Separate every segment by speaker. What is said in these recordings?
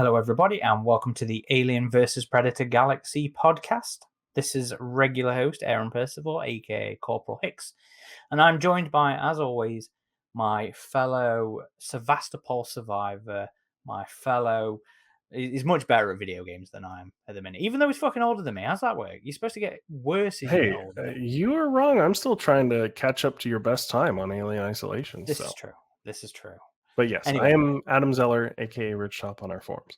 Speaker 1: Hello, everybody, and welcome to the Alien vs. Predator Galaxy podcast. This is regular host Aaron Percival, aka Corporal Hicks, and I'm joined by, as always, my fellow Sevastopol survivor, my fellow. He's much better at video games than I am at the minute, even though he's fucking older than me. How's that work? You're supposed to get worse as you get
Speaker 2: Hey,
Speaker 1: older.
Speaker 2: you are wrong. I'm still trying to catch up to your best time on Alien Isolation.
Speaker 1: This is true. This is true.
Speaker 2: But yes, I
Speaker 1: Anyway.
Speaker 2: am Adam Zeller, aka RidgeTop on our forums.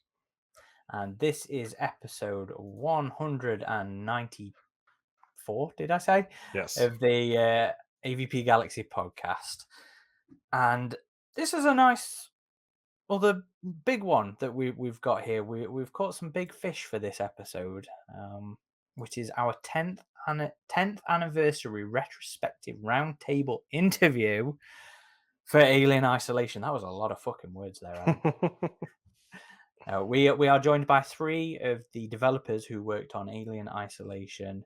Speaker 1: And this is episode 194, did I say?
Speaker 2: Yes.
Speaker 1: Of the AVP Galaxy podcast. And this is a nice, the big one that we've got here. We've caught some big fish for this episode, which is our 10th anniversary retrospective roundtable interview for Alien Isolation. That was a lot of fucking words there, Adam. We are joined by three of the developers who worked on Alien Isolation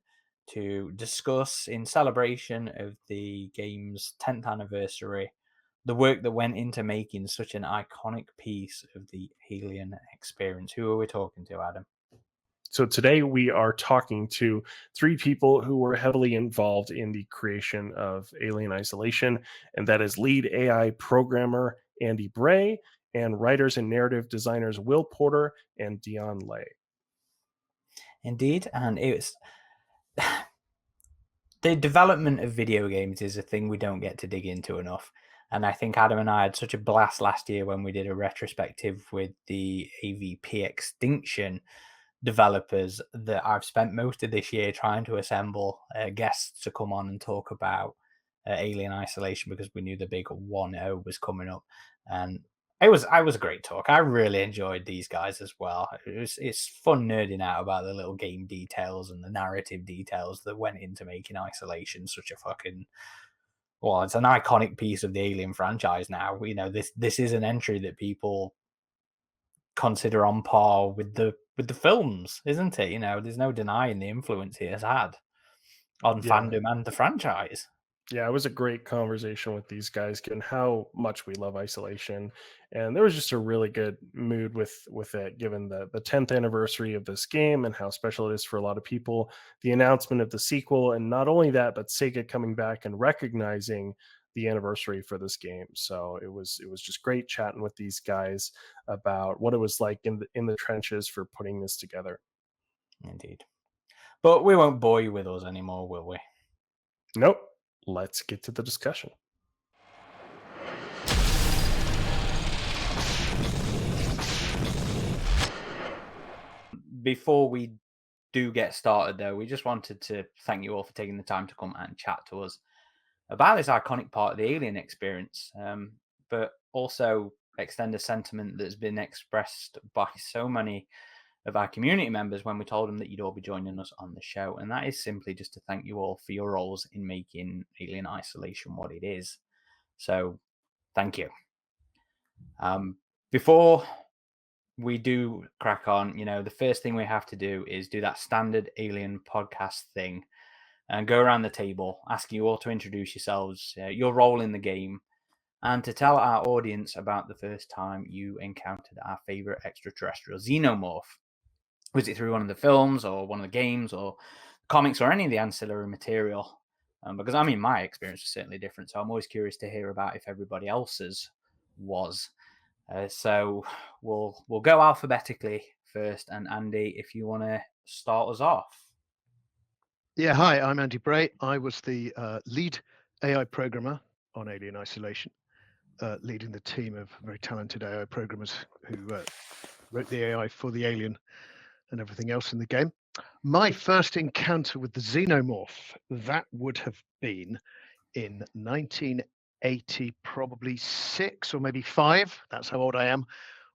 Speaker 1: to discuss, in celebration of the game's 10th anniversary, the work that went into making such an iconic piece of the Alien experience. Who are we talking to, Adam?
Speaker 2: So today we are talking to three people who were heavily involved in the creation of Alien Isolation, and that is lead AI programmer Andy Bray and writers and narrative designers Will Porter and Dion Lay.
Speaker 1: Indeed, and it's the development of video games is a thing we don't get to dig into enough. And I think Adam and I had such a blast last year when we did a retrospective with the AVP Extinction developers that I've spent most of this year trying to assemble guests to come on and talk about Alien Isolation, because we knew the big 1-0 was coming up. And it was a great talk. I really enjoyed these guys as well. It's fun nerding out about the little game details and the narrative details that went into making Isolation such a fucking, well, it's an iconic piece of the Alien franchise now. You know, this is an entry that people consider on par with the films, isn't it? You know, there's no denying the influence he has had on fandom and the franchise.
Speaker 2: Yeah, it was a great conversation with these guys, given how much we love Isolation, and there was just a really good mood with it, given the 10th anniversary of this game and how special it is for a lot of people. The announcement of the sequel, and not only that, but Sega coming back and recognizing the anniversary for this game. So it was just great chatting with these guys about what it was like in the trenches for putting this together.
Speaker 1: Indeed, but we won't bore you with us anymore, will we?
Speaker 2: Nope. Let's get to the discussion.
Speaker 1: Before we do get started, though, we just wanted to thank you all for taking the time to come and chat to us about this iconic part of the Alien experience, but also extend a sentiment that's been expressed by so many of our community members when we told them that you'd all be joining us on the show. And that is simply just to thank you all for your roles in making Alien Isolation what it is. So thank you. Before we do crack on, you know, the first thing we have to do is do that standard Alien podcast thing and go around the table, asking you all to introduce yourselves, your role in the game, and to tell our audience about the first time you encountered our favorite extraterrestrial xenomorph. Was it through one of the films or one of the games or comics or any of the ancillary material? Because I mean, my experience was certainly different, so I'm always curious to hear about if everybody else's was. So we'll go alphabetically first, and Andy, if you want to start us off.
Speaker 3: Yeah, hi, I'm Andy Bray. I was the lead AI programmer on Alien Isolation, leading the team of very talented AI programmers who wrote the AI for the Alien and everything else in the game. My first encounter with the Xenomorph, that would have been in 1980, probably 6 or maybe 5. That's how old I am.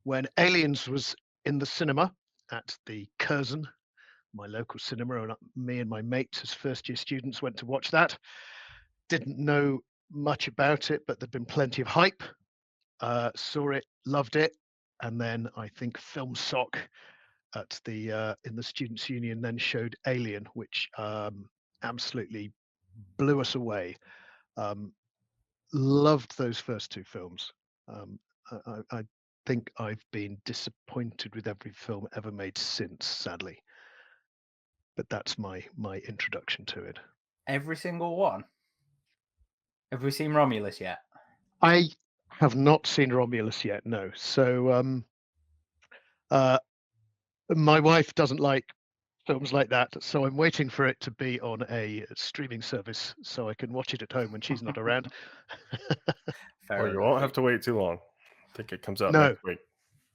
Speaker 3: When Aliens was in the cinema at the Curzon, my local cinema, and me and my mates as first-year students went to watch that. Didn't know much about it, but there'd been plenty of hype. Saw it, loved it, and then I think Film Sock at the in the Students' Union then showed Alien, which absolutely blew us away. Loved those first two films. I think I've been disappointed with every film ever made since, sadly. But that's my introduction to it.
Speaker 1: Every single one. Have we seen Romulus yet?
Speaker 3: I have not seen Romulus yet, no. So my wife doesn't like films like that, so I'm waiting for it to be on a streaming service so I can watch it at home when she's not around.
Speaker 2: Or you won't have to wait too long. I think it comes out
Speaker 3: No.
Speaker 2: next week.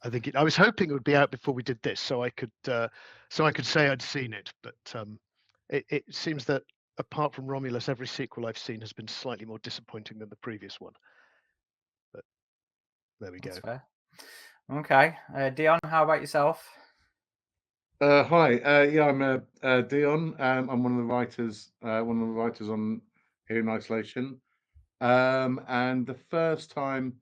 Speaker 3: I think I was hoping it would be out before we did this, so I could say I'd seen it. But it seems that apart from Romulus, every sequel I've seen has been slightly more disappointing than the previous one. But there we go.
Speaker 1: That's fair. Okay, Dion, how about yourself?
Speaker 4: Hi, yeah, I'm Dion. I'm one of the writers on Here in Isolation. And the first time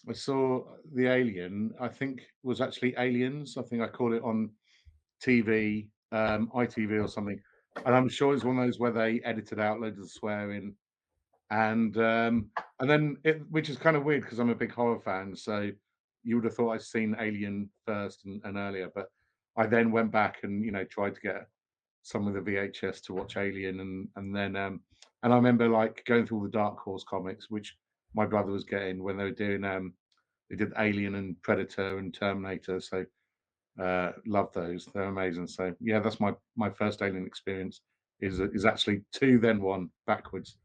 Speaker 4: I saw the Alien, I think was actually Aliens. I think I caught it on TV, ITV or something. And I'm sure it's one of those where they edited out loads of swearing, and then which is kind of weird because I'm a big horror fan. So you would have thought I'd seen Alien first and earlier, but I then went back and tried to get some of the VHS to watch Alien, and then and I remember like going through all the Dark Horse comics, which my brother was getting when they were doing they did Alien and Predator and Terminator. So love those; they're amazing. So yeah, that's my first Alien experience is actually 2 then 1 backwards.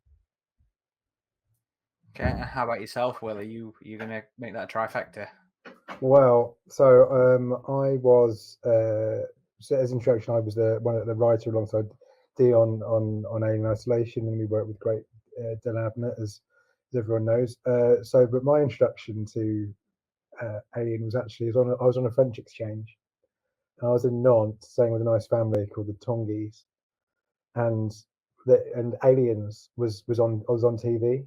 Speaker 1: Okay, how about yourself, Will? Are you gonna make that trifecta?
Speaker 5: Well, so I was so as introduction, I was the writer alongside Dion on Alien Isolation, and we worked with great Dan Abnett, as everyone knows. But my introduction to Alien was actually I was on a French exchange, and I was in Nantes, staying with a nice family called the Tonguis, and Aliens was on TV.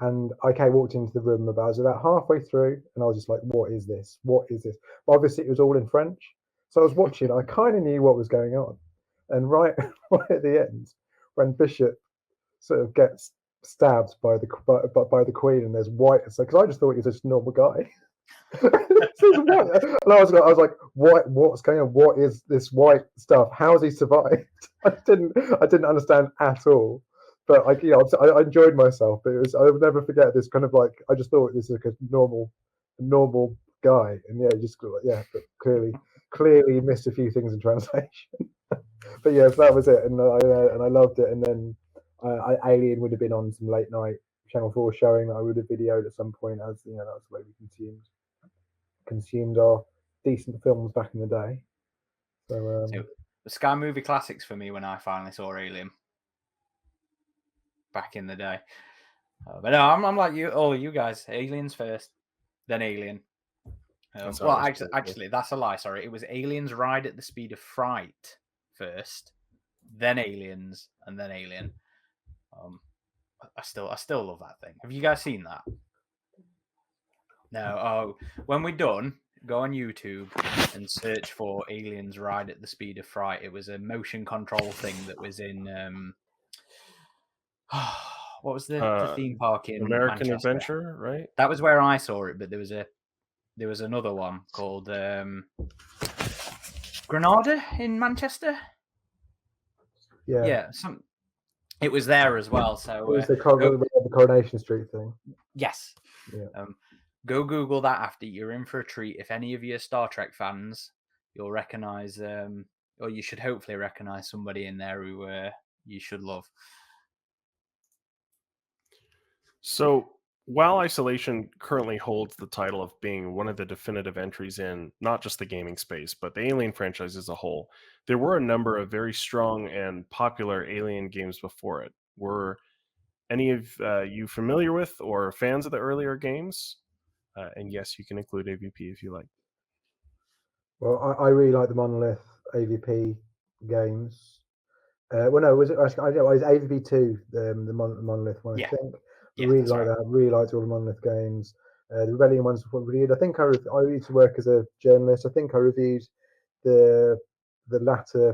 Speaker 5: And I walked into the room I was about halfway through, and I was just like, "What is this? What is this?" But obviously, it was all in French, so I was watching. I kind of knew what was going on, and right at the end, when Bishop sort of gets stabbed by the Queen, and there's white, because I just thought he was just a normal guy. And I was like, what's going on? What is this white stuff? How has he survived? I didn't understand at all. But I enjoyed myself. But I would never forget this kind of like, I just thought this is like a normal guy, and but clearly missed a few things in translation. But yes, that was it, and I loved it. And then Alien would have been on some late night Channel 4 showing that I would have videoed at some point, as that's the way we consumed our decent films back in the day. So
Speaker 1: the Sky Movie Classics for me when I finally saw Alien back in the day. But no, I'm like you, all you guys. Aliens first, then Alien. Well, actually, that's a lie. Sorry, it was Aliens Ride at the Speed of Fright first, then Aliens, and then Alien. I still love that thing. Have you guys seen that? No. Oh, when we're done, go on YouTube and search for Aliens Ride at the Speed of Fright. It was a motion control thing that was in what was the theme park in
Speaker 2: American
Speaker 1: Manchester?
Speaker 2: Adventure, right?
Speaker 1: That was where I saw it, but there was another one called Granada in Manchester. Yeah, it was there as well. So
Speaker 5: it was the Coronation Street thing.
Speaker 1: Yes.
Speaker 5: Yeah.
Speaker 1: Go Google that after. You're in for a treat. If any of you are Star Trek fans, you'll recognize, or you should hopefully recognize somebody in there who you should love.
Speaker 2: So while Isolation currently holds the title of being one of the definitive entries in not just the gaming space, but the Alien franchise as a whole, there were a number of very strong and popular Alien games before it. Were any of you familiar with or fans of the earlier games? And yes, you can include AVP if you like.
Speaker 5: Well, I really like the Monolith AVP games. Well, no, was it AVP 2, the Monolith one, I think.
Speaker 1: Yeah,
Speaker 5: really like that. Really liked all the Monolith games. The Rebellion ones were really good. I think I used to work as a journalist. I think I reviewed the latter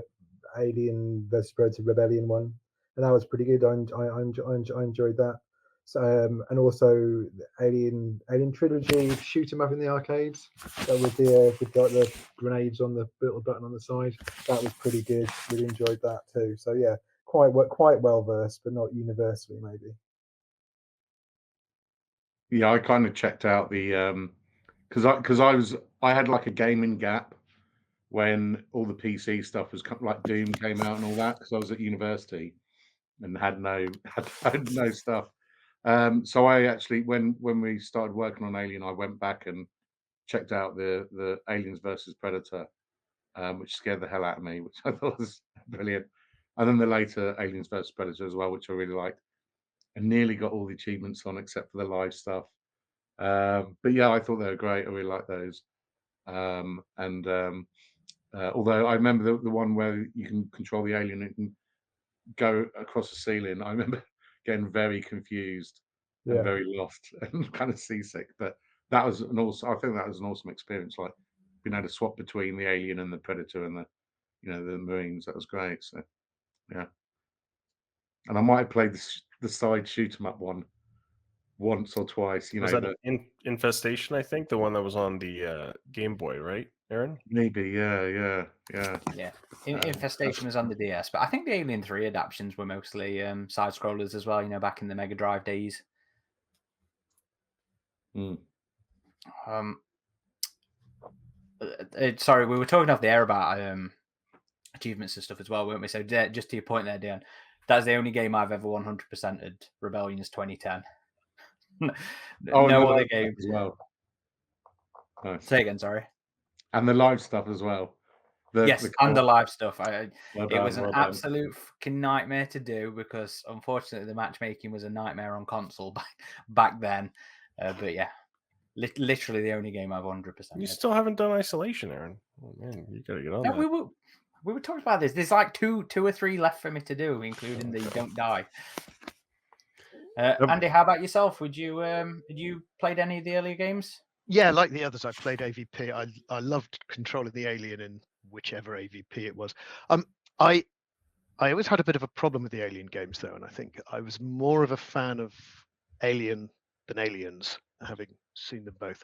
Speaker 5: Alien vs Predator Rebellion one, and that was pretty good. I enjoyed that. So, and also the Alien trilogy, shoot 'em up in the arcades. That with the grenades on the little button on the side. That was pretty good. Really enjoyed that too. So yeah, quite well versed, but not universally maybe.
Speaker 4: Yeah, I kind of checked out the because I had like a gaming gap when all the PC stuff was like Doom came out and all that, because I was at university and had no stuff. So I actually, when we started working on Alien, I went back and checked out the Aliens versus Predator, which scared the hell out of me, which I thought was brilliant. And then the later Aliens versus Predator as well, which I really liked, and nearly got all the achievements on except for the live stuff. But yeah, I thought they were great. I really liked those. Although I remember the one where you can control the alien and can go across the ceiling, I remember getting very confused and
Speaker 5: Yeah.
Speaker 4: very lost and kind of seasick. But that was I think that was an awesome experience, like being able to swap between the alien and the predator and the Marines. That was great. So yeah, and I might have played the side shoot 'em up one once or twice.
Speaker 2: Was that Infestation? I think the one that was on the Game Boy, right, Aaron?
Speaker 4: Maybe, yeah.
Speaker 1: Yeah, Infestation was on the DS, but I think the Alien 3 adaptations were mostly side scrollers as well. Back in the Mega Drive days. Sorry, we were talking off the air about achievements and stuff as well, weren't we? So just to your point there, Dion, that's the only game I've ever 100%ed. Rebellion's 2010. No other game
Speaker 4: as well. Nice.
Speaker 1: Say again, sorry.
Speaker 4: And the live stuff as well.
Speaker 1: Yes, and the live stuff. It was an
Speaker 4: well
Speaker 1: absolute fucking nightmare to do, because unfortunately the matchmaking was a nightmare on console back then. But yeah, literally the only game I've 100%.
Speaker 2: You still haven't done Isolation, Aaron. Oh man, you gotta get on that.
Speaker 1: We were talking about this. There's like two or three left for me to do, including the Don't Die. Andy, how about yourself? Had you played any of the earlier games?
Speaker 3: Yeah, like the others, I played AVP. I loved controlling the alien in whichever AVP it was. I always had a bit of a problem with the Alien games though, and I think I was more of a fan of Alien than Aliens, having seen them both.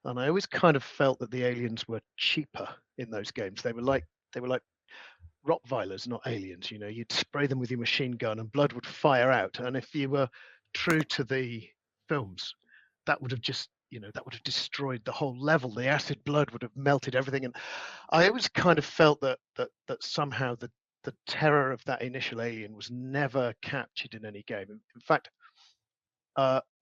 Speaker 3: And I always kind of felt that the aliens were cheaper in those games. They were like Rottweilers, not aliens. You'd spray them with your machine gun and blood would fire out. And if you were true to the films, that would have just that would have destroyed the whole level. The acid blood would have melted everything. And I always kind of felt that somehow the terror of that initial Alien was never captured in any game. In fact,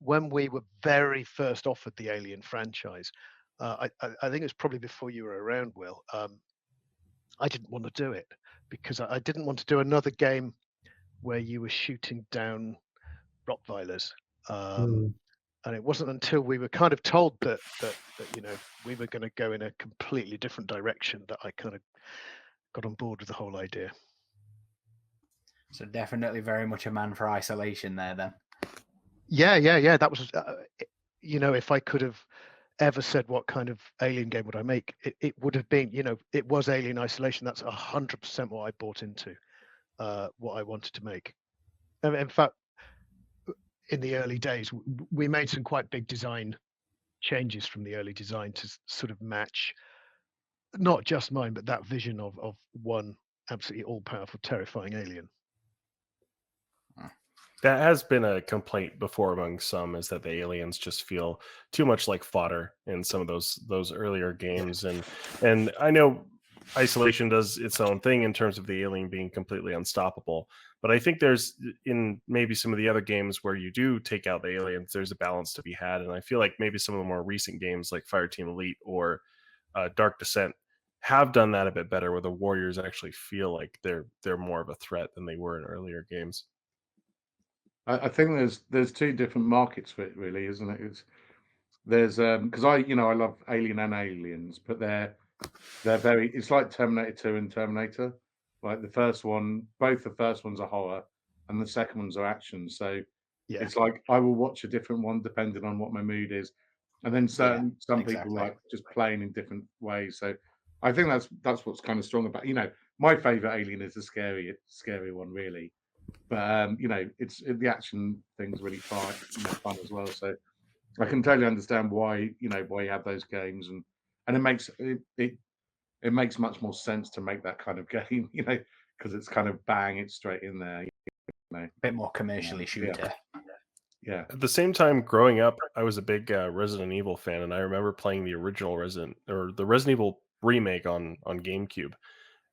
Speaker 3: when we were very first offered the Alien franchise, I think it was probably before you were around, Will. I didn't want to do it because I didn't want to do another game where you were shooting down Rottweilers. And it wasn't until we were kind of told that we were going to go in a completely different direction that I kind of got on board with the whole idea.
Speaker 1: So definitely very much a man for Isolation there then.
Speaker 3: Yeah. That was, if I could have ever said what kind of Alien game would I make, it would have been, it was Alien Isolation. That's 100% what I bought into, what I wanted to make. In fact, in the early days, we made some quite big design changes from the early design to sort of match not just mine, but that vision of one absolutely all-powerful, terrifying alien.
Speaker 2: That has been a complaint before among some, is that the aliens just feel too much like fodder in some of those earlier games. And I know Isolation does its own thing in terms of the alien being completely unstoppable. But I think there's, in maybe some of the other games where you do take out the aliens, there's a balance to be had. And I feel like maybe some of the more recent games like Fireteam Elite or Dark Descent have done that a bit better, where the warriors actually feel like they're more of a threat than they were in earlier games.
Speaker 4: I think there's two different markets for it, really, isn't it? There's because I love Alien and Aliens, but they're very, it's like Terminator 2 and Terminator. Like the first one, both the first ones are horror and the second ones are action. So
Speaker 3: Yeah.
Speaker 4: it's like I will watch a different one depending on what my mood is. And then some people like just playing in different ways. So I think that's what's kind of strong about, my favorite Alien is the scary one, really. But it's the action thing's really fun as well. So I can totally understand why you have those games, and it makes it makes much more sense to make that kind of game, because it's kind of bang, it's straight in there.
Speaker 1: A bit more commercially shooter.
Speaker 4: Yeah.
Speaker 2: At the same time, growing up, I was a big Resident Evil fan, and I remember playing the original Resident Evil remake on GameCube,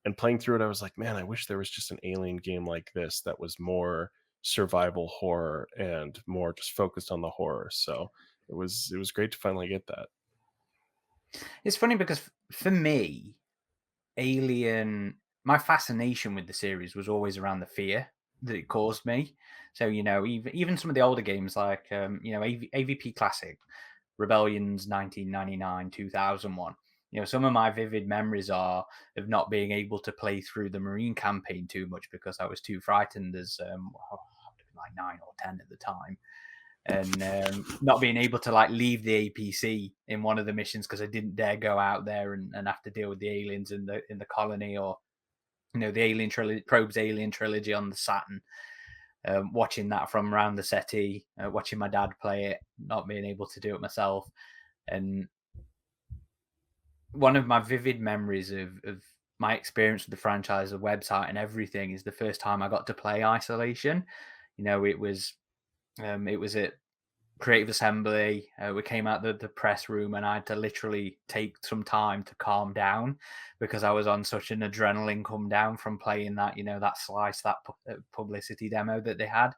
Speaker 2: and playing through it. I was like, man, I wish there was just an Alien game like this that was more survival horror and more just focused on the horror. So it was great to finally get that.
Speaker 1: It's funny because for me, Alien, my fascination with the series was always around the fear that it caused me. So even some of the older games like AVP Classic, Rebellion's 1999, 2001. Some of my vivid memories are of not being able to play through the Marine campaign too much because I was too frightened as like 9 or 10 at the time, and not being able to leave the APC in one of the missions because I didn't dare go out there and have to deal with the aliens in the colony, or the Alien trilogy, Probe's Alien trilogy on the Saturn. Watching that from around the settee, watching my dad play it, not being able to do it myself. And one of my vivid memories of my experience with the franchise, the website and everything is the first time I got to play Isolation. It was at Creative Assembly. We came out the press room and I had to literally take some time to calm down because I was on such an adrenaline come down from playing that, that slice, that publicity demo that they had.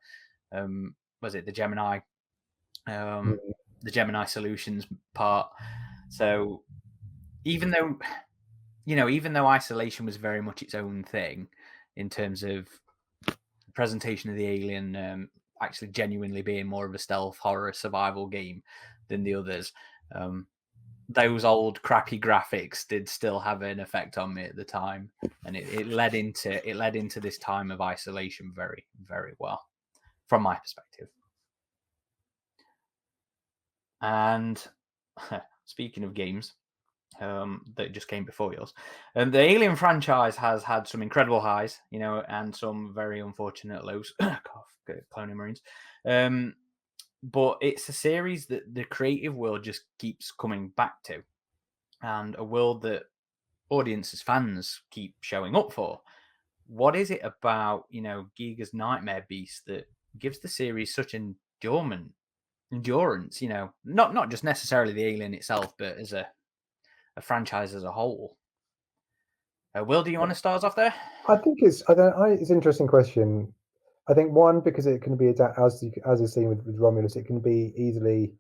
Speaker 1: Was it the Gemini? The Gemini Solutions part. So even though Isolation was very much its own thing in terms of presentation of the alien, actually genuinely being more of a stealth horror survival game than the others, those old crappy graphics did still have an effect on me at the time, and it led into this time of Isolation very, very well from my perspective. And speaking of games that just came before yours, the Alien franchise has had some incredible highs, and some very unfortunate lows. Cloning Marines. But it's a series that the creative world just keeps coming back to, and a world that audiences, fans keep showing up for. What is it about, Giga's Nightmare Beast that gives the series such endurance? Not just necessarily the Alien itself, but as a franchise as a whole. Will, do you want to start us off there?
Speaker 5: I think it's an interesting question. I think one, because it can be as is seen with Romulus, it can be easily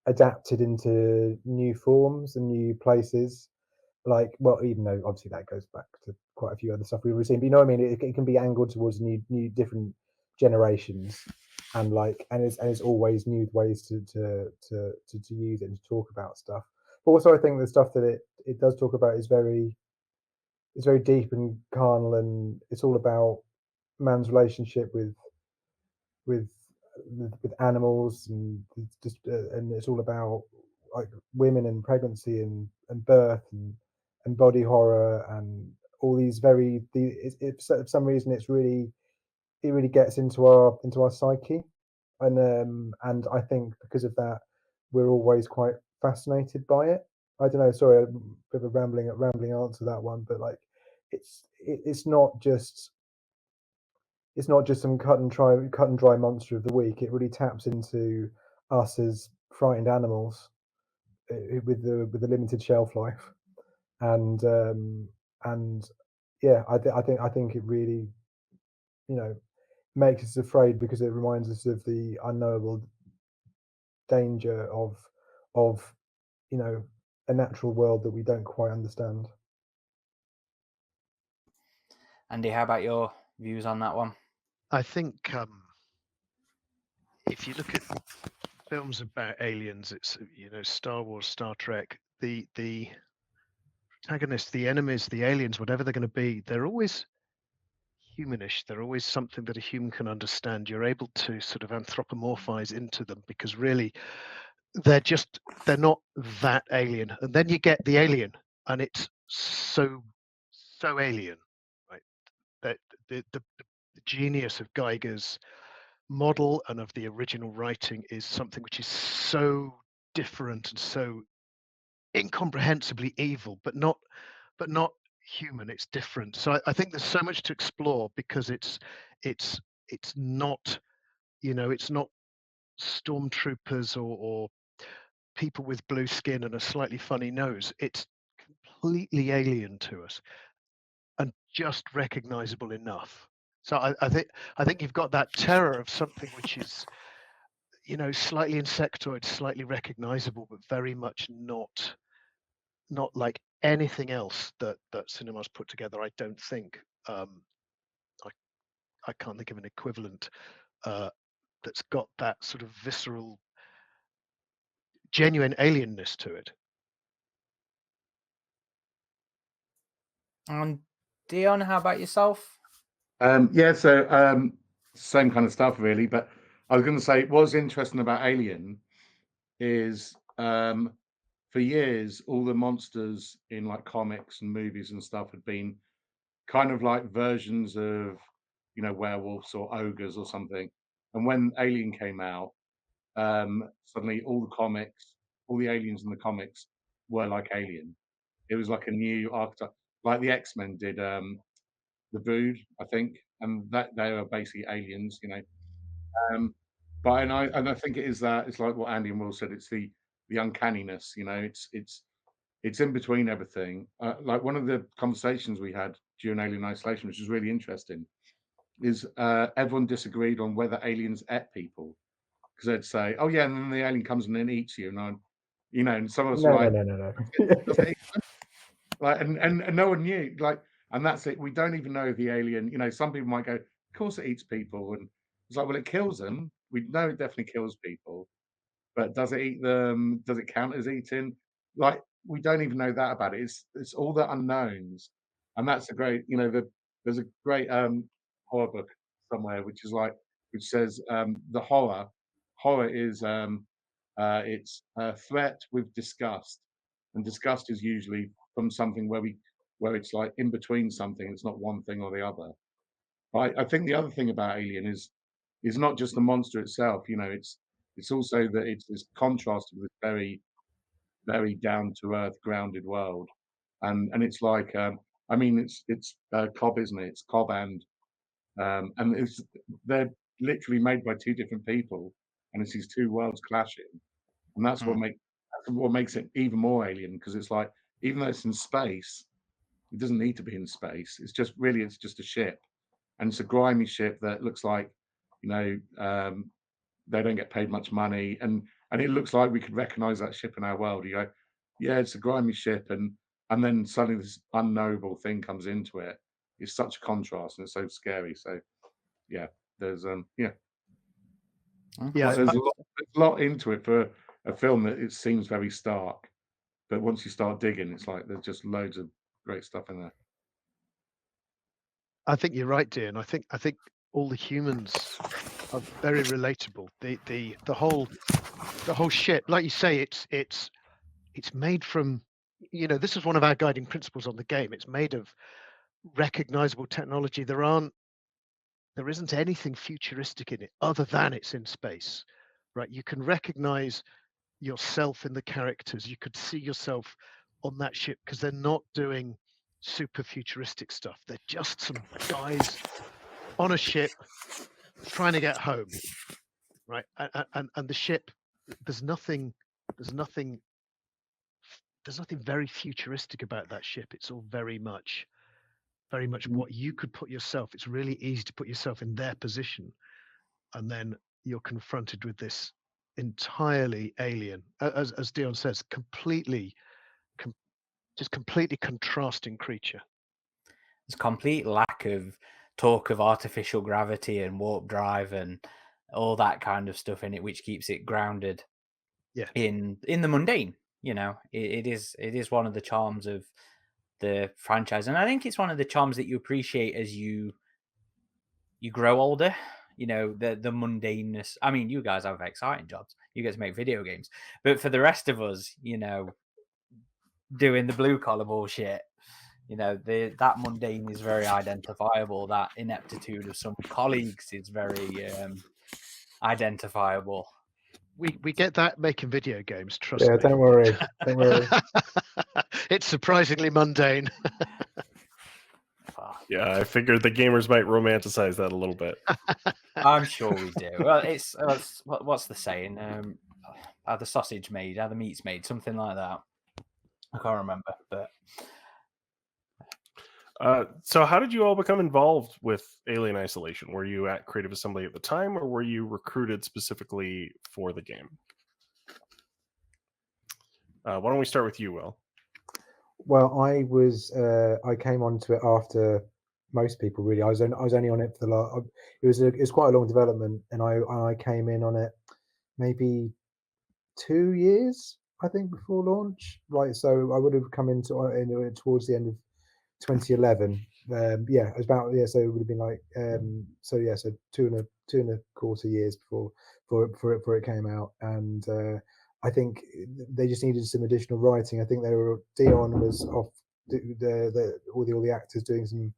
Speaker 5: adapted into new forms and new places. Even though obviously that goes back to quite a few other stuff we've seen, but you know what I mean. It can be angled towards new different generations, and it's always new ways to use it and to talk about stuff. But also, I think the stuff that it does talk about is very deep and carnal, and it's all about man's relationship with animals, and and it's all about women and pregnancy and birth and body horror and all these for some reason it really gets into our psyche, and I think because of that we're always quite fascinated by it. I don't know, sorry, a bit of a rambling answer to that one, but it's not just some cut and dry monster of the week. It really taps into us as frightened animals with the limited shelf life, and yeah, I think it really makes us afraid because it reminds us of the unknowable danger of a natural world that we don't quite understand.
Speaker 1: Andy, how about your views on that one?
Speaker 3: I think if you look at films about aliens, it's Star Wars, Star Trek, the protagonists, the enemies, the aliens, whatever they're going to be, they're always humanish. They're always something that a human can understand. You're able to sort of anthropomorphize into them because really they're not that alien. And then you get the alien and it's so alien, right? That the genius of Geiger's model and of the original writing is something which is so different and so incomprehensibly evil, but not human. It's different. So I think there's so much to explore, because it's not, it's not stormtroopers or people with blue skin and a slightly funny nose. It's completely alien to us and just recognizable enough. So I think you've got that terror of something which is, slightly insectoid, slightly recognizable, but very much not like anything else that cinema's put together. I don't think. I can't think of an equivalent that's got that sort of visceral, genuine alienness to it.
Speaker 1: And Dion, how about yourself?
Speaker 4: Yeah, so same kind of stuff really. But I was going to say, what's interesting about Alien is for years all the monsters in like comics and movies and stuff had been kind of like versions of werewolves or ogres or something. And when Alien came out, suddenly all the aliens in the comics were like Alien. It was like a new archetype, like the X-Men did the Brood, I think, and that they are basically aliens, But and I think it is that it's like what Andy and Will said. It's the uncanniness, it's in between everything. Like one of the conversations we had during Alien Isolation, which was really interesting, is everyone disagreed on whether aliens ate people, because they'd say, "Oh yeah," and then the alien comes and then eats you, and some of us were
Speaker 5: No,
Speaker 4: like,
Speaker 5: no, no, no,
Speaker 4: "Does it eat them?" Like, and no one knew, like, and that's it. We don't even know if the alien. Some people might go, "Of course it eats people," and it's like, well, it kills them. We know it definitely kills people, but does it eat them? Does it count as eating? Like, we don't even know that about it. It's all the unknowns, and that's a great. There's a great horror book somewhere which says the horror is it's a threat with disgust, and disgust is usually from something where it's like in between something. It's not one thing or the other. I think the other thing about Alien is not just the monster itself. It's also that it's this contrast with this very, very down to earth, grounded world, and it's like I mean it's Cobb, isn't it? It's Cobb and they're literally made by two different people, and it's these two worlds clashing, and that's what makes it even more alien, because it's like, even though it's in space, it doesn't need to be in space. It's just a ship, and it's a grimy ship that looks like, you know, um, they don't get paid much money, and it looks like we could recognize that ship in our world. You go, yeah, it's a grimy ship, and then suddenly this unknowable thing comes into it. It's such a contrast, and it's so scary. So yeah, there's
Speaker 3: Yeah,
Speaker 4: there's a lot into it for a film that it seems very stark, but once you start digging, it's like there's just loads of great stuff in there.
Speaker 3: I think you're right, Dion. I think all the humans are very relatable. The whole ship, like you say, it's made from, this is one of our guiding principles on the game. It's made of recognizable technology. There isn't anything futuristic in it other than it's in space, right? You can recognize yourself in the characters. You could see yourself on that ship, because they're not doing super futuristic stuff. They're just some guys on a ship trying to get home, right? And the ship, there's nothing very futuristic about that ship. It's all very much what you could put yourself. It's really easy to put yourself in their position, and then you're confronted with this entirely alien, as Dion says, just completely contrasting creature.
Speaker 1: There's complete lack of talk of artificial gravity and warp drive and all that kind of stuff in it, which keeps it grounded.
Speaker 3: Yeah.
Speaker 1: In the mundane. It is one of the charms of the franchise, and I think it's one of the charms that you appreciate as you grow older. The mundaneness. I mean, you guys have exciting jobs. You get to make video games, but for the rest of us, doing the blue collar bullshit, that mundane is very identifiable. That ineptitude of some colleagues is very identifiable.
Speaker 3: We get that making video games, trust
Speaker 5: Yeah,
Speaker 3: me.
Speaker 5: don't worry. Don't worry.
Speaker 3: It's surprisingly mundane.
Speaker 2: Yeah, I figured the gamers might romanticize that a little bit.
Speaker 1: I'm sure we do. Well, it's what's the saying? Are the sausage made? Are the meats made? Something like that. I can't remember, but
Speaker 2: so how did you all become involved with Alien Isolation? Were you at Creative Assembly at the time, or were you recruited specifically for the game? Why don't we start with you, Will?
Speaker 5: Well, I came onto it after most people, really. I was only on it for the last. It was quite a long development, and I came in on it maybe 2 years, I think, before launch. Right, so I would have come into it towards the end of 2011. Yeah, it was about so it would have been like so 2.25 years before it came out, and I think they just needed some additional writing. I think Dion was off all the actors doing some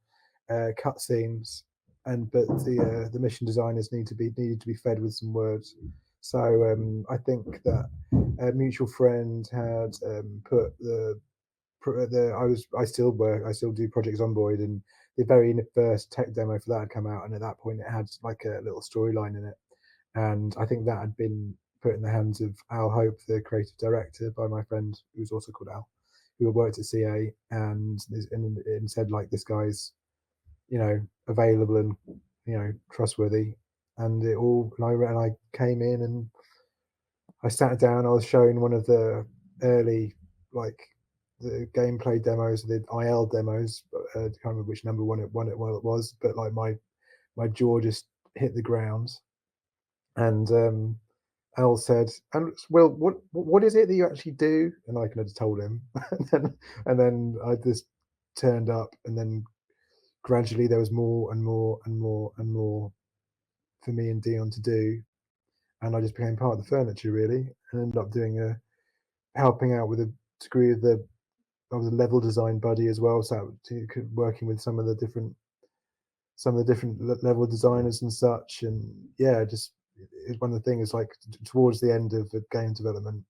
Speaker 5: cutscenes, but the mission designers needed to be fed with some words. So I think that a mutual friend had put I still do Project Zomboid, and the very first tech demo for that had come out, and at that point it had like a little storyline in it, and I think that had been put in the hands of Al Hope, the creative director, by my friend who's also called Al, who had worked at CA, and said like, this guy's available and trustworthy, and I came in and I sat down. I was shown one of the early the gameplay demos, the IL demos. I can't remember which number one it was, but like my jaw just hit the ground. And Al said, "And Will, what is it that you actually do?" And I kind of told him, and then I just turned up, and then gradually there was more and more and more and more for me and Dion to do, and I just became part of the furniture, really, and ended up helping out with a degree of I was a level design buddy as well, so working with some of the different level designers and such. And yeah, just it's one of the things, like towards the end of the game development,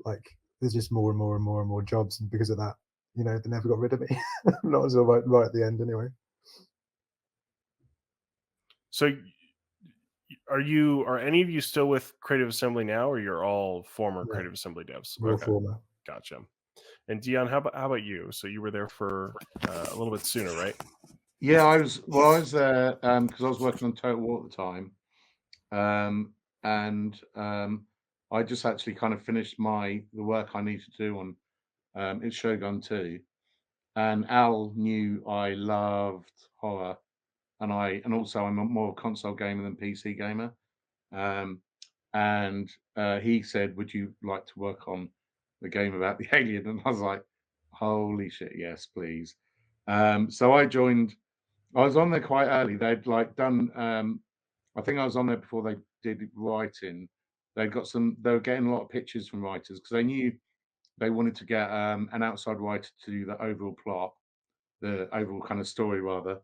Speaker 5: like there's just more and more and more and more jobs, and because of that, they never got rid of me. Not until right at the end, anyway.
Speaker 2: So are any of you still with Creative Assembly now, or you're all former Creative Assembly devs?
Speaker 5: We're all former.
Speaker 2: Gotcha. And Dion, how about you? So you were there for a little bit sooner, right?
Speaker 4: Yeah, I was there because I was working on Total War at the time, and I just actually kind of finished the work I needed to do on It's Shogun 2, and Al knew I loved horror, and also I'm more a console gamer than PC gamer, and he said, "Would you like to work on the game about the alien?" And I was like, "Holy shit, yes, please!" So I joined. I was on there quite early. They'd done. I think I was on there before they did writing. They were getting a lot of pitches from writers because they knew they wanted to get an outside writer to do the overall plot, the overall kind of story rather.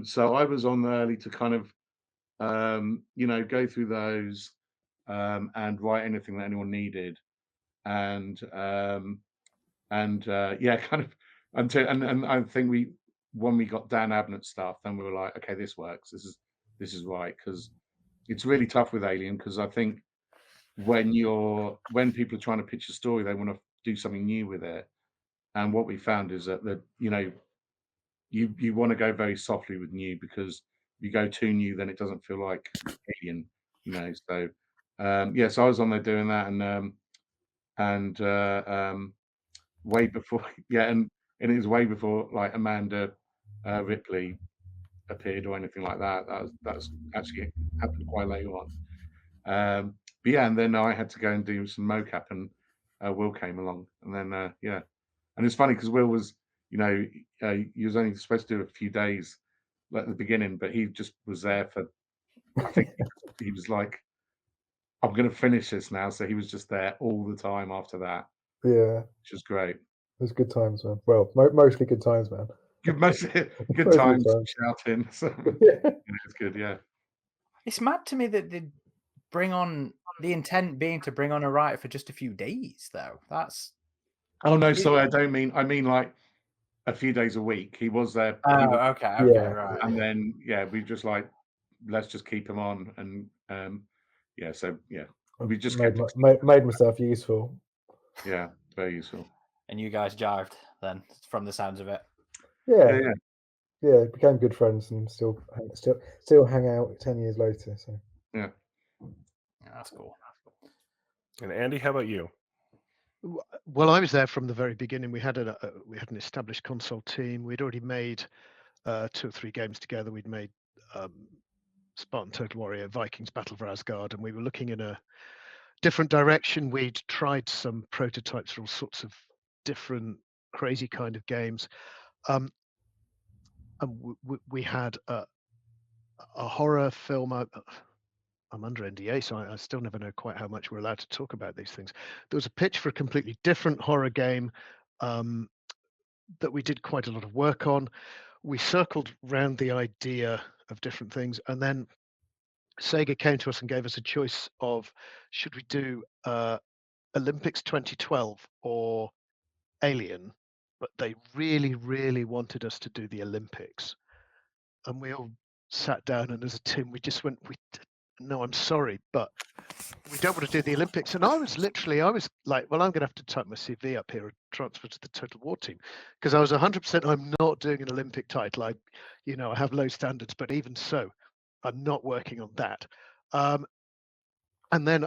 Speaker 4: So I was on early to kind of go through those and write anything that anyone needed, and yeah, kind of until and I think when we got Dan Abnett stuff, then we were like, okay, this works. This is right, because it's really tough with Alien, because I think when people are trying to pitch a story, they want to do something new with it, and what we found is that you want to go very softly with new, because if you go too new, then it doesn't feel like Alien, So yeah, so I was on there doing that, and way before, yeah, and it was way before like Amanda Ripley appeared or anything like that. That's actually happened quite later on. But yeah, and then I had to go and do some mocap, and Will came along, and then yeah, and it's funny because Will was, he was only supposed to do a few days at the beginning, but he just was there for, I think he was like, I'm going to finish this now, so he was just there all the time after that.
Speaker 5: Yeah,
Speaker 4: Which was great.
Speaker 5: was good times, man. Well, mostly good times, man.
Speaker 4: Good
Speaker 5: Mostly
Speaker 4: times,
Speaker 5: times.
Speaker 4: shouting. So,
Speaker 5: Yeah.
Speaker 4: it's good, yeah.
Speaker 1: It's mad to me that they bring on the intent being to bring on a writer for just a few days, though. That's
Speaker 4: Oh no, sorry, I mean like a few days a week. He was there. He was,
Speaker 1: okay,
Speaker 5: Yeah.
Speaker 1: right.
Speaker 4: and then we just like, let's just keep him on, and so we just kept it.
Speaker 5: made myself useful.
Speaker 4: Yeah, very useful.
Speaker 1: And you guys jived then, from the sounds of it.
Speaker 5: Yeah. Became good friends and still hang out 10 years later. So
Speaker 4: Yeah.
Speaker 1: That's cool.
Speaker 2: And Andy, how about you?
Speaker 3: Well, I was there from the very beginning. We had an established console team. We'd already made 2 or 3 games together. We'd made Spartan Total Warrior, Vikings Battle for Asgard, and we were looking in a different direction. We'd tried some prototypes for all sorts of different crazy kind of games, and we had a horror film. I'm under NDA, so I still never know quite how much we're allowed to talk about these things. There was a pitch for a completely different horror game that we did quite a lot of work on. We circled round the idea of different things, and then Sega came to us and gave us a choice of, should we do Olympics 2012 or Alien? But they really, really wanted us to do the Olympics. And we all sat down, and as a team, we just went, no, I'm sorry, but we don't want to do the Olympics. And I was like, well, I'm going to have to type my CV up here and transfer to the Total War team, because I was 100%, I'm not doing an Olympic title. I have low standards, but even so, I'm not working on that. And then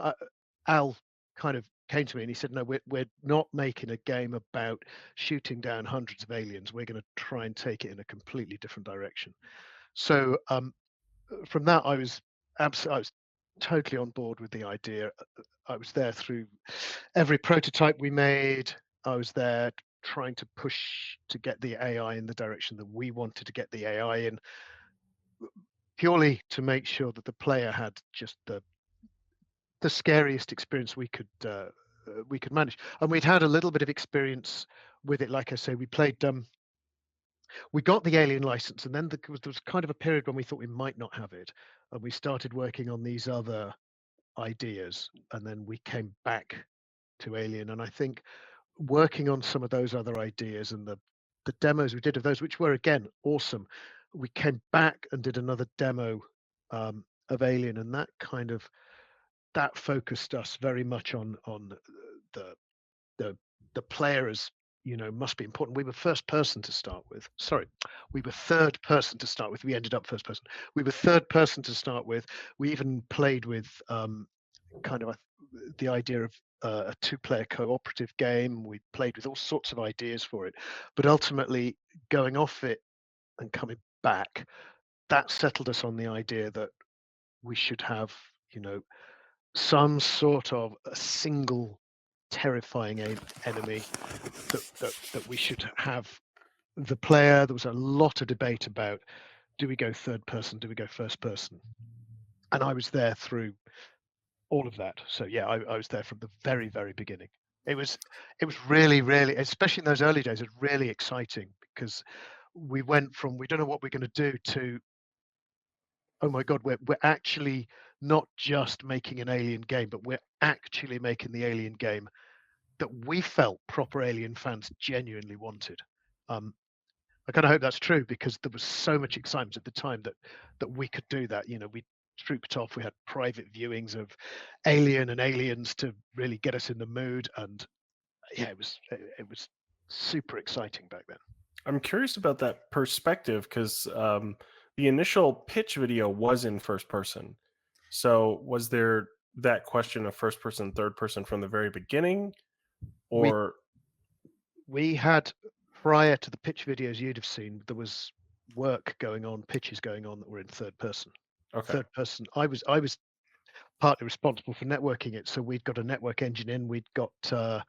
Speaker 3: Al kind of came to me and he said, no, we're not making a game about shooting down hundreds of aliens. We're going to try and take it in a completely different direction. So from that, I was totally on board with the idea. I was there through every prototype we made. I was there trying to push to get the AI in the direction that we wanted to get the AI in, purely to make sure that the player had just the scariest experience we could manage. And we'd had a little bit of experience with it. Like I say, we played we got the Alien license, and then there was kind of a period when we thought we might not have it, and we started working on these other ideas, and then we came back to Alien. And I think working on some of those other ideas and the demos we did of those, which were again awesome, we came back and did another demo of Alien, and that focused us very much on the player as must be important. We were first person to start with. Sorry, we were third person to start with. We ended up first person. We were third person to start with. We even played with the idea of a 2-player cooperative game. We played with all sorts of ideas for it, but ultimately going off it and coming back, that settled us on the idea that we should have some sort of a single terrifying enemy that we should have the player. There was a lot of debate about, do we go third person, do we go first person? And I was there through all of that. So yeah, I was there from the very, very beginning. It was really, really, especially in those early days, it was really exciting, because we went from, we don't know what we're going to do, to, oh my God, we're actually not just making an Alien game, but we're actually making the Alien game that we felt proper Alien fans genuinely wanted. I kind of hope that's true, because there was so much excitement at the time that we could do that. We trooped off. We had private viewings of Alien and Aliens to really get us in the mood, and yeah, it was super exciting back then.
Speaker 2: I'm curious about that perspective, because the initial pitch video was in first person. So was there that question of first person, third person from the very beginning, or
Speaker 3: we had, prior to the pitch videos you'd have seen, there was work going on, pitches going on that were in third person.
Speaker 2: okay?
Speaker 3: Third person. I was partly responsible for networking it. So we'd got a network engine in. We'd got a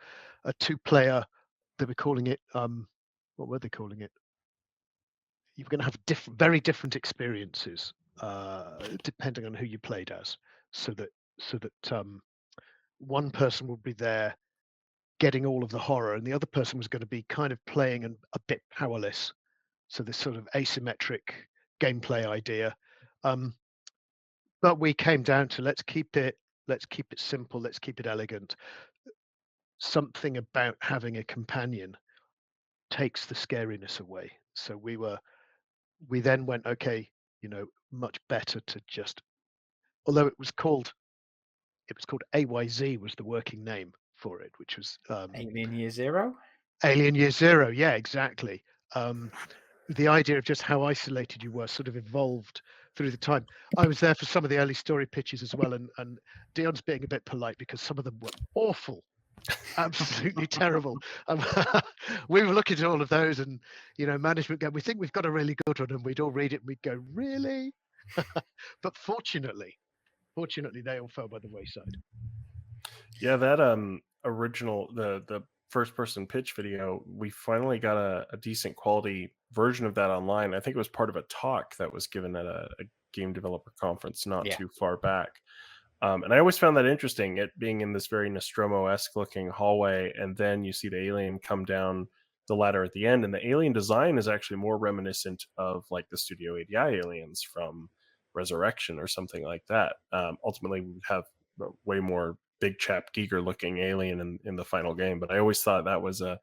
Speaker 3: 2-player. They were calling it. What were they calling it? You were going to have very different experiences depending on who you played as. So that one person would be there getting all of the horror, and the other person was going to be kind of playing and a bit powerless. So this sort of asymmetric gameplay idea. But we came down to let's keep it simple, let's keep it elegant. Something about having a companion takes the scariness away. So we then went, okay, much better to just, although it was called AYZ was the working name for it, which was
Speaker 1: Alien Year Zero.
Speaker 3: Alien Year Zero. Yeah, exactly. The idea of just how isolated you were sort of evolved through the time. I was there for some of the early story pitches as well, and Dion's being a bit polite because some of them were awful, absolutely terrible. We were looking at all of those, and management go, we think we've got a really good one, and we'd all read it and we'd go, really? But fortunately they all fell by the wayside.
Speaker 2: Yeah, that original the first person pitch video, we finally got a decent quality version of that online. I think it was part of a talk that was given at a game developer conference not too far back. And I always found that interesting, it being in this very Nostromo-esque looking hallway, and then you see the alien come down the ladder at the end, and the alien design is actually more reminiscent of like the Studio ADI aliens from Resurrection or something like that. Ultimately, we have a way more big chap Giger looking alien in the final game, but I always thought that was a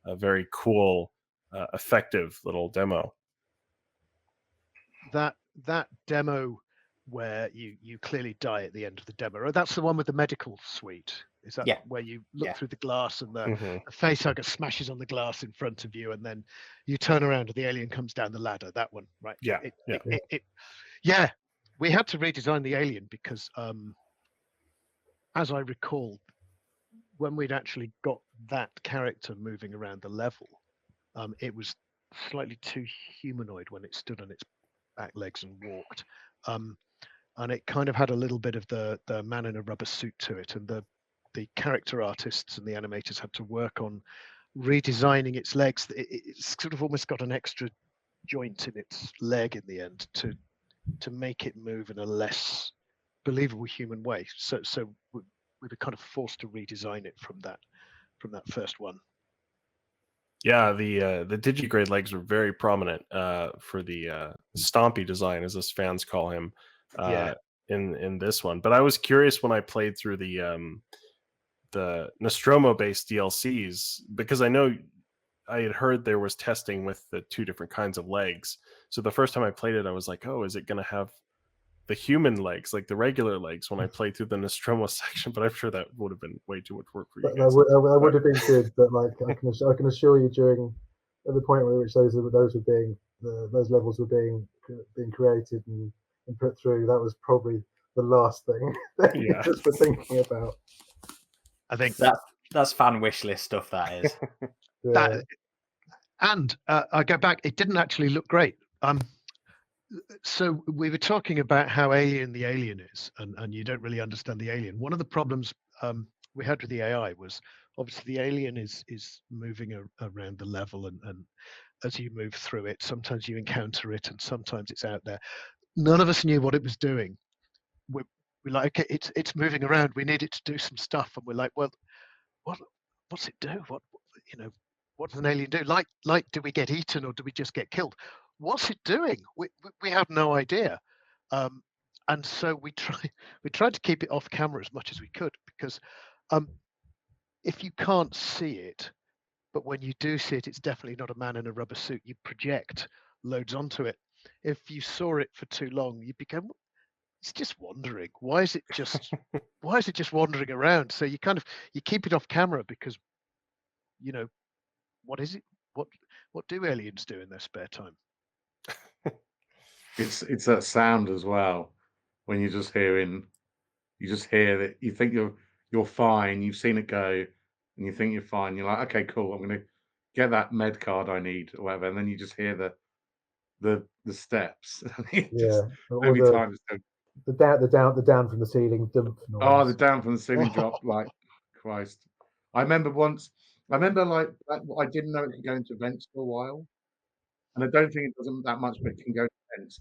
Speaker 2: very cool, effective little demo.
Speaker 3: That demo where you clearly die at the end of the demo, that's the one with the medical suite. Is that where you look through the glass and the facehugger smashes on the glass in front of you, and then you turn around and the alien comes down the ladder? That one, right? Yeah. We had to redesign the alien because, as I recall, when we'd actually got that character moving around the level, it was slightly too humanoid when it stood on its back legs and walked. And it kind of had a little bit of the man in a rubber suit to it, and the character artists and the animators had to work on redesigning its legs. It's sort of almost got an extra joint in its leg in the end to make it move in a less believable human way. So we were kind of forced to redesign it from that first one.
Speaker 2: Yeah, the digigrade legs were very prominent for the Stompy design, as us fans call him, in this one. But I was curious when I played through the Nostromo-based DLCs, because I know I had heard there was testing with the two different kinds of legs. So the first time I played it, I was like, oh, is it going to have the human legs, like the regular legs, when I played through the Nostromo section? But I'm sure that would have been way too much work for you guys.
Speaker 5: That would have been good, but like I can assure you, at the point at which those levels were being created and put through, that was probably the last thing that you just were thinking about.
Speaker 3: I think
Speaker 1: that's fan wish list stuff. That is.
Speaker 3: And I go back. It didn't actually look great. So we were talking about how alien the alien is, and you don't really understand the alien. One of the problems we had with the AI was obviously the alien is moving around the level, and as you move through it, sometimes you encounter it, and sometimes it's out there. None of us knew what it was doing. We're like, okay, it's moving around. We need it to do some stuff, and we're like, well, what's it do? What does an alien do? Like, do we get eaten or do we just get killed? What's it doing? We have no idea. And so we tried to keep it off camera as much as we could, because if you can't see it, but when you do see it, it's definitely not a man in a rubber suit. You project loads onto it. If you saw it for too long, you become, it's just wandering. Why is it just wandering around? So you keep it off camera because, what is it? What do aliens do in their spare time?
Speaker 4: It's that sound as well, when you're just hearing, you just hear that you think you're fine, you've seen it go, and you think you're fine. You're like, okay, cool, I'm gonna get that med card I need or whatever, and then you just hear the steps. Every time
Speaker 5: the down from the ceiling dump noise.
Speaker 4: Oh, the down from the ceiling drop, like Christ. I remember like I didn't know it could go into vents for a while. And I don't think it doesn't that much, but it can go to vents.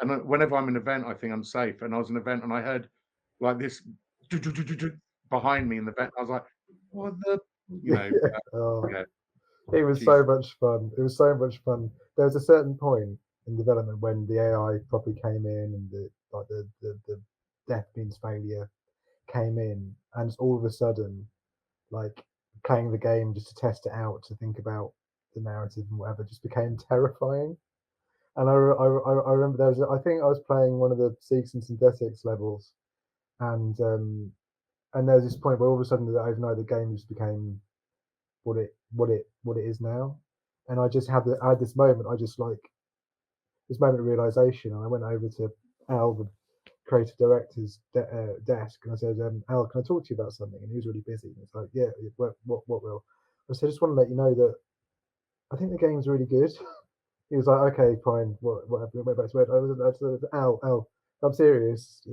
Speaker 4: And whenever I'm in an event, I think I'm safe. And I was in an event and I heard like this behind me in the vent. I was like, what the you know,
Speaker 5: Oh,
Speaker 4: yeah,
Speaker 5: it was
Speaker 4: geez.
Speaker 5: so much fun. It was so much fun. There was a certain point in development when the AI properly came in and the death means failure came in, and all of a sudden, like playing the game just to test it out, to think about the narrative and whatever, just became terrifying. And I remember there was I think I was playing one of the Seegson synthetics levels, and there was this point where all of a sudden overnight the game just became what it is now, and I had this moment. I just like this moment of realization, and I went over to Al, the creative director's desk, and I said, Al, can I talk to you about something? And he was really busy. And it's like, yeah, what will? I said, I just want to let you know that I think the game's really good. He was like, okay, fine, whatever. Went back to bed. I said, Al, I'm serious.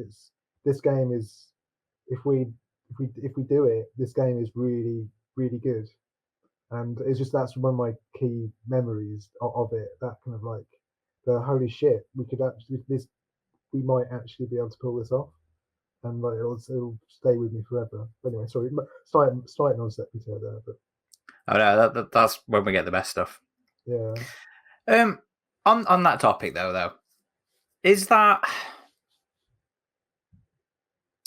Speaker 5: This game is, if we do it, this game is really really good. And it's just that's one of my key memories of it. That kind of like the holy shit, we might actually be able to pull this off, and like it'll stay with me forever. Anyway, sorry, slight non sequitur there, but
Speaker 1: Oh no, that's when we get the best stuff.
Speaker 5: yeah.
Speaker 1: On that topic though, is that,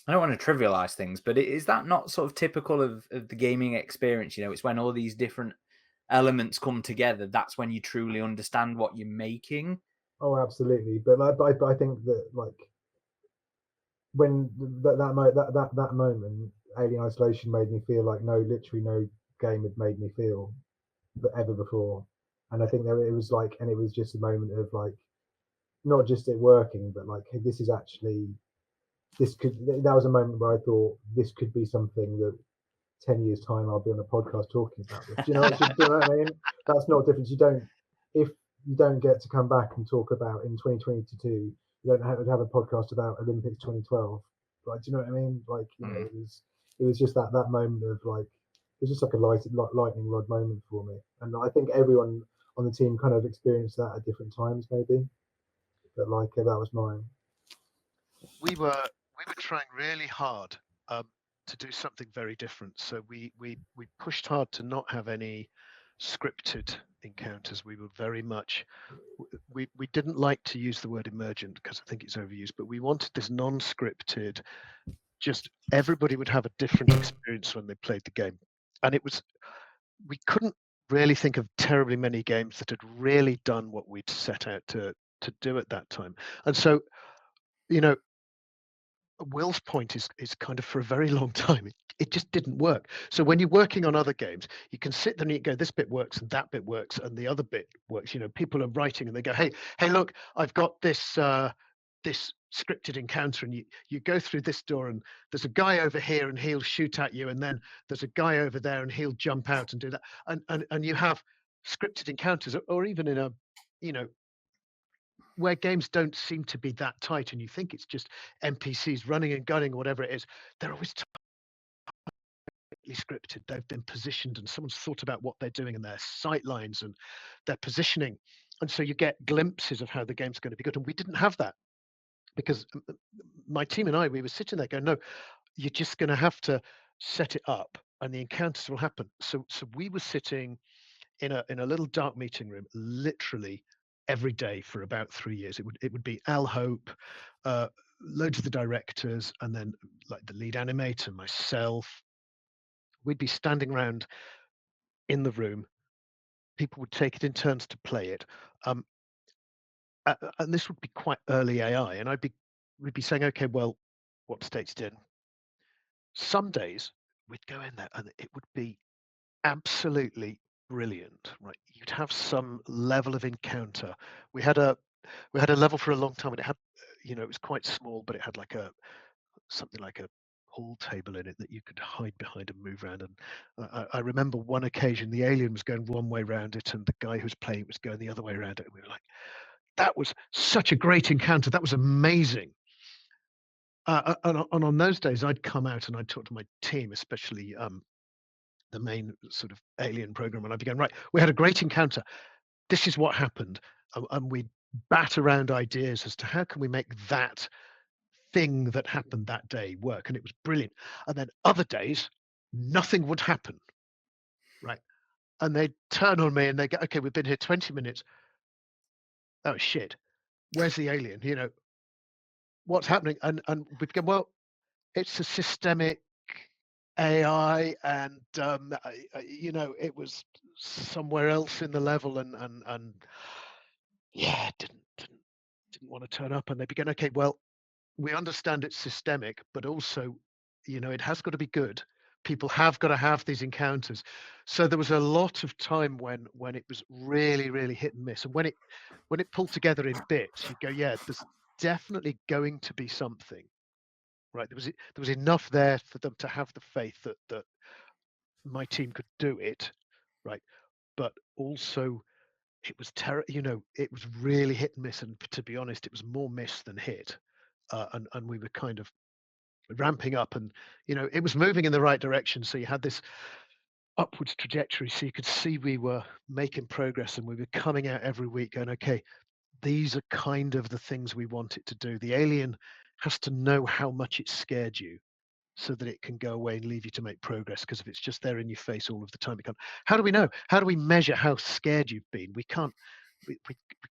Speaker 1: I don't want to trivialize things, but is that not sort of typical of the gaming experience? It's when all these different elements come together, that's when you truly understand what you're making.
Speaker 5: Oh, absolutely. But I think that like when that moment, Alien Isolation made me feel like literally no game had made me feel ever before. And I think it was like, and it was just a moment of like, not just it working, but like, hey, that was a moment where I thought this could be something that 10 years time I'll be on a podcast talking about this. Do you know what I mean? That's not a difference. If you don't get to come back and talk about in 2022, you don't have to have a podcast about Olympics 2012. Like, do you know what I mean? Like, it was just that moment of like, it was just like a lightning rod moment for me. And I think everyone on the team kind of experienced that at different times, maybe. But like, that was mine.
Speaker 3: We were trying really hard to do something very different. So we pushed hard to not have any scripted encounters. We were very much, we didn't like to use the word emergent because I think it's overused, but we wanted this non-scripted, just everybody would have a different experience when they played the game. And we couldn't really think of terribly many games that had really done what we'd set out to do at that time. And so, Will's point is kind of, for a very long time, it just didn't work. So when you're working on other games, you can sit there and you go, this bit works and that bit works and the other bit works. People are writing and they go, hey, look, I've got this this scripted encounter, and you go through this door and there's a guy over here and he'll shoot at you, and then there's a guy over there and he'll jump out and do that. And you have scripted encounters, or even in a, where games don't seem to be that tight and you think it's just NPCs running and gunning or whatever it is, they're always tightly scripted. They've been positioned and someone's thought about what they're doing and their sight lines and their positioning. And so you get glimpses of how the game's going to be good. And we didn't have that, because my team and we were sitting there going, no, you're just going to have to set it up and the encounters will happen. So we were sitting in a little dark meeting room, literally every day for about 3 years. It would be Al Hope, loads of the directors, and then like the lead animator, myself. We'd be standing around in the room. People would take it in turns to play it, and this would be quite early AI. And we'd be saying, okay, well, what state's it in? Some days we'd go in there and it would be absolutely brilliant, right? You'd have some level of encounter. We had a level for a long time, and it had, it was quite small, but it had like something like a pool table in it that you could hide behind and move around. And I remember one occasion the alien was going one way around it, and the guy who was playing it was going the other way around it, and we were like, that was such a great encounter. That was amazing. And on those days, I'd come out and I'd talk to my team, especially the main sort of alien program, and I'd be going, right, we had a great encounter. This is what happened. And we'd bat around ideas as to how can we make that thing that happened that day work. And it was brilliant. And then other days, nothing would happen. right? And they turn on me and they go, okay, we've been here 20 minutes. Oh shit, where's the alien? You know, what's happening? And we go, well, it's a systemic AI, and you know, it was somewhere else in the level, and yeah, didn't want to turn up. And they began, okay, well, we understand it's systemic, but also, you know, it has got to be good. People have got to have these encounters. So there was a lot of time when it was really, really hit and miss. And when it pulled together in bits, you go, yeah, there's definitely going to be something, right? There was enough there for them to have the faith that my team could do it, right? But also it was you know, it was really hit and miss. And to be honest, it was more miss than hit. And we were kind of ramping up, and you know, it was moving in the right direction, so you had this upwards trajectory, so you could see we were making progress, and we were coming out every week going, okay, these are kind of the things we want it to do. The alien has to know how much it scared you so that it can go away and leave you to make progress, because if it's just there in your face all of the time, it can't. How do we know? How do we measure how scared you've been? We can't we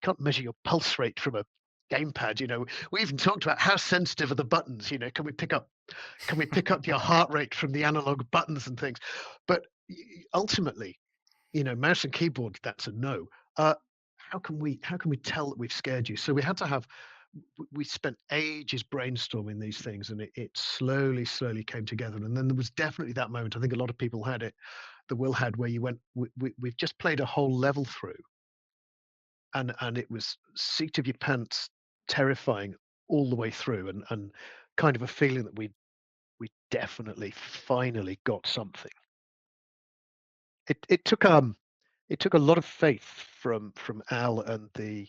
Speaker 3: can't measure your pulse rate from a gamepad. You know, we even talked about how sensitive are the buttons. You know, can we pick up your heart rate from the analog buttons and things? But ultimately, you know, mouse and keyboard, that's a no. How can we tell that we've scared you? So we had to have we spent ages brainstorming these things, and it slowly came together. And then there was definitely that moment, I think a lot of people had it, that Will had, where you went, we've just played a whole level through, and it was seat of your pants terrifying all the way through, and kind of a feeling that we definitely finally got something. It took a lot of faith from Al and the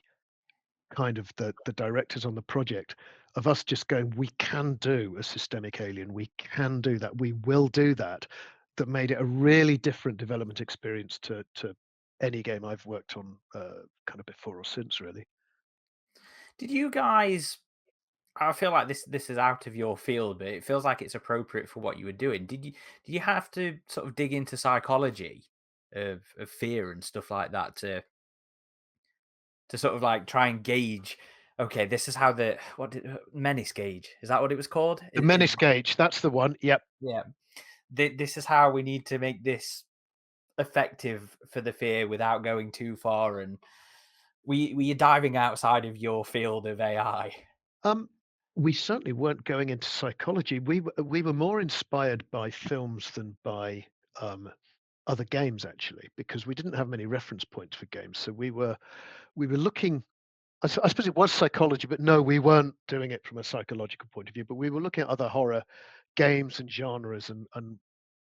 Speaker 3: kind of the directors on the project, of us just going, we can do a systemic alien, we can do that, we will do that. That made it a really different development experience to any game I've worked on kind of before or since, really.
Speaker 1: Did you guys? I feel like this is out of your field, but it feels like it's appropriate for what you were doing. Did you have to sort of dig into psychology of fear and stuff like that to sort of like try and gauge? Okay, this is how the menace gauge, is that what it was called?
Speaker 3: The menace gauge, that's the one. Yep.
Speaker 1: Yeah. This is how we need to make this effective for the fear without going too far. And were you diving outside of your field of AI?
Speaker 3: We certainly weren't going into psychology. We were more inspired by films than by other games, actually, because we didn't have many reference points for games. So we were looking. I suppose it was psychology, but no, we weren't doing it from a psychological point of view. But we were looking at other horror games and genres, and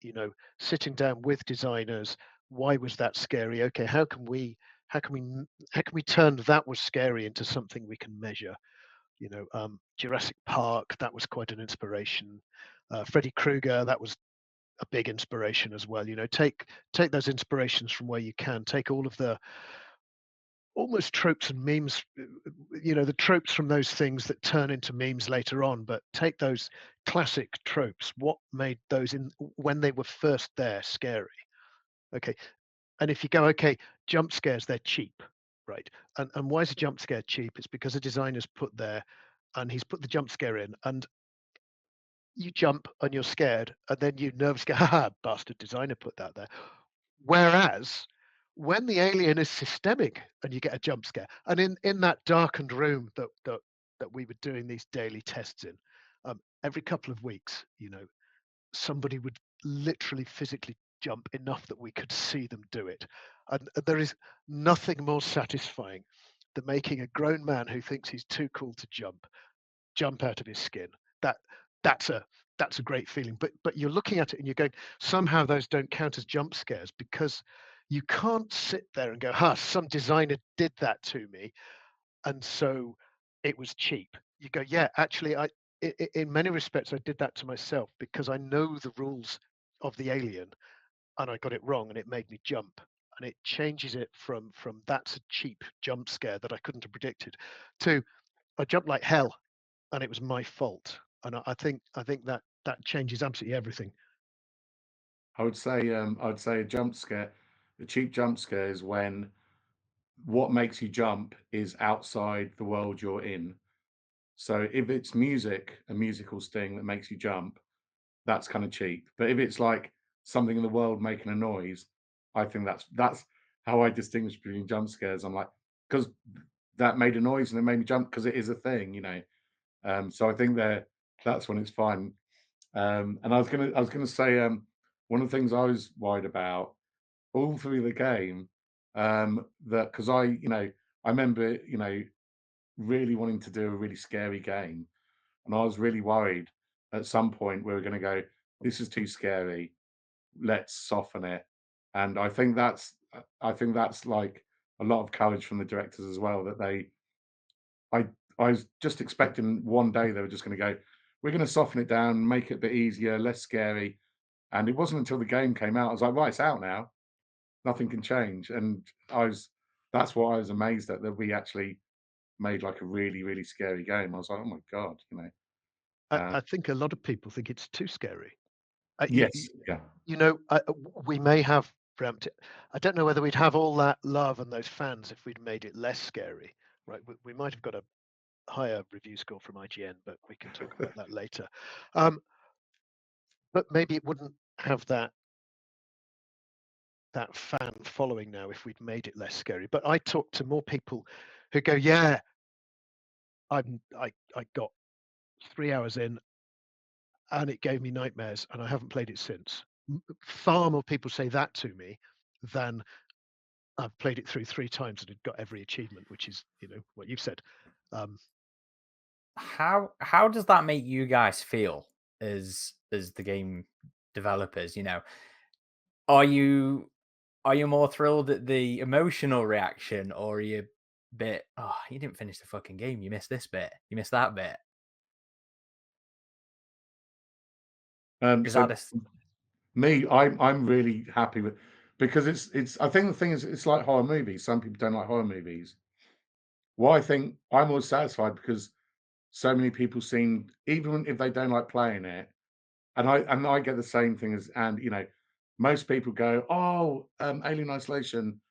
Speaker 3: you know, sitting down with designers. Why was that scary? Okay, how can we turn that was scary into something we can measure? You know, Jurassic Park, that was quite an inspiration. Freddy Krueger, that was a big inspiration as well. You know, take those inspirations from where you can. Take all of the almost tropes and memes, you know, the tropes from those things that turn into memes later on, but take those classic tropes. What made those, in when they were first there, scary? Okay. And if you go, okay, jump scares, they're cheap, right? And why is a jump scare cheap? It's because a designer's put there, and he's put the jump scare in, and you jump and you're scared, and then you nervously go, haha, bastard designer put that there. Whereas when the alien is systemic and you get a jump scare, and in that darkened room that we were doing these daily tests in, every couple of weeks, you know, somebody would literally physically jump enough that we could see them do it. And there is nothing more satisfying than making a grown man who thinks he's too cool to jump out of his skin. That's a great feeling. But you're looking at it and you're going, somehow those don't count as jump scares, because you can't sit there and go, some designer did that to me, and so it was cheap. You go, yeah, actually, in many respects, I did that to myself, because I know the rules of the alien, and I got it wrong, and it made me jump. And it changes it from that's a cheap jump scare that I couldn't have predicted, to I jumped like hell, and it was my fault. And I think that changes absolutely everything.
Speaker 4: I would say a jump scare. A cheap jump scare is when what makes you jump is outside the world you're in. So if it's music, a musical sting that makes you jump, that's kind of cheap. But if it's like something in the world making a noise, I think that's how I distinguish between jump scares. I'm like, because that made a noise and it made me jump because it is a thing, you know. So I think that's when it's fine. And I was gonna say one of the things I was worried about all through the game, that because I remember really wanting to do a really scary game, and I was really worried at some point we were going to go, this is too scary, let's soften it. And I think that's like a lot of courage from the directors as well, that I I was just expecting one day they were just going to go, we're going to soften it down, make it a bit easier, less scary. And it wasn't until the game came out I was like, right, it's out now, nothing can change. And that's what I was amazed at, that we actually made like a really really scary game. I was like, oh my god, uh,
Speaker 3: I think a lot of people think it's too scary.
Speaker 4: yes, yeah.
Speaker 3: We may have preempted. I don't know whether we'd have all that love and those fans if we'd made it less scary, right? We might have got a higher review score from IGN, but we can talk about that later. But maybe it wouldn't have that fan following now if we'd made it less scary. But I talk to more people who go, yeah, I got 3 hours in and it gave me nightmares and I haven't played it since. Far more people say that to me than I've played it through 3 times and it got every achievement, which is, what you've said.
Speaker 1: How does that make you guys feel as the game developers? Are you more thrilled at the emotional reaction, or are you a bit, oh, you didn't finish the fucking game, you missed this bit, you missed that bit? Is
Speaker 4: So
Speaker 1: that
Speaker 4: me, I'm really happy with, because it's I think the thing is, it's like horror movies. Some people don't like horror movies. Well, I think I'm always satisfied because so many people seem, even if they don't like playing it, and I get the same thing as, and most people go, oh, Alien Isolation,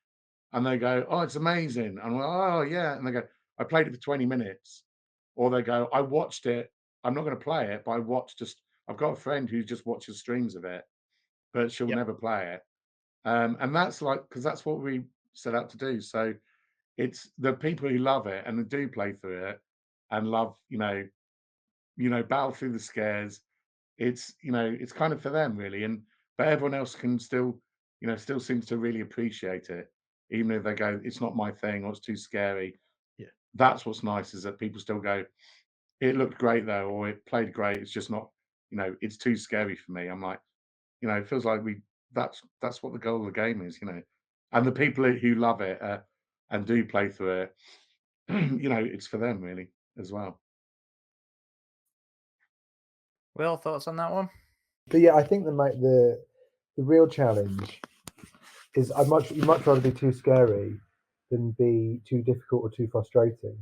Speaker 4: and they go, oh, it's amazing, and I'm like, oh yeah, and they go, I played it for 20 minutes, or they go, I watched it, I'm not going to play it, but I've got a friend who just watches streams of it, but she'll
Speaker 3: Yep.
Speaker 4: never play it. And that's like, because that's what we set out to do. So it's the people who love it and do play through it and love, battle through the scares. It's kind of for them really, and but everyone else can still seems to really appreciate it, even if they go, it's not my thing or it's too scary.
Speaker 3: Yeah.
Speaker 4: That's what's nice, is that people still go, it looked great though, or it played great. It's just not, it's too scary for me. I'm like, it feels like that's what the goal of the game is. And the people who love it and do play through it, it's for them really as well.
Speaker 1: Will, thoughts on that one?
Speaker 5: But yeah, I think the real challenge is you'd much rather be too scary than be too difficult or too frustrating.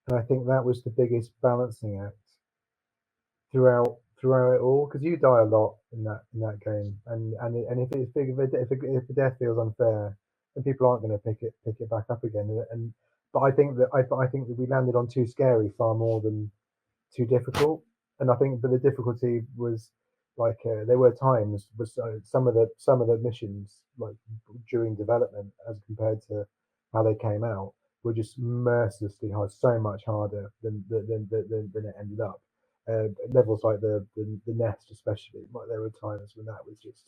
Speaker 5: And I think that was the biggest balancing act throughout it all, because you die a lot in that game, and if it's big, if the death feels unfair, then people aren't going to pick it back up again. But I think that we landed on too scary far more than too difficult. And I think, but the difficulty was like there were times was some of the missions, like during development as compared to how they came out, were just mercilessly hard, so much harder than it ended up. Levels like the nest, especially, like there were times when that was just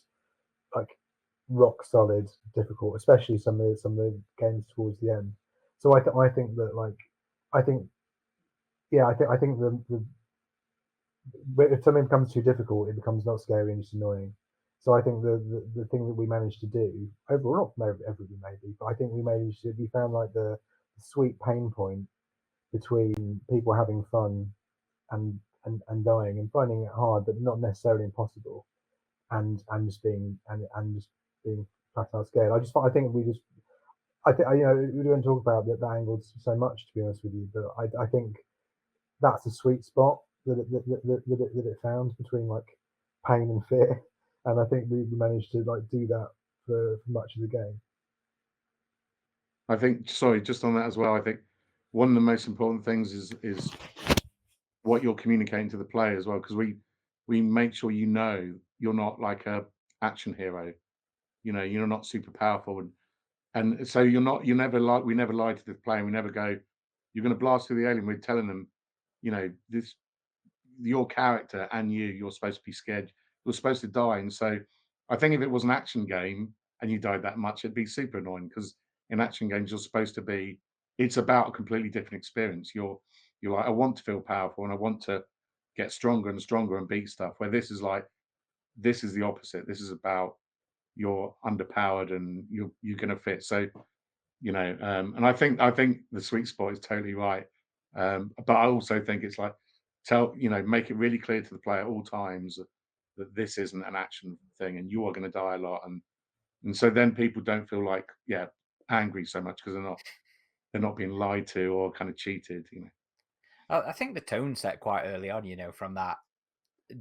Speaker 5: like rock solid difficult, especially some of the games towards the end. So I think that like I think yeah I think but if something becomes too difficult, it becomes not scary and just annoying. So I think the thing that we managed to do overall, not everybody maybe, but I think we found like the sweet pain point between people having fun and dying and finding it hard, but not necessarily impossible, and just being flat out scared. I think we just I think we don't talk about that angle so much, to be honest with you, but I think that's a sweet spot that it found between like pain and fear. and I think we managed to like do that for much of the game.
Speaker 4: I think, sorry, just on that as well, I think one of the most important things is what you're communicating to the player as well, because we make sure you're not like a action hero. You're not super powerful, and so you never lie. We never lie to the player. We never go, you're going to blast through the alien. We're telling them, this your character and you're supposed to be scared. You're supposed to die, and so I think if it was an action game and you died that much, it'd be super annoying because in action games you're supposed to be. It's about a completely different experience. You're like, I want to feel powerful and I want to get stronger and stronger and beat stuff. Where this is like, this is the opposite. This is about you're underpowered and you're going to fit. So and I think the sweet spot is totally right. But I also think it's like make it really clear to the player at all times that this isn't an action thing and you are going to die a lot, and so then people don't feel like angry so much because they're not being lied to or kind of cheated.
Speaker 1: I think the tone set quite early on, from that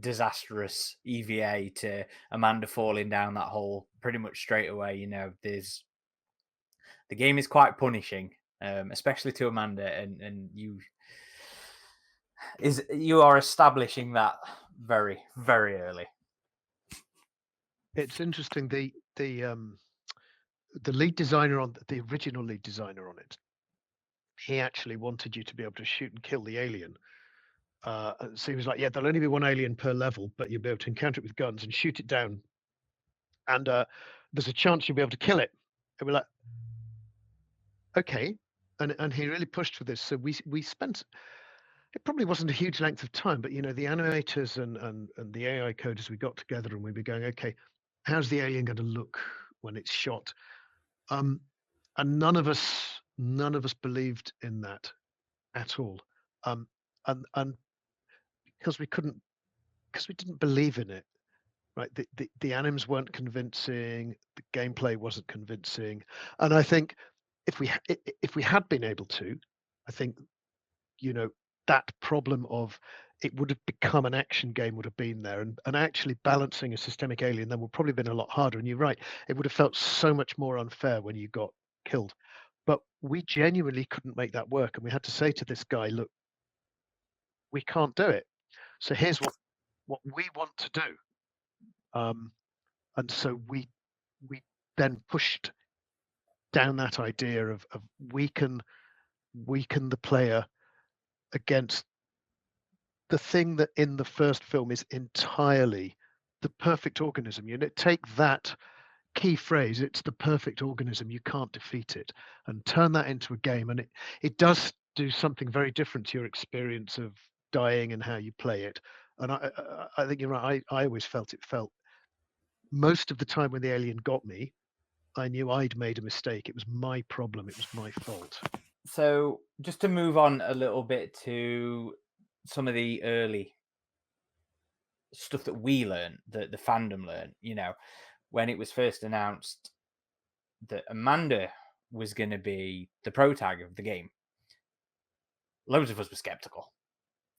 Speaker 1: disastrous EVA to Amanda falling down that hole pretty much straight away. The game is quite punishing, especially to Amanda, and you are establishing that very, very early.
Speaker 3: It's interesting. The lead designer on the original lead designer on it, he actually wanted you to be able to shoot and kill the alien. So he was like, there'll only be one alien per level, but you'll be able to encounter it with guns and shoot it down. And there's a chance you'll be able to kill it. And we're like, okay. And he really pushed for this. So we spent, it probably wasn't a huge length of time, but the animators and the AI coders, we got together and we were going, okay, how's the alien going to look when it's shot? And none of us believed in that at all. And because we didn't believe in it, right? The anims weren't convincing, the gameplay wasn't convincing, and I think if we had been able to, I think that problem of it would have become an action game would have been there, and actually balancing a systemic alien then would probably have been a lot harder. And you're right, it would have felt so much more unfair when you got killed. But we genuinely couldn't make that work, and we had to say to this guy, look, we can't do it. So here's what we want to do. And so we then pushed down that idea of weaken the player against the thing that in the first film is entirely the perfect organism. Take that key phrase, it's the perfect organism, you can't defeat it, and turn that into a game, and it does do something very different to your experience of dying and how you play it. And I think you're right. I always felt most of the time when the alien got me, I knew I'd made a mistake. It was my problem. It was my fault.
Speaker 1: So just to move on a little bit to some of the early stuff that we learned, that the fandom learned, when it was first announced that Amanda was going to be the protag of the game, loads of us were skeptical.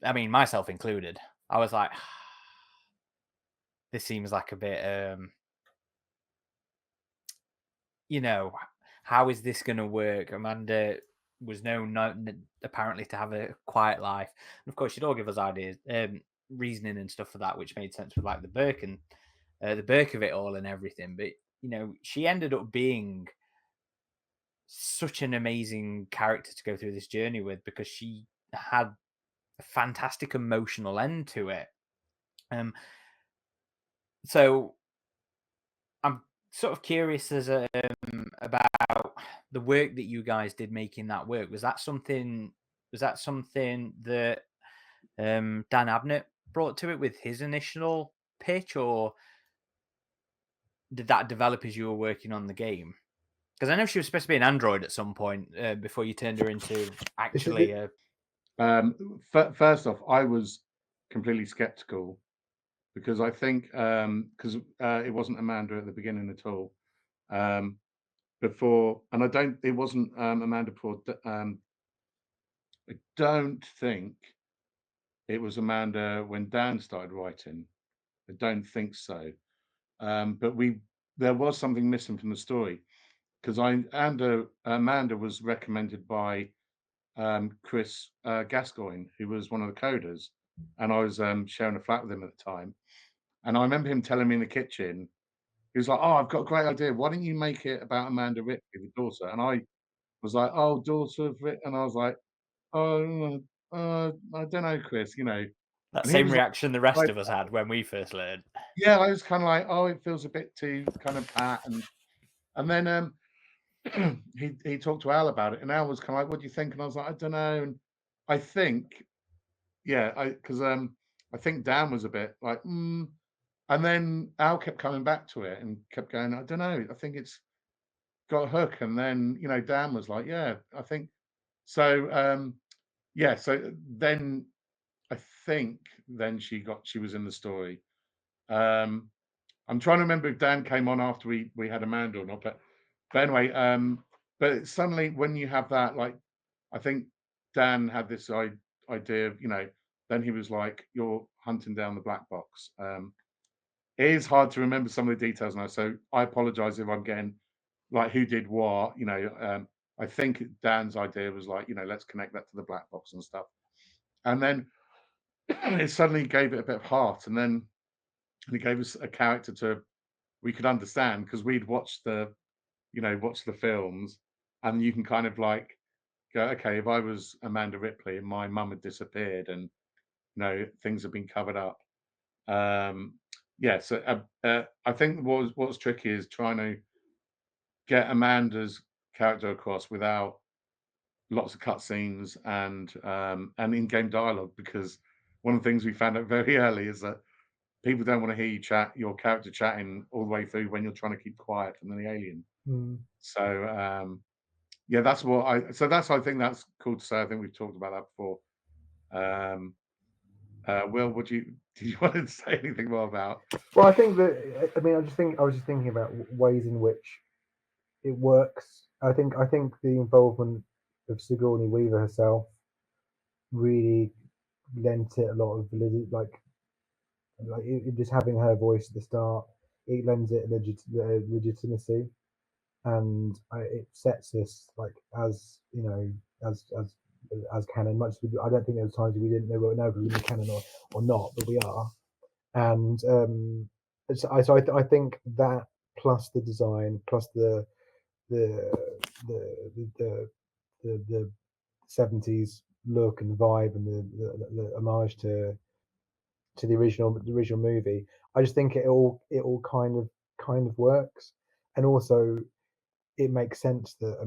Speaker 1: I mean, myself included. I was like, this seems like a bit, how is this going to work? Amanda was known apparently to have a quiet life. And of course, she'd all give us ideas, reasoning and stuff for that, which made sense with like the Burke and the Burke of it all and everything. But, she ended up being such an amazing character to go through this journey with, because she had a fantastic emotional end to it. So I'm sort of curious about the work that you guys did making that work. Was that something that Dan Abnett brought to it with his initial pitch, or did that develop as you were working on the game? Because I know she was supposed to be an android at some point before you turned her into actually
Speaker 4: First off, I was completely skeptical because I think because it wasn't Amanda at the beginning at all. Before, and it wasn't Amanda before. I don't think it was Amanda when Dan started writing. I don't think so. but there was something missing from the story because Amanda was recommended by Chris Gascoigne, who was one of the coders, and I was sharing a flat with him at the time. And I remember him telling me in the kitchen, he was like, "Oh, I've got a great idea. Why don't you make it about Amanda Ripley, the daughter?" And I was like, "Oh, daughter of Rick," and I was like, "Oh, I don't know, Chris, you know."
Speaker 1: That
Speaker 4: And he
Speaker 1: same
Speaker 4: was
Speaker 1: reaction the rest
Speaker 4: like,
Speaker 1: of us had when we first learned.
Speaker 4: "Yeah," I was kind of like, "Oh, it feels a bit too kind of pat," and then he talked to Al about it, and Al was kind of like, "What do you think?" And I was like, "I don't know." And I think, yeah, because I think Dan was a bit like, and then Al kept coming back to it and kept going, "I don't know. I think it's got a hook." And then Dan was like, "Yeah, I think so." Yeah, so then I think then she was in the story. I'm trying to remember if Dan came on after we had Amanda or not, but anyway, but suddenly when you have that, like, I think Dan had this idea of, then he was like, "You're hunting down the black box." It is hard to remember some of the details now, so I apologize if I'm getting like who did what. I think Dan's idea was like, let's connect that to the black box and stuff, and then it suddenly gave it a bit of heart, and then it gave us a character we could understand because we'd watched watched the films, and you can kind of like go, okay, if I was Amanda Ripley and my mum had disappeared and things have been covered up. Yeah, so I think what's tricky is trying to get Amanda's character across without lots of cutscenes and in-game dialogue, because one of the things we found out very early is that people don't want to hear your character chatting all the way through when you're trying to keep quiet from the alien. So yeah, I think that's cool to say. I think we've talked about that before. Will, did you want to say anything more about?
Speaker 5: Well, I think that I was just thinking about ways in which it works. I think the involvement of Sigourney Weaver herself really lent it a lot of validity. Like just having her voice at the start, it lends it legitimacy, and it sets us like as as canon. I don't think there was times we didn't know whether we were canon or not, but we are. And I think that plus the design, plus the the the the 70s look and vibe and the homage to the original movie. I just think it all kind of works, and also it makes sense that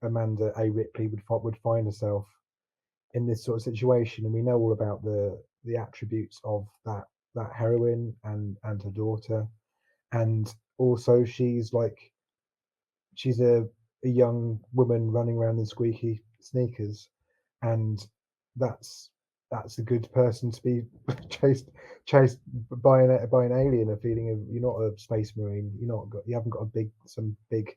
Speaker 5: Amanda A. Ripley would find herself in this sort of situation, and we know all about the attributes of that heroine and her daughter, and also she's a young woman running around in squeaky sneakers, and that's a good person to be chased by an alien. A feeling of you're not a space marine, you haven't got some big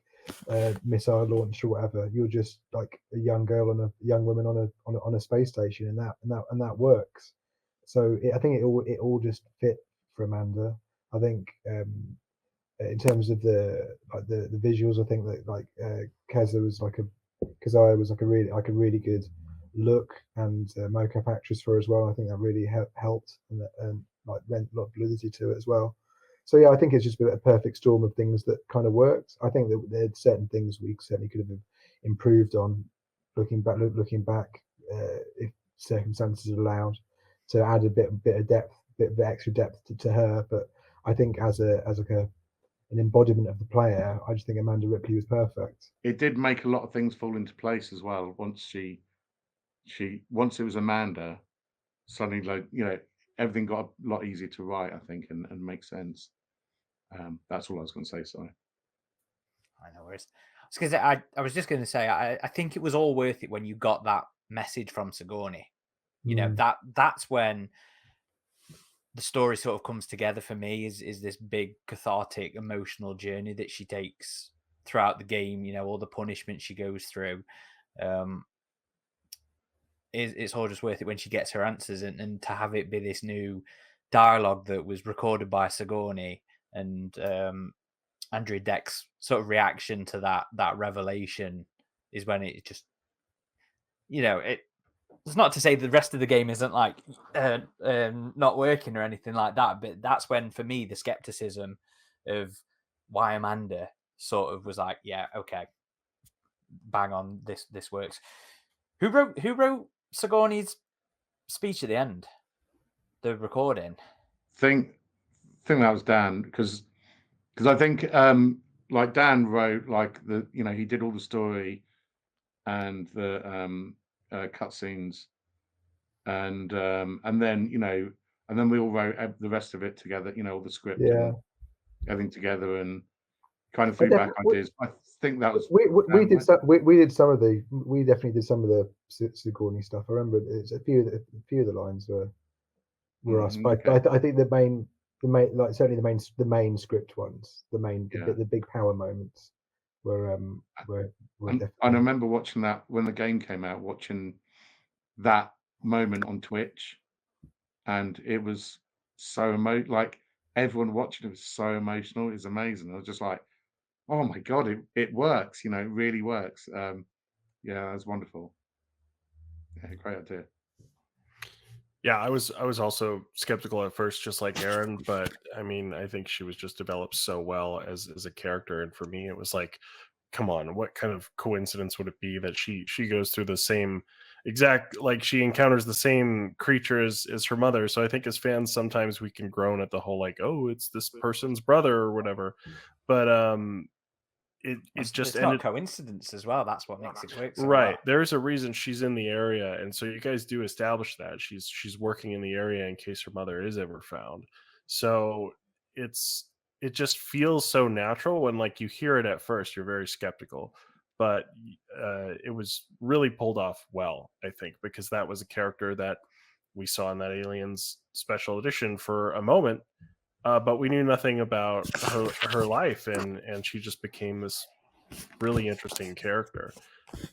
Speaker 5: missile launch or whatever. You're just like a young girl and a young woman on a space station, and that works. So I think it all just fit for Amanda. I think in terms of the visuals, I think that Keza was Kazaya was like a really good look and mocap actress for her as well. I think that really helped and like lent a lot of validity to it as well. So yeah, I think it's just been a perfect storm of things that kind of worked. I think that there are certain things we certainly could have improved on looking back if circumstances allowed, to add a bit of depth, bit of extra depth to her. But I think as an embodiment of the player, I just think Amanda Ripley was perfect.
Speaker 4: It did make a lot of things fall into place as well. Once it was Amanda, suddenly, like, everything got a lot easier to write, I think, and make sense. That's all I was going to say. Sorry.
Speaker 1: I know worries. I was just going to say, I think it was all worth it when you got that message from Sigourney. That's when the story sort of comes together for me. Is this big cathartic emotional journey that she takes throughout the game? All the punishment she goes through. It's all just worth it when she gets her answers, and to have it be this new dialogue that was recorded by Sigourney and Andrew Deck's sort of reaction to that revelation is when it just, it's not to say the rest of the game isn't like not working or anything like that, but that's when, for me, the skepticism of why Amanda sort of was like, yeah, okay, bang on, this works. Who wrote Sigourney's speech at the end? The recording.
Speaker 4: Think that was Dan, because I think like Dan wrote like he did all the story and the cutscenes, and then we all wrote the rest of it together, all the script and everything together, and kind of feedback ideas. I think that was
Speaker 5: we did some of the we definitely did some of the Sigourney stuff. I remember it's a few of the lines were us, but okay. I think the main like certainly the main script ones, the big power moments were
Speaker 4: and I remember watching that when the game came out, watching that moment on Twitch, and it was so like everyone watching it was so emotional. It was amazing. I was just like, oh my god, it works, it really works. Yeah, that's wonderful. Yeah, great idea.
Speaker 2: Yeah, I was also skeptical at first, just like Aaron, but I mean, I think she was just developed so well as a character, and for me, it was like, come on, what kind of coincidence would it be that she goes through the same exact, like she encounters the same creature as her mother? So I think as fans, sometimes we can groan at the whole like, oh, it's this person's brother or whatever, but it's
Speaker 1: not coincidence as well. That's what makes it work so
Speaker 2: right
Speaker 1: well.
Speaker 2: There's a reason she's in the area, and so you guys do establish that she's working in the area in case her mother is ever found. So it just feels so natural when like you hear it at first, you're very skeptical, but it was really pulled off well, I think, because that was a character that we saw in that Aliens special edition for a moment. But we knew nothing about her life, and she just became this really interesting character.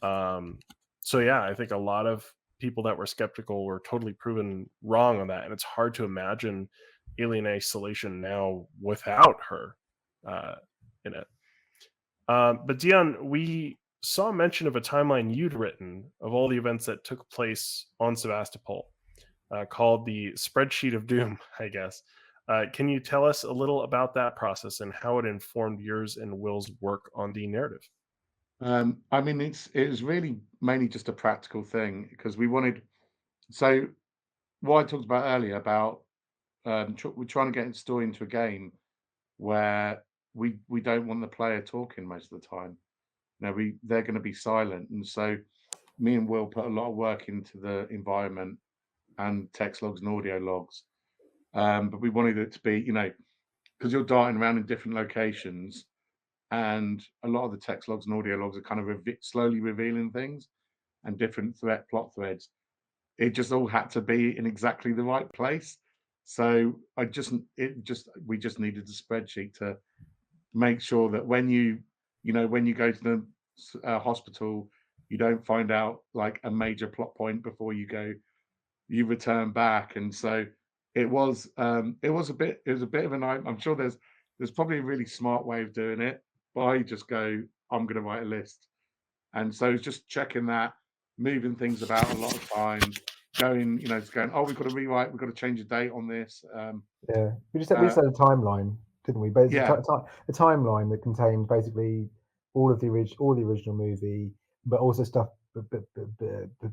Speaker 2: So yeah, I think a lot of people that were skeptical were totally proven wrong on that, and it's hard to imagine Alien Isolation now without her in it. But Dion, we saw mention of a timeline you'd written of all the events that took place on Sevastopol, called the Spreadsheet of Doom, I guess. Can you tell us a little about that process and how it informed yours and Will's work on the narrative?
Speaker 4: I mean, it was really mainly just a practical thing, because we wanted. So what I talked about earlier about we're trying to get the story into a game where we don't want the player talking most of the time. They're going to be silent, and so me and Will put a lot of work into the environment and text logs and audio logs. But we wanted it to be, because you're darting around in different locations, and a lot of the text logs and audio logs are kind of slowly revealing things and different plot threads. It just all had to be in exactly the right place. So we just needed a spreadsheet to make sure that when you go to the hospital, you don't find out like a major plot point before you return back. And so it was a bit of a night. I'm sure there's probably a really smart way of doing it, but I just go, I'm going to write a list. And so it's just checking that, moving things about a lot of time, going, just going, oh, we've got to rewrite, we've got to change the date on this.
Speaker 5: Yeah, we just had a timeline, didn't we? Basically,
Speaker 4: Yeah.
Speaker 5: a timeline that contained basically all the original movie, but also stuff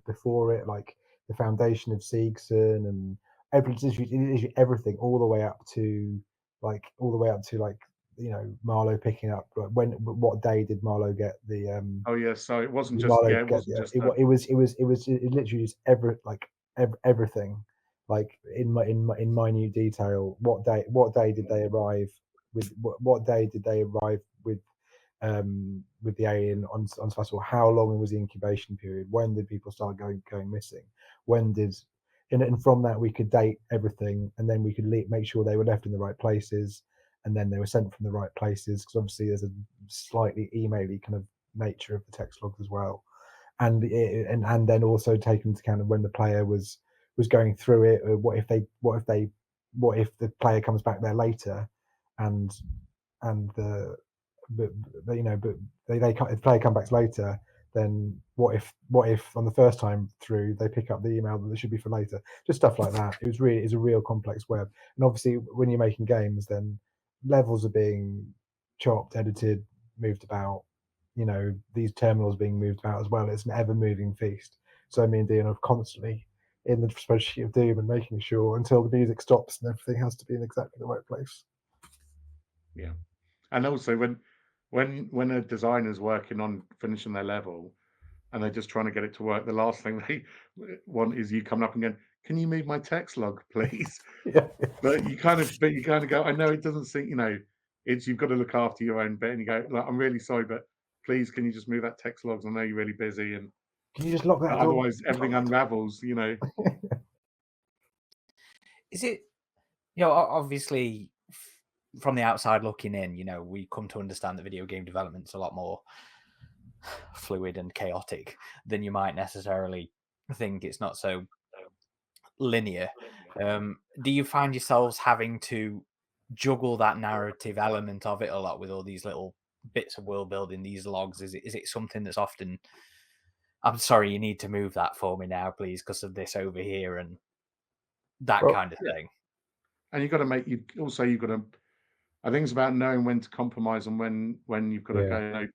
Speaker 5: before it, like the foundation of Seegson and everything, all the way up to Marlowe picking up. Like what day did Marlowe get the?
Speaker 4: Oh yeah, so it wasn't just
Speaker 5: Marlowe
Speaker 4: it wasn't just
Speaker 5: it was literally just everything, like in minute detail. What day did they arrive with? What day did they arrive with the alien on Sevastopol? How long was the incubation period? When did people start going missing? When did and from that we could date everything, and then we could make sure they were left in the right places, and then they were sent from the right places, because obviously there's a slightly emaily kind of nature of the text logs as well, and then also taking into account of when the player was going through it. What if the player comes back there later, and the but if player comebacks later, then what if on the first time through they pick up the email that they should be for later? Just stuff like that. It's a real complex web, and obviously when you're making games, then levels are being chopped, edited, moved about. These terminals being moved about as well. It's an ever moving feast. So me and Dion are constantly in the spreadsheet of doom and making sure until the music stops and everything has to be in exactly the right place.
Speaker 4: Yeah, and also when a designer's working on finishing their level and they're just trying to get it to work, the last thing they want is you coming up and going, "Can you move my text log, please?"
Speaker 5: Yeah.
Speaker 4: But you kind of go, I know it doesn't seem, it's you've got to look after your own bit, and you go, like, I'm really sorry, but please, can you just move that text logs? I know you're really busy, and
Speaker 5: Can you just lock that door?
Speaker 4: otherwise everything unravels.
Speaker 1: Is it, obviously from the outside looking in, we come to understand that video game development's a lot more fluid and chaotic than you might necessarily think. It's not so linear. Do you find yourselves having to juggle that narrative element of it a lot with all these little bits of world building, these logs? Is it something that's often, I'm sorry, you need to move that for me now, please, because of this over here and that kind of thing?
Speaker 4: And you've got to I think it's about knowing when to compromise and when you've got to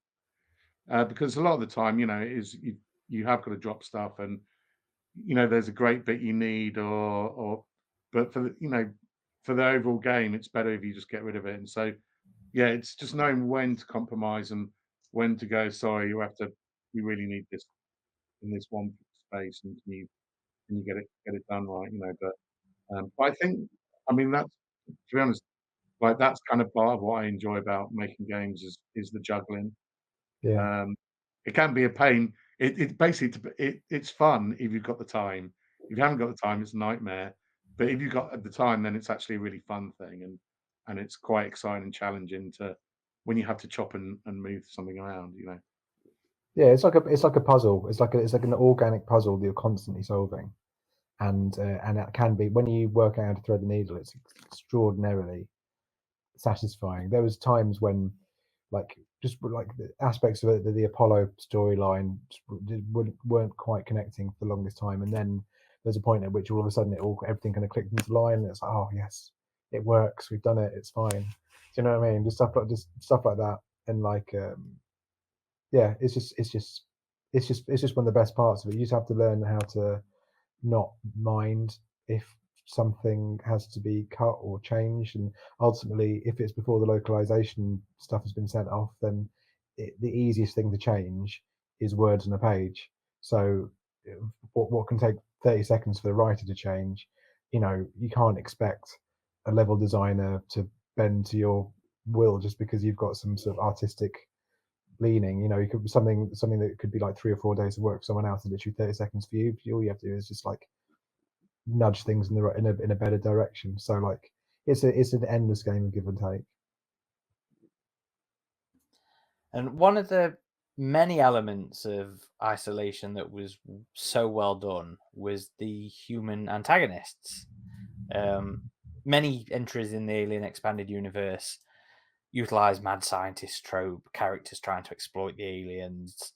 Speaker 4: go, because a lot of the time, it is you have got to drop stuff, and there's a great bit you need, but for the overall game, it's better if you just get rid of it. And so, yeah, it's just knowing when to compromise and when to go, sorry, we really need this in this one space, and can you get it done right, but I think, that's, to be honest, like, that's kind of part of what I enjoy about making games is the juggling.
Speaker 5: Yeah.
Speaker 4: It can be a pain. It basically, it's fun if you've got the time. If you haven't got the time, it's a nightmare. But if you've got the time, then it's actually a really fun thing, and it's quite exciting and challenging to when you have to chop and move something around.
Speaker 5: Yeah, it's like a puzzle. It's like an organic puzzle that you're constantly solving, and it can be, when you work out how to thread the needle, it's extraordinarily satisfying. There was times when, just like the aspects of the Apollo storyline weren't quite connecting for the longest time, and then there's a point at which all of a sudden everything kind of clicked into line, and it's like, oh yes, it works, we've done it, it's fine. Do you know what I mean? Just stuff like that, and yeah, it's just one of the best parts of it. You just have to learn how to not mind if something has to be cut or changed, and ultimately, if it's before the localization stuff has been sent off, then the easiest thing to change is words on a page. So what can take 30 seconds for the writer to change, you can't expect a level designer to bend to your will just because you've got some sort of artistic leaning. You could something that could be like 3 or 4 days of work for someone else, and literally 30 seconds for you. All you have to do is just nudge things in a better direction. So it's an endless game of give and take.
Speaker 1: And one of the many elements of Isolation that was so well done was the human antagonists. Many entries in the Alien Expanded Universe utilize mad scientist trope, characters trying to exploit the aliens.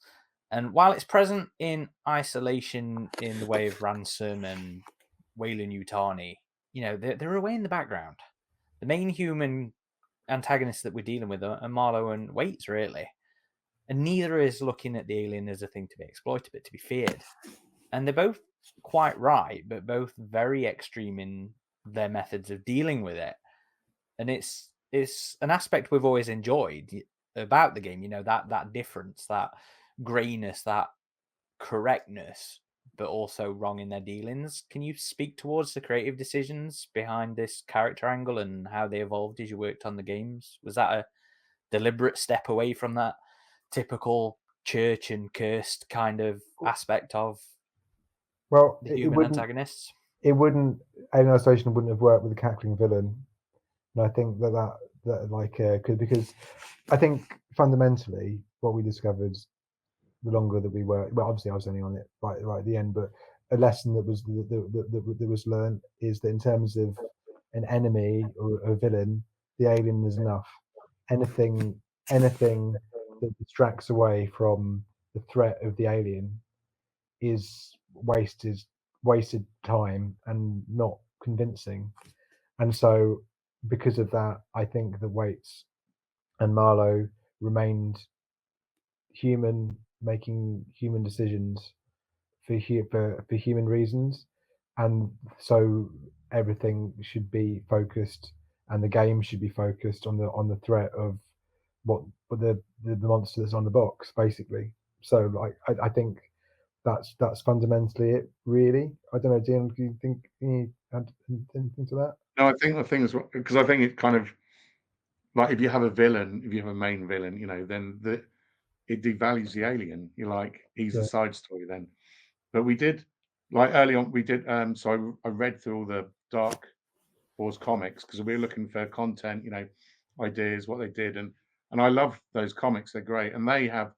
Speaker 1: And while it's present in Isolation in the way of Ransom and Weyland-Yutani, they're away in the background. The main human antagonists that we're dealing with are Marlowe and Waits, really. And neither is looking at the alien as a thing to be exploited, but to be feared. And they're both quite right, but both very extreme in their methods of dealing with it. And it's an aspect we've always enjoyed about the game, that difference, that grayness, that correctness, but also wrong in their dealings. Can you speak towards the creative decisions behind this character angle and how they evolved as you worked on the games? Was that a deliberate step away from that typical church and cursed kind of aspect of
Speaker 5: the
Speaker 1: human antagonists?
Speaker 5: Alien Isolation wouldn't have worked with a cackling villain, and I think that because I think fundamentally what we discovered the longer that we were, well, obviously I was only on it right at the end, but a lesson that was learned is that in terms of an enemy or a villain, the alien is enough. Anything that distracts away from the threat of the alien is wasted time and not convincing. And so, because of that, I think that Waits and Marlowe remained human, making human decisions for human reasons, and so everything should be focused, and the game should be focused on the threat of what the monster that's on the box, basically. So, like, I think that's fundamentally it, really. I don't know, Dion, do you think you add anything to that?
Speaker 4: No, I think as well, because I think it kind of like if you have a villain, if you have a main villain, then it devalues the alien. You're like, he's a
Speaker 5: Yeah.
Speaker 4: side story then. But we did, like early on, we did. So I read through all the Dark Wars comics because we were looking for content, ideas, what they did, and I love those comics. They're great, and they have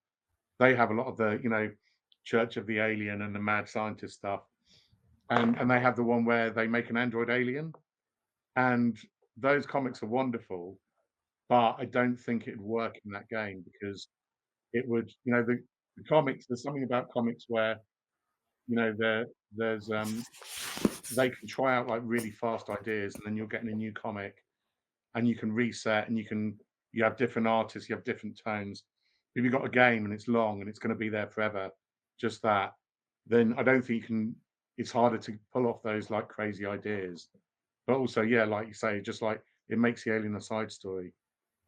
Speaker 4: a lot of the Church of the Alien and the mad scientist stuff, and they have the one where they make an android alien, and those comics are wonderful. But I don't think it'd work in that game because it would, the comics. There's something about comics where there's they can try out like really fast ideas, and then you're getting a new comic, and you can reset, and you have different artists, you have different tones. If you've got a game and it's long and it's going to be there forever, just that, then I don't think you can. It's harder to pull off those like crazy ideas. But also, yeah, like you say, just like it makes the alien a side story.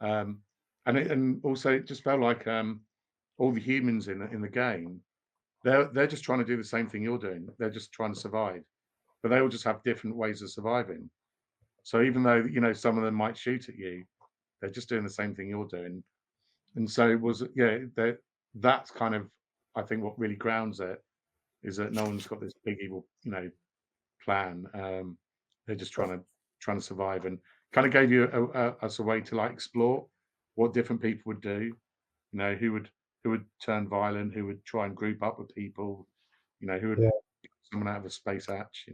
Speaker 4: Um, and also it just felt like all the humans in the game, they're just trying to do the same thing you're doing. They're just trying to survive, but they all just have different ways of surviving. So even though some of them might shoot at you, they're just doing the same thing you're doing. And so it was, yeah, that's kind of, I think, what really grounds it is that no one's got this big evil plan. They're just trying to survive, and kind of gave you us a way to like explore what different people would do. Who would turn violent, who would try and group up with people, who would
Speaker 5: Yeah.
Speaker 4: get someone out of a space hatch.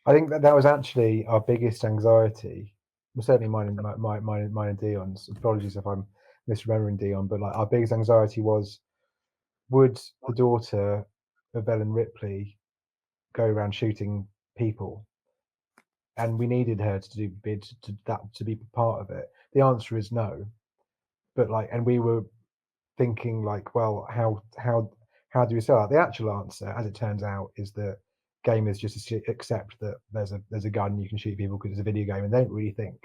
Speaker 5: I think that was actually our biggest anxiety. Well, certainly mine and Dion's. Apologies if I'm misremembering Dion, but like our biggest anxiety was, would the daughter of Ellen Ripley go around shooting people? And we needed her to be part of it. The answer is no. But like, and we were thinking like, well, how do we sell that? The actual answer, as it turns out, is that gamers just accept that there's a gun and you can shoot people because it's a video game, and they don't really think.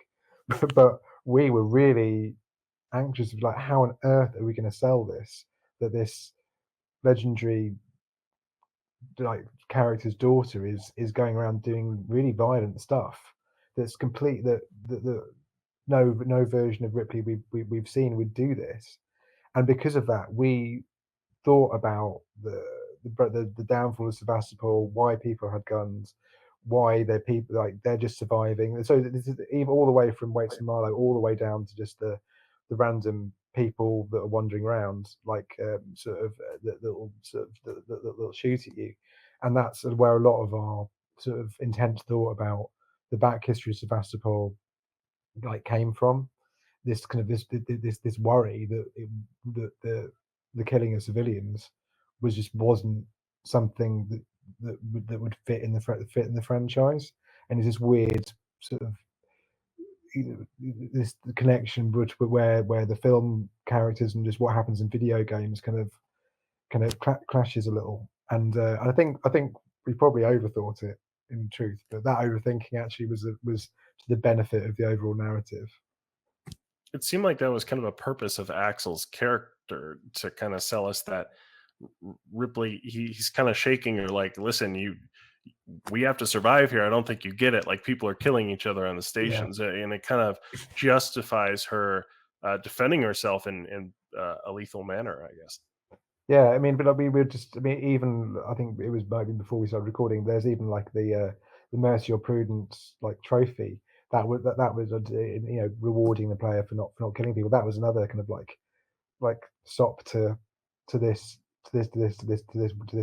Speaker 5: But we were really anxious of like, how on earth are we going to sell this? That this legendary like character's daughter is going around doing really violent stuff. That's complete. That no version of Ripley we've seen would do this, and because of that, we thought about the downfall of Sevastopol, why people had guns, why they're people like they're just surviving. And so this is even all the way from Waits and Marlowe, all the way down to just the random people that are wandering around, like that'll shoot at you, and that's where a lot of our sort of intense thought about the back history of Sevastopol like came from. This kind of this worry that the killing of civilians wasn't something that would fit in the franchise, and it's this weird sort of this connection where the film characters and just what happens in video games kind of clashes a little, and I think we probably overthought it in truth, but that overthinking actually was to the benefit of the overall narrative.
Speaker 2: It seemed like that was kind of a purpose of Axel's character, to kind of sell us that Ripley, he's kind of shaking her like, listen, we have to survive here. I don't think you get it. Like, people are killing each other on the stations. And it kind of justifies her defending herself in a lethal manner, I guess.
Speaker 5: Yeah, I mean, but we were just, I mean, even I think it was maybe before we started recording, there's even like the Mercy or Prudence like trophy that was rewarding the player for not killing people. That was another kind of like stop to this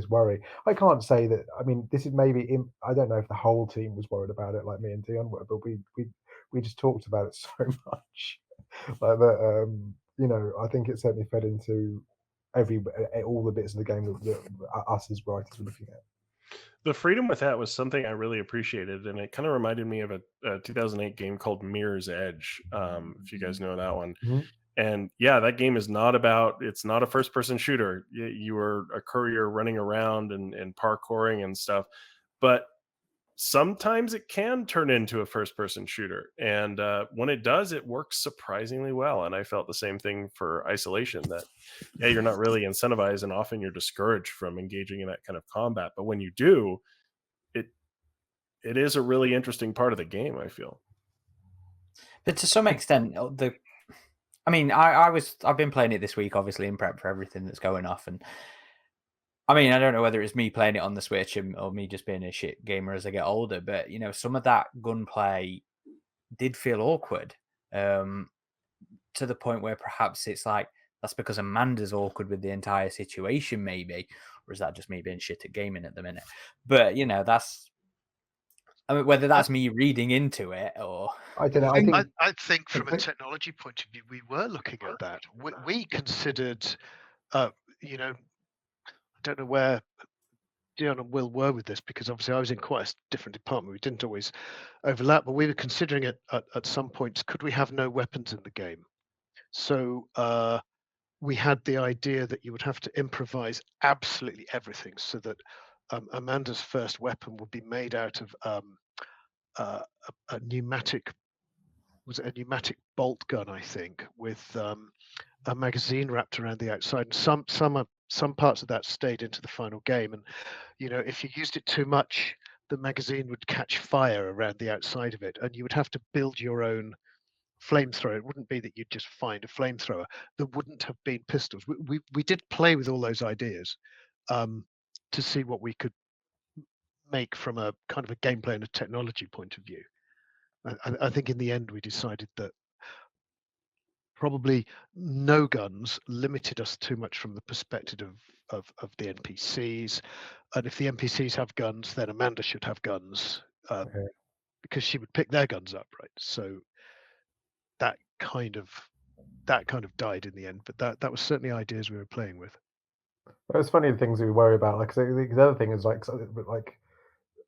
Speaker 5: worry. I can't say that. I mean, this is maybe I don't know if the whole team was worried about it like me and Dion were, but we we just talked about it so much, like that. I think it certainly fed into all the bits of the game that us as writers were looking at.
Speaker 2: The freedom with that was something I really appreciated, and it kind of reminded me of a 2008 game called Mirror's Edge, if you guys know that one.
Speaker 5: Mhm.
Speaker 2: And yeah, that game is it's not a first person shooter. You are a courier running around and parkouring and stuff, but sometimes it can turn into a first person shooter. And when it does, it works surprisingly well. And I felt the same thing for Isolation, that yeah, you're not really incentivized, and often you're discouraged from engaging in that kind of combat. But when you do, it is a really interesting part of the game, I feel.
Speaker 1: But to some extent, I've been playing it this week, obviously in prep for everything that's going off, and I mean, I don't know whether it's me playing it on the Switch or me just being a shit gamer as I get older, but some of that gunplay did feel awkward, to the point where perhaps it's like that's because Amanda's awkward with the entire situation, maybe, or is that just me being shit at gaming at the minute? But whether that's me reading into it or
Speaker 5: I don't know.
Speaker 3: I think from a technology point of view, we were looking at that. We considered, I don't know where Dion and Will were with this, because obviously I was in quite a different department. We didn't always overlap, but we were considering it at some points. Could we have no weapons in the game? So we had the idea that you would have to improvise absolutely everything, so that Amanda's first weapon would be made out of a pneumatic bolt gun, I think, with a magazine wrapped around the outside. And some parts of that stayed into the final game. And if you used it too much, the magazine would catch fire around the outside of it, and you would have to build your own flamethrower. It wouldn't be that you'd just find a flamethrower. There wouldn't have been pistols. We did play with all those ideas to see what we could make from a kind of a gameplay and a technology point of view. I think in the end we decided that probably no guns limited us too much from the perspective of the NPCs. And if the NPCs have guns, then Amanda should have guns, because she would pick their guns up, right? So that kind of died in the end. But that was certainly ideas we were playing with.
Speaker 5: It's funny the things we worry about. Like the other thing is like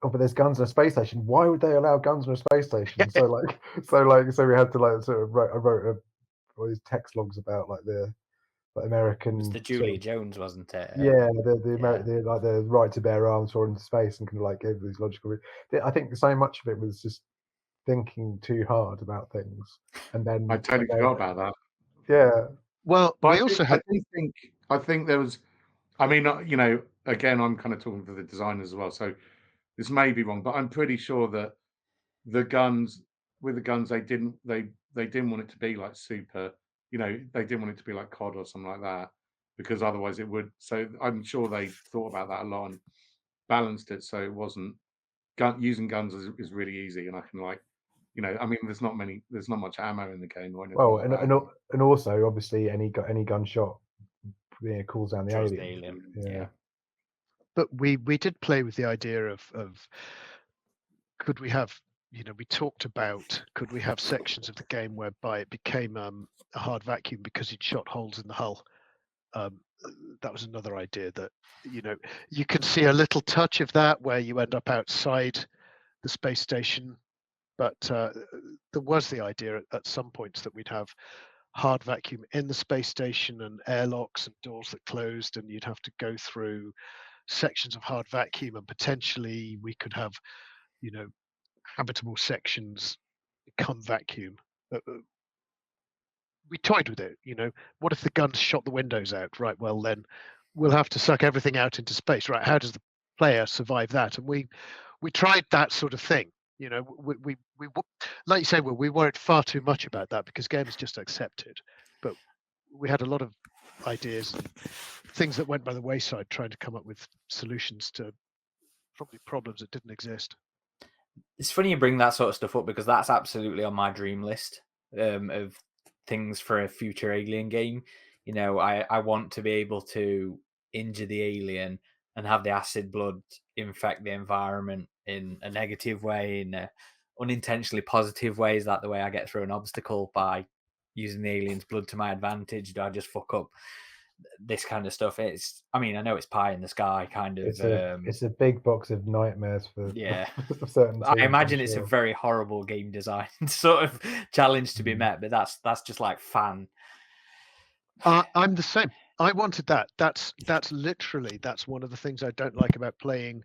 Speaker 5: but there's guns in a space station. Why would they allow guns in a space station? So we had to I wrote all these text logs about like the American.
Speaker 1: it was the Julia Jones, wasn't it?
Speaker 5: Yeah, the right to bear arms for into space, and kind of like gave these logical. I think so much of it was just thinking too hard about things, and then
Speaker 4: I totally forgot about that.
Speaker 5: Yeah.
Speaker 3: Well,
Speaker 4: But
Speaker 3: we also had.
Speaker 4: I think there was. I mean, again, I'm kind of talking for the designers as well, so this may be wrong, but I'm pretty sure that the guns they didn't want it to be like super. They didn't want it to be like COD or something like that, because otherwise it would. So I'm sure they thought about that a lot and balanced it so it wasn't. Using guns is really easy, and I can I mean, there's not much ammo in the game or anything.
Speaker 5: Well,
Speaker 4: like that.
Speaker 5: and also obviously any gunshot cools down the alien.
Speaker 1: Yeah.
Speaker 3: But we did play with the idea of could we have, we talked about, could we have sections of the game whereby it became a hard vacuum because it shot holes in the hull. That was another idea that, you can see a little touch of that where you end up outside the space station. But there was the idea at some points that we'd have hard vacuum in the space station and airlocks and doors that closed, and you'd have to go through sections of hard vacuum, and potentially we could have, habitable sections become vacuum. We toyed with it, what if the guns shot the windows out? Right, well then we'll have to suck everything out into space, right? How does the player survive that? And we tried that sort of thing. We like you say, well, we worried far too much about that because games just accepted. But we had a lot of ideas and things that went by the wayside trying to come up with solutions to probably problems that didn't exist.
Speaker 1: It's funny you bring that sort of stuff up, because that's absolutely on my dream list of things for a future Alien game. I want to be able to injure the alien and have the acid blood infect the environment in a negative way, unintentionally positive way? Is that the way I get through an obstacle, by using the alien's blood to my advantage? Do I just fuck up this kind of stuff? I mean, I know it's pie in the sky kind of.
Speaker 5: It's a big box of nightmares for
Speaker 1: Yeah.
Speaker 5: for certain
Speaker 1: I
Speaker 5: teams,
Speaker 1: imagine
Speaker 5: I'm
Speaker 1: it's a
Speaker 5: sure.
Speaker 1: very horrible game design sort of challenge to be met, but that's just like fan.
Speaker 3: I'm the same. I wanted that. That's one of the things I don't like about playing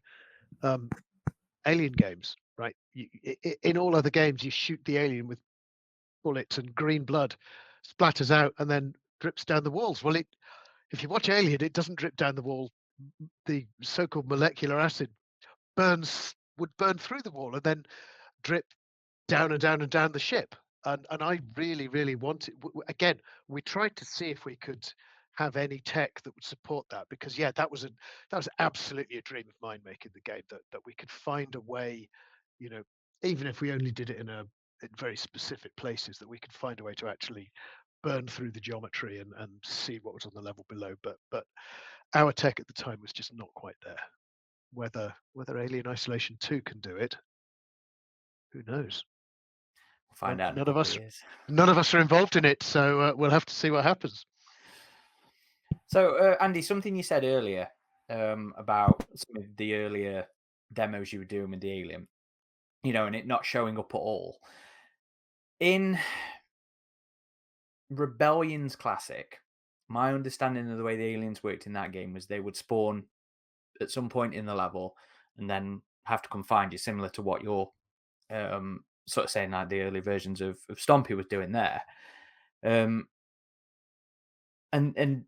Speaker 3: alien games, right? In all other games, you shoot the alien with bullets and green blood splatters out and then drips down the walls. Well, if you watch Alien, it doesn't drip down the wall. The so-called molecular acid would burn through the wall and then drip down and down and down the ship. And I really, really wanted. Again, we tried to see if we could have any tech that would support that, because that was absolutely a dream of mine, making the game, that we could find a way, even if we only did it in very specific places, that we could find a way to actually burn through the geometry and see what was on the level below. But our tech at the time was just not quite there. Whether Alien Isolation 2 can do it, who knows?
Speaker 1: We'll find out in a couple of years.
Speaker 3: None of us are involved in it, so we'll have to see what happens.
Speaker 1: So, Andy, something you said earlier about some of the earlier demos you were doing with the Alien, and it not showing up at all. In Rebellion's Classic, my understanding of the way the aliens worked in that game was they would spawn at some point in the level and then have to come find you, similar to what you're sort of saying, like the early versions of Stompy was doing there. And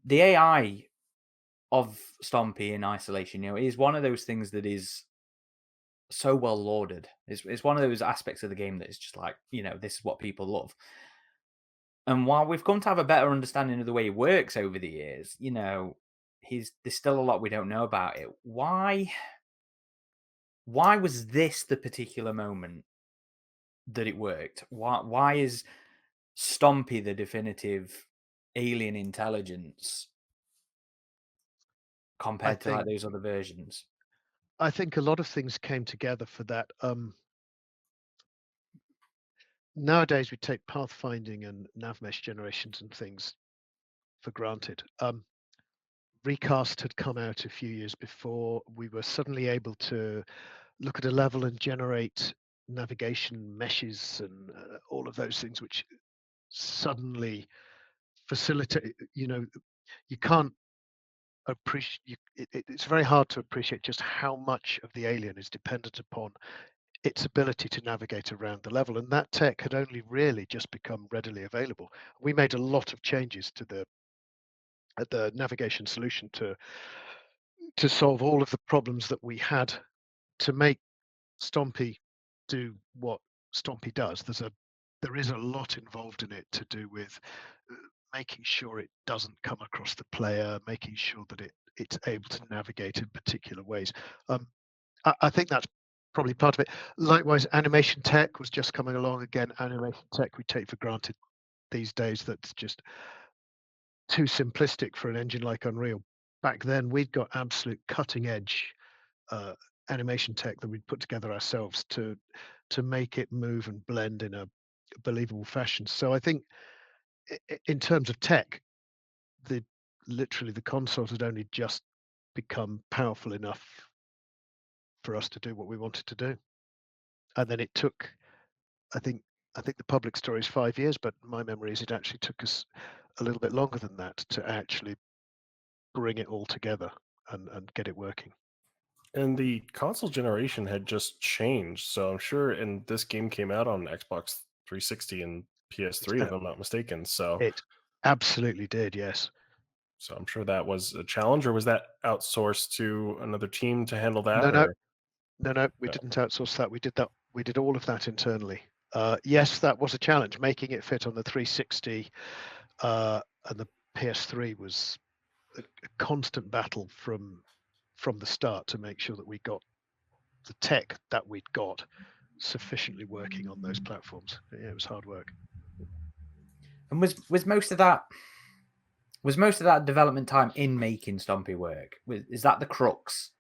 Speaker 1: the AI of Stompy in Isolation, is one of those things that is so well lauded. It's one of those aspects of the game that is just like, this is what people love. And while we've come to have a better understanding of the way he works over the years, there's still a lot we don't know about it. Why was this the particular moment that it worked? Why is Stompy the definitive alien intelligence compared to like those other versions?
Speaker 3: I think a lot of things came together for that. Nowadays, we take pathfinding and navmesh generations and things for granted. Recast had come out a few years before. We were suddenly able to look at a level and generate navigation meshes and all of those things, which suddenly facilitate. You can't appreciate. It's very hard to appreciate just how much of the alien is dependent upon its ability to navigate around the level, and that tech had only really just become readily available. We made a lot of changes to the navigation solution to solve all of the problems that we had to make Stompy do what Stompy does. There is a lot involved in it to do with making sure it doesn't come across the player, making sure that it's able to navigate in particular ways. I think that's probably part of it. Likewise, animation tech was just coming along again. Animation tech we take for granted these days. That's just too simplistic for an engine like Unreal. Back then, we'd got absolute cutting edge animation tech that we'd put together ourselves to make it move and blend in a believable fashion. So I think in terms of tech, literally the consoles had only just become powerful enough for us to do what we wanted to do. And then it took, I think the public story is 5 years, but my memory is it actually took us a little bit longer than that to actually bring it all together and get it working.
Speaker 2: And the console generation had just changed, so I'm sure. And this game came out on Xbox 360 and PS3, if I'm not mistaken. So
Speaker 3: it absolutely did, yes.
Speaker 2: So I'm sure that was a challenge, or was that outsourced to another team to handle that?
Speaker 3: No, we didn't outsource that. We did all of that internally. Yes, that was a challenge. Making it fit on the 360 and the PS3 was a constant battle from the start to make sure that we got the tech that we'd got sufficiently working on those platforms. Yeah, it was hard work.
Speaker 1: And was most of that development time in making Stompy work? Is that the crux?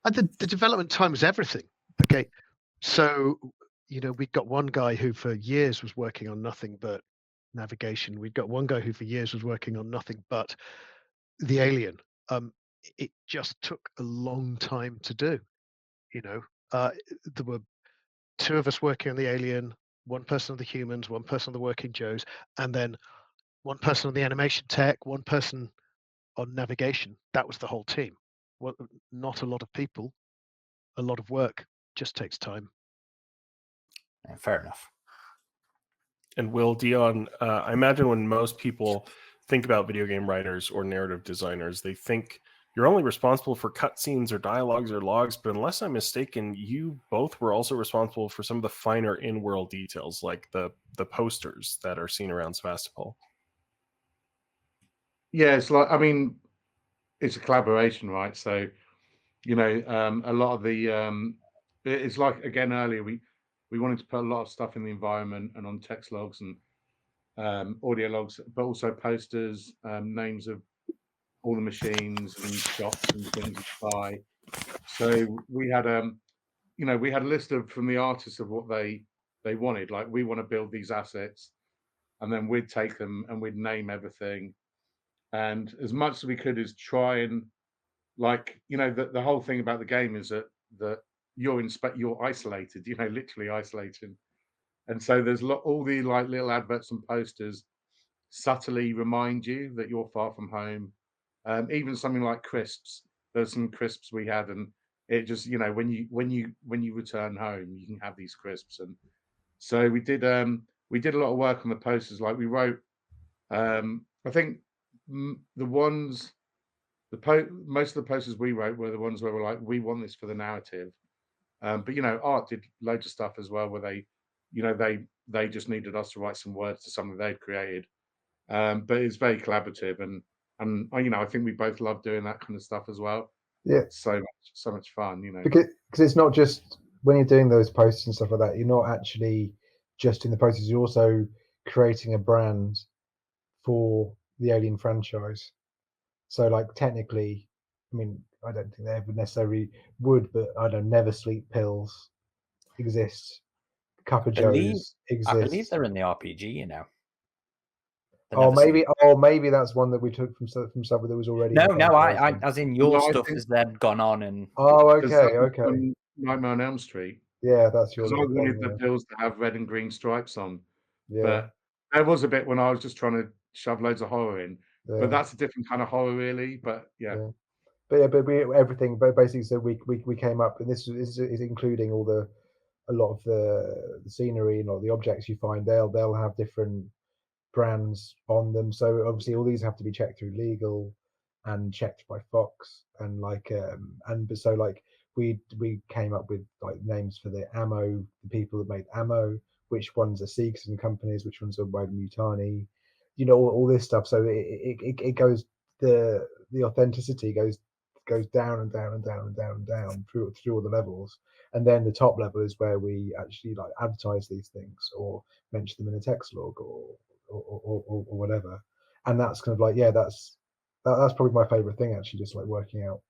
Speaker 3: And the development time was everything. Okay, so we'd got one guy who for years was working on nothing but navigation. We'd got one guy who for years was working on nothing but the alien. It just took a long time to do. There were two of us working on the alien, one person on the humans, one person on the working Joes, and then one person on the animation tech, one person on navigation. That was the whole team. Well, not a lot of people, a lot of work. Just takes time.
Speaker 1: Yeah, fair enough.
Speaker 2: And Will, Dion, I imagine when most people think about video game writers or narrative designers, they think you're only responsible for cutscenes or dialogues or logs, but unless I'm mistaken, you both were also responsible for some of the finer in-world details, like the posters that are seen around Sevastopol.
Speaker 4: Yeah, it's like, I mean, it's a collaboration, right? So, a lot of the it's like, again, earlier we wanted to put a lot of stuff in the environment and on text logs and audio logs, but also posters, names of all the machines and shops and things to buy. So we had we had a list from the artists of what they wanted. Like, we want to build these assets, and then we'd take them and we'd name everything. And as much as we could is try and, like, the whole thing about the game is that you're isolated, literally isolated. And so there's all the like little adverts and posters subtly remind you that you're far from home. Even something like crisps. There's some crisps we had, and it just, when you return home, you can have these crisps. And so we did a lot of work on the posters. Like, we wrote, I think the ones, most of the posters we wrote were the ones where we're like, we want this for the narrative. But Art did loads of stuff as well, where they just needed us to write some words to something they'd created. But it's very collaborative, and I think we both love doing that kind of stuff as well.
Speaker 5: Yeah,
Speaker 4: It's so much fun,
Speaker 5: because it's not just when you're doing those posts and stuff like that, you're not actually just in the posts, you're also creating a brand for the Alien franchise. So, like, technically, I mean, I don't think they ever necessarily would, but I don't know, Never Sleep Pills exist, Cup of
Speaker 1: I believe
Speaker 5: Joes exists.
Speaker 1: they're in the RPG, The
Speaker 5: Oh,
Speaker 1: Never Sleep.
Speaker 5: maybe that's one that we took from somewhere that was already.
Speaker 1: No,
Speaker 5: in the
Speaker 1: I
Speaker 5: franchise.
Speaker 1: as in your
Speaker 4: No, I
Speaker 1: stuff
Speaker 4: think-
Speaker 1: has then gone on and.
Speaker 5: Oh,
Speaker 4: because that was
Speaker 5: okay.
Speaker 4: on Nightmare on Elm Street.
Speaker 5: Yeah, that's your
Speaker 4: Because I
Speaker 5: little
Speaker 4: wanted
Speaker 5: thing,
Speaker 4: the bills to have red and green stripes on.
Speaker 5: yeah.
Speaker 4: But there was a bit when I was just trying to shove loads of horror in.
Speaker 5: Yeah,
Speaker 4: But that's a different kind of horror, really. But yeah.
Speaker 5: But we everything. But basically, so we came up, and this is including a lot of the scenery and all the objects you find. They'll have different brands on them. So obviously, all these have to be checked through legal and checked by Fox, and so we came up with like names for the ammo, the people that made ammo, which ones are Seegson companies, which ones are by Mutani, all this stuff. So it goes, the authenticity goes down and down and down and down and down through all the levels, and then the top level is where we actually like advertise these things or mention them in a text log or whatever. And that's kind of like, yeah, that's probably my favorite thing, actually, just like working out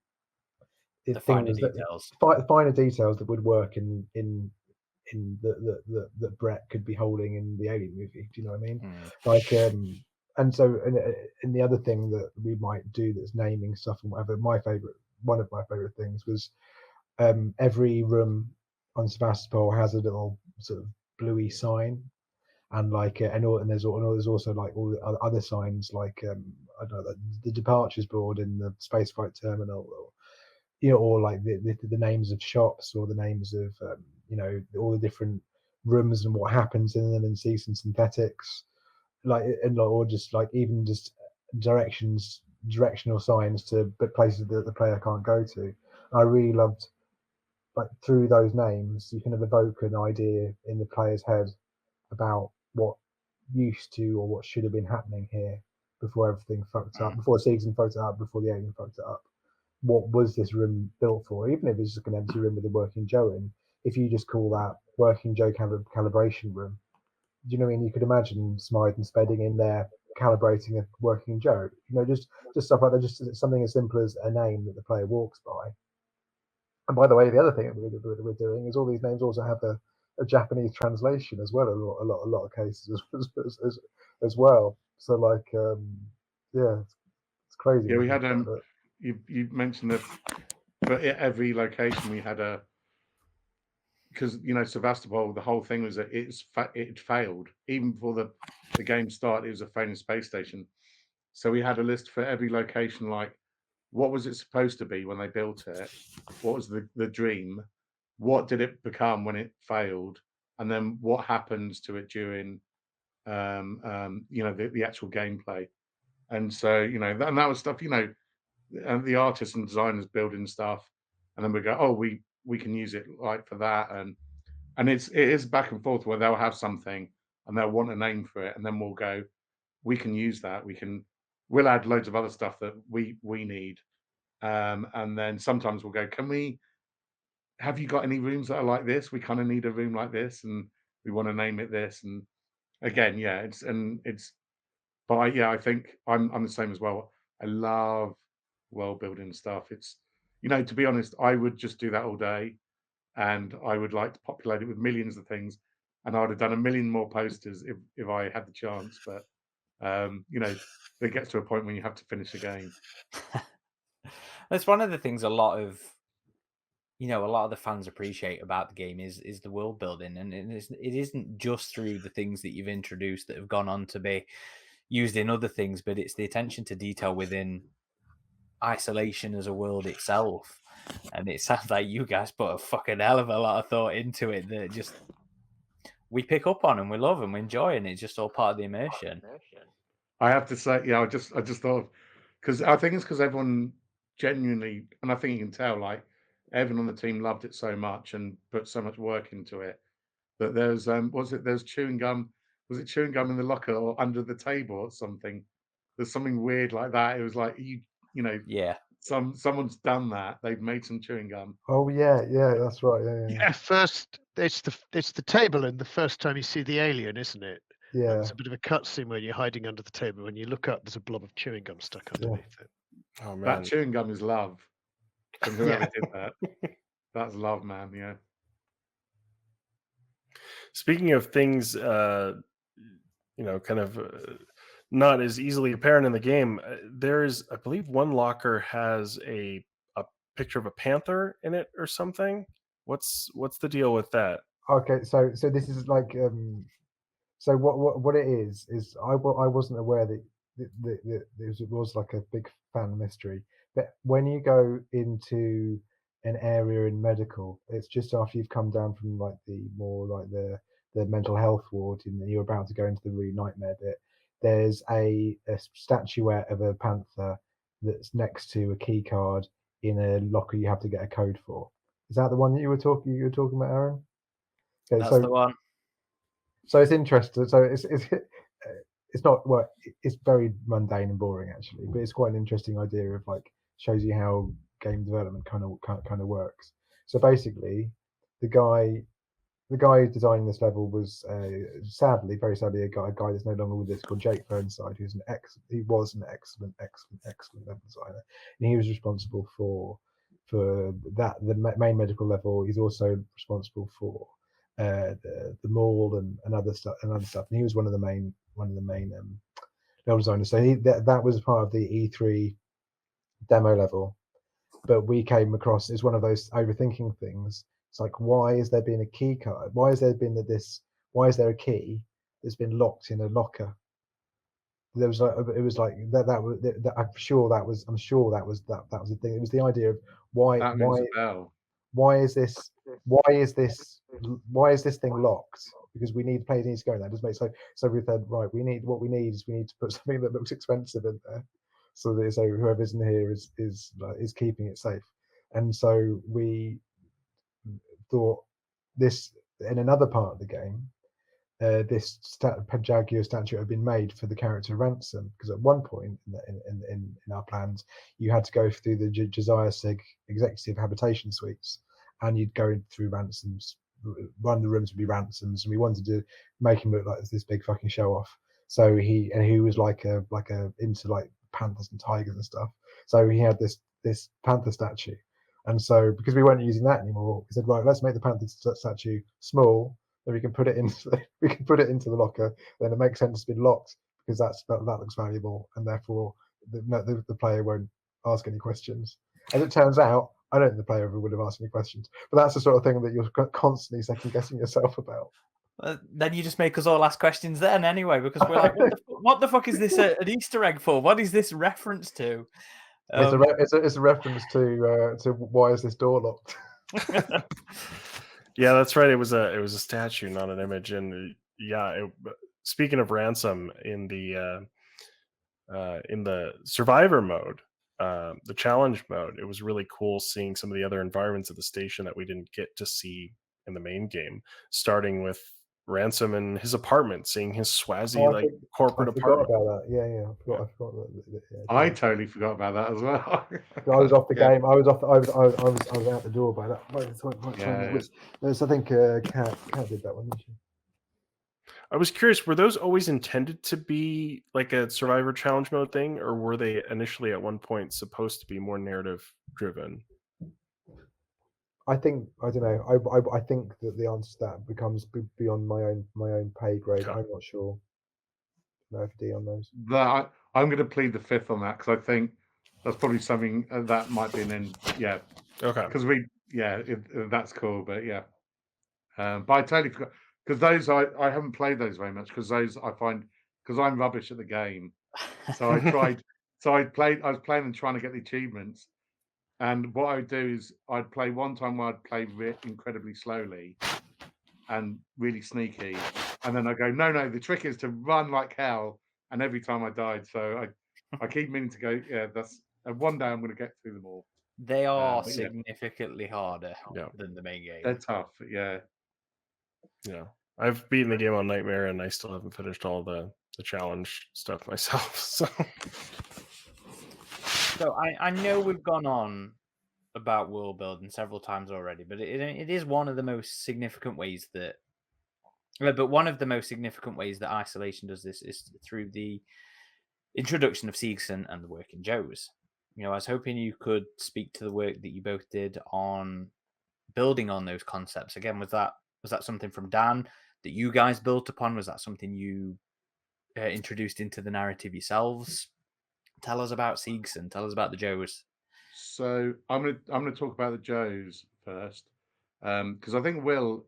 Speaker 1: The finer details.
Speaker 5: finer details that would work in that Brett could be holding in the Alien movie. Do you know what I mean? Like, and so, and the other thing that we might do that's naming stuff and whatever. One of my favorite things was every room on Sevastopol has a little sort of bluey sign, and like and there's also like all the other signs, like I don't know, the departures board in the spaceflight terminal, or like the names of shops, or the names of all the different rooms and what happens in them, and Seegson synthetics, or just like even just directional signs to places that the player can't go to. I really loved, like, through those names you kind of evoke an idea in the player's head about what used to or what should have been happening here before everything fucked up, before Seegson fucked it up, before the Alien fucked it up. What was this room built for? Even if it's just an empty room with a working Joe in, if you just call that working Joe calibration room, do you know what I mean? You could imagine Smythe and Spedding in there calibrating a working Joe. Just stuff like that. Just something as simple as a name that the player walks by. And by the way, the other thing that we're doing is all these names also have a Japanese translation as well. A lot of cases as well. So like, yeah, it's crazy.
Speaker 4: Yeah, we had you mentioned that for every location we had because Sevastopol, the whole thing was that it failed even before the game started. It was a failing space station, so we had a list for every location, like what was it supposed to be when they built it, what was the dream, what did it become when it failed, and then what happens to it during the actual gameplay. And so and that was stuff and the artists and designers building stuff, and then we go, oh, we can use it like for that, and it is back and forth where they'll have something and they'll want a name for it, and then we'll go, we can use that, we'll add loads of other stuff that we need, and then sometimes we'll go, have you got any rooms that are like this? We kind of need a room like this, and we want to name it this. And again, yeah, but yeah, I think I'm the same as well. I love world building stuff. It's to be honest, I would just do that all day, and I would like to populate it with millions of things, and I would have done a million more posters if I had the chance. But it gets to a point when you have to finish a game.
Speaker 1: That's one of the things a lot of the fans appreciate about the game is the world building, and it isn't just through the things that you've introduced that have gone on to be used in other things, but it's the attention to detail within Isolation as a world itself. And it sounds like you guys put a fucking hell of a lot of thought into it that just we pick up on and we love and we enjoy, and it's just all part of the immersion.
Speaker 4: I have to say, yeah, I just thought, because I think it's because everyone genuinely, and I think you can tell, like everyone on the team loved it so much and put so much work into it, that there's chewing gum. Was it chewing gum in the locker or under the table or something? There's something weird like that. It was like
Speaker 1: Yeah.
Speaker 4: someone's done that. They've made some chewing gum.
Speaker 5: Oh yeah, that's right. Yeah.
Speaker 3: First, it's the table, and the first time you see the alien, isn't it?
Speaker 5: Yeah.
Speaker 3: There's a bit of a cutscene where you're hiding under the table. When you look up, there's a blob of chewing gum stuck underneath it.
Speaker 2: Oh man,
Speaker 4: That chewing gum is love from whoever did that. That's love, man. Yeah.
Speaker 2: Speaking of things, not as easily apparent in the game, there's, I believe, one locker has a picture of a panther in it or something. What's the deal with that?
Speaker 5: Okay, so this is like, so what it is I wasn't aware that it was like a big fan mystery. But when you go into an area in medical, it's just after you've come down from like the mental health ward, and you're about to go into the really nightmare bit. There's a statuette of a panther that's next to a key card in a locker you have to get a code for. Is that the one that you were talking about, Aaron? Okay,
Speaker 1: That's the one.
Speaker 5: So it's interesting. So it's not, well, it's very mundane and boring actually, but it's quite an interesting idea of like, shows you how game development kind of works. So basically, the guy designing this level was very sadly a guy that's no longer with us, called Jake Burnside, who's he was an excellent level designer, and he was responsible for that, the main medical level. He's also responsible for the mall and other stuff, and he was one of the main level designers. So that was part of the E3 demo level. But we came across, it's one of those overthinking things. It's like, why is there been a key card? Why is there a key that's been locked in a locker? There was like, it was like that I'm sure that was the thing. It was the idea of why is this thing locked? Because players need to go in there. Doesn't make so we said, right, we need to put something that looks expensive in there, so whoever's in here is keeping it safe. And so we thought this, in another part of the game, this Jaguar statue had been made for the character Ransom, because at one point in our plans, you had to go through the Josiah Sig executive habitation suites, and you'd go through Ransom's. One of the rooms would be Ransom's, and we wanted to make him look like this big fucking show off. So he was like into like panthers and tigers and stuff. So he had this panther statue, And so, because we weren't using that anymore, we said, right, let's make the panther statue small, then we can put it into the locker. Then it makes sense to be locked because that looks valuable, and therefore the player won't ask any questions. As it turns out, I don't think the player ever would have asked any questions. But that's the sort of thing that you're constantly second guessing yourself about.
Speaker 1: Then you just make us all ask questions then anyway, because we're like, what the fuck is this an Easter egg for? What is this reference to?
Speaker 5: It's a reference to why is this door locked?
Speaker 2: Yeah, that's right. It was a statue, not an image. And speaking of ransom, in the survivor mode, the challenge mode, it was really cool seeing some of the other environments of the station that we didn't get to see in the main game, starting with Ransom and his apartment, seeing his swazzy corporate apartment.
Speaker 5: I forgot about that. Yeah, I forgot that.
Speaker 4: I totally forgot about that as well.
Speaker 5: I was off the game. I was out the door by that. By the time I think Kat did that one, didn't she?
Speaker 2: I was curious, were those always intended to be like a survivor challenge mode thing, or were they initially at one point supposed to be more narrative driven?
Speaker 5: I don't know. I think that the answer to that becomes beyond my own pay grade. Okay. I'm not sure. No, if Dion knows.
Speaker 4: I'm going to plead the fifth on that because I think that's probably something that might be an end. Yeah.
Speaker 2: Okay.
Speaker 4: Because that's cool, but yeah. But I totally forgot because those I haven't played those very much because those I find because I'm rubbish at the game. So I tried. I was playing and trying to get the achievements. And what I would do is I'd play one time where I'd play incredibly slowly and really sneaky. And then I go, no, the trick is to run like hell. And every time I died. So I keep meaning to go, one day I'm going to get through them all.
Speaker 1: They are significantly harder than the main game.
Speaker 4: They're tough, yeah.
Speaker 2: Yeah. I've beaten the game on Nightmare and I still haven't finished all the challenge stuff myself.
Speaker 1: So I know we've gone on about world building several times already, but it is one of the most significant ways that. But one of the most significant ways that Isolation does this is through the introduction of Seegson and the Working Joes. I was hoping you could speak to the work that you both did on building on those concepts. Again, was that something from Dan that you guys built upon? Was that something you introduced into the narrative yourselves? Tell us about Seegson. Tell us about the Joes.
Speaker 4: So I'm gonna talk about the Joes first, because I think Will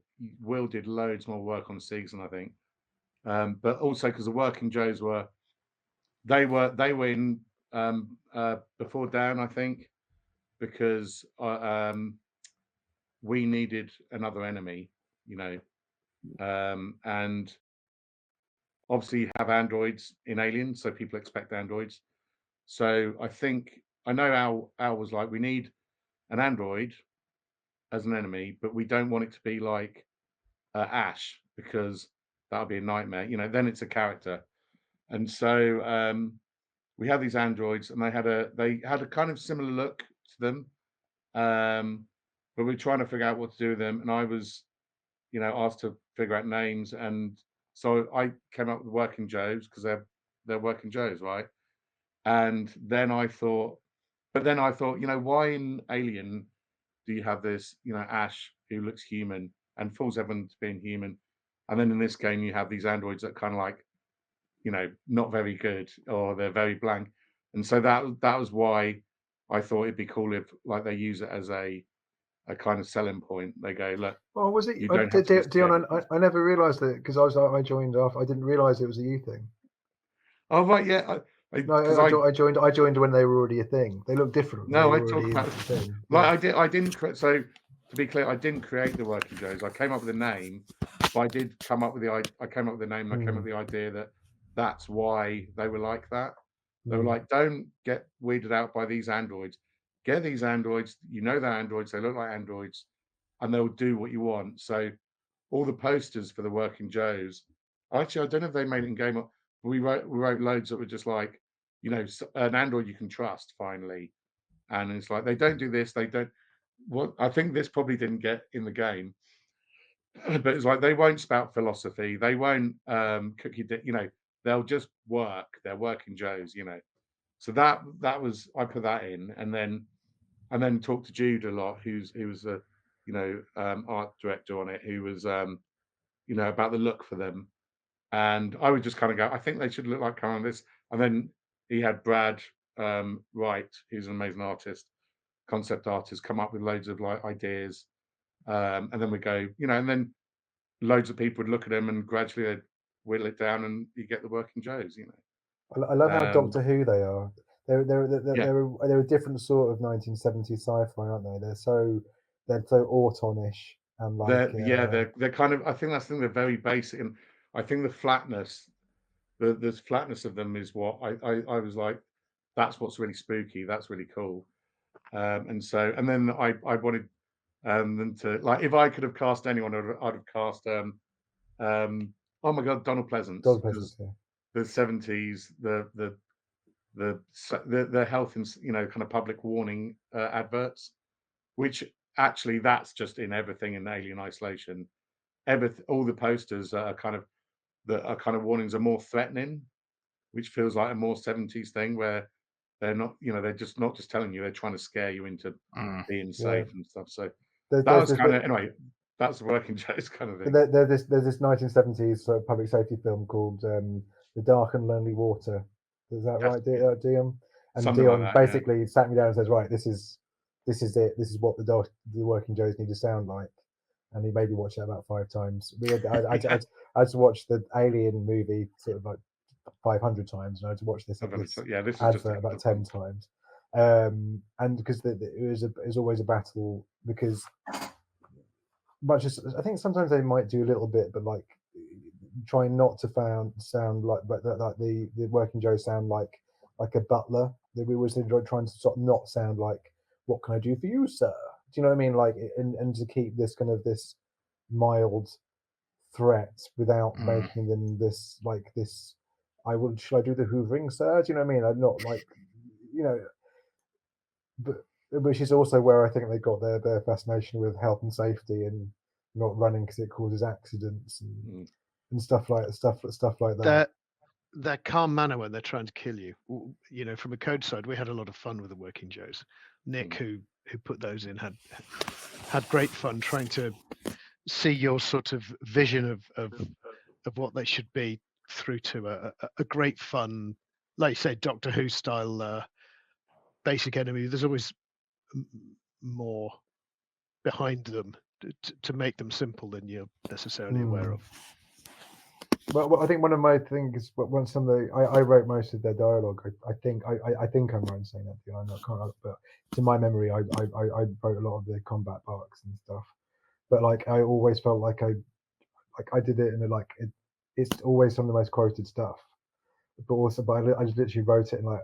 Speaker 4: did loads more work on Seegson, I think, but also because the Working Joes were in before Dan, I think, because we needed another enemy, and obviously you have androids in Alien, so people expect androids. So I know Al was like, we need an android as an enemy, but we don't want it to be like Ash because that'll be a nightmare. Then it's a character. And so we had these androids, and they had a kind of similar look to them, but we're trying to figure out what to do with them. And I was, asked to figure out names, and so I came up with Working Joes because they're Working Joes, right? And then I thought, why in Alien do you have this, Ash who looks human and fools everyone to being human, and then in this game you have these androids that kind of like, not very good, or they're very blank, and so that was why I thought it'd be cool if like they use it as a kind of selling point. They go, look.
Speaker 5: Oh, was it? Dion, I never realised that because I joined off. I didn't realise it was a you thing.
Speaker 4: Oh right, yeah.
Speaker 5: I joined when they were already a thing. They look different.
Speaker 4: No, I talk about the thing. Like I didn't. So to be clear, I didn't create the Working Joes. I came up with a name, but I did come up with I came up with the name. And I came up with the idea that that's why they were like that. They were like, don't get weirded out by these androids. Get these androids. They're androids. They look like androids, and they'll do what you want. So all the posters for the Working Joes. Actually, I don't know if they made it in game. We wrote loads that were just like, an android you can trust finally, and it's like they don't do this, they don't. What I think this probably didn't get in the game, but it's like they won't spout philosophy, they won't cook your, they'll just work. They're Working Joes, So that was I put that in, and then and then talked to Jude a lot, who was a art director on it, who was about the look for them. And I would just kind of go, I think they should look like kind of this. And then he had Brad Wright, who's an amazing artist, concept artist, come up with loads of like ideas. And then we go, and then loads of people would look at him and gradually they'd whittle it down and you get the working Joes,
Speaker 5: I love how
Speaker 4: Um,
Speaker 5: Doctor Who they are.
Speaker 4: Yeah.
Speaker 5: They're a different sort of 1970s sci-fi, aren't they? They're so Auton-ish and like
Speaker 4: they're kind of, I think that's the thing, they're very basic. And I think the flatness of them is what I was like, that's what's really spooky. That's really cool. And then I wanted them to, like, if I could have cast anyone, I'd have cast oh my god, Donald Pleasance,
Speaker 5: Dog
Speaker 4: because
Speaker 5: Pleasance.
Speaker 4: the 70s, the health and kind of public warning adverts, which actually that's just in everything in Alien Isolation. All the posters are kind of warnings are more threatening, which feels like a more 70s thing, where they're not, they're just not just telling you, they're trying to scare you into being safe and stuff. So that was kind of, anyway, that's the working Joe's kind of thing.
Speaker 5: There's this 1970s sort of public safety film called The Dark and Lonely Water. Is that right, Dion? And
Speaker 4: Something
Speaker 5: Dion
Speaker 4: like that,
Speaker 5: basically sat me down and says, right, this is it. This is what the working Joes need to sound like. And he made me watch it about 5 times. I had to watch the Alien movie sort of like 500 times, and I had to watch this
Speaker 4: this is
Speaker 5: advert
Speaker 4: just
Speaker 5: about 10 times. And because it was always a battle, because much as I think sometimes they might do a little bit, but like trying not to sound like, but like the working Joe sound like a butler. We always trying to sort of not sound like, what can I do for you, sir? Do you know what I mean? Like, and to keep this kind of this mild threat without making them this like this. Should I do the hoovering, sir? Do you know what I mean? I'm not like, but which is also where I think they got their fascination with health and safety and not running because it causes accidents and stuff like that.
Speaker 3: Their calm manner when they're trying to kill you. From a code side, we had a lot of fun with the working Joes. Nick, who put those in, had great fun trying to see your sort of vision of what they should be through to a great fun, like you say, Doctor Who style basic enemy. There's always more behind them to make them simple than you're necessarily aware of.
Speaker 5: Well, I think one of my things, once I wrote most of their dialogue. I think I'm right in saying that. I'm not can't, but to my memory, I wrote a lot of the combat arcs and stuff. But like, I always felt like I did it in it's always some of the most quoted stuff. But also, I just literally wrote it in like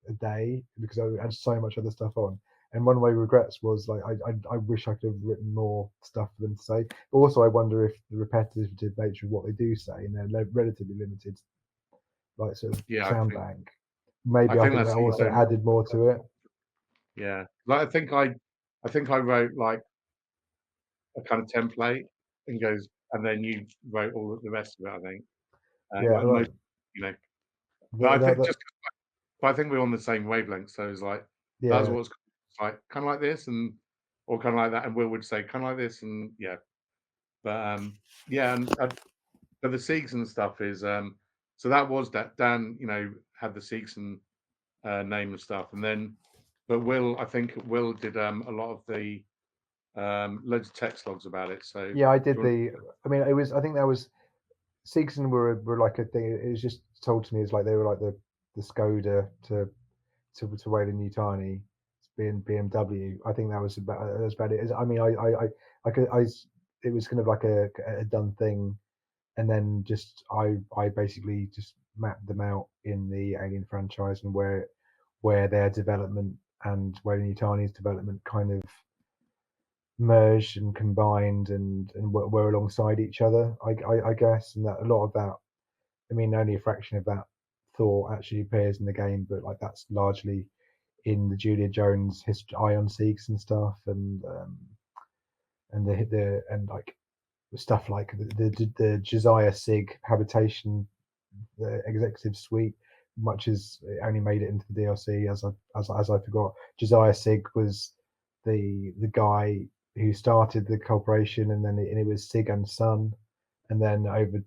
Speaker 5: a day because I had so much other stuff on. And one of my regrets was like I wish I could have written more stuff for them to say. But also, I wonder if the repetitive nature of what they do say in their relatively limited, like sort of sound bank, maybe I think that also added more to it.
Speaker 4: Yeah, like I think I wrote like a kind of template and goes, and then you wrote all the rest of it. I think. But I think we're on the same wavelength. So it's like that's what's like, kind of like this, or kind of like that, and Will would say kind of like this, and but but the Seegson stuff is so that was that Dan had the Seegson name and stuff, and then but I think Will did a lot of the loads of text logs about it. So
Speaker 5: I did I think that was Seegson were like a thing. It was just told to me as like they were like the Skoda to Weyland-Yutani being BMW. I think that was about it. I mean, it was kind of like a done thing, and then just I basically just mapped them out in the Alien franchise and where their development and Weyland-Yutani's development kind of merged and combined and were alongside each other. I guess, and that a lot of that. I mean, only a fraction of that thought actually appears in the game, but like that's largely in the Julia Jones history, Ion Seegson stuff, and like stuff like the Josiah Sig habitation, the executive suite much as it only made it into the DLC, as I forgot, Josiah Sig was the guy who started the corporation, and then it was Sig and Son, and then over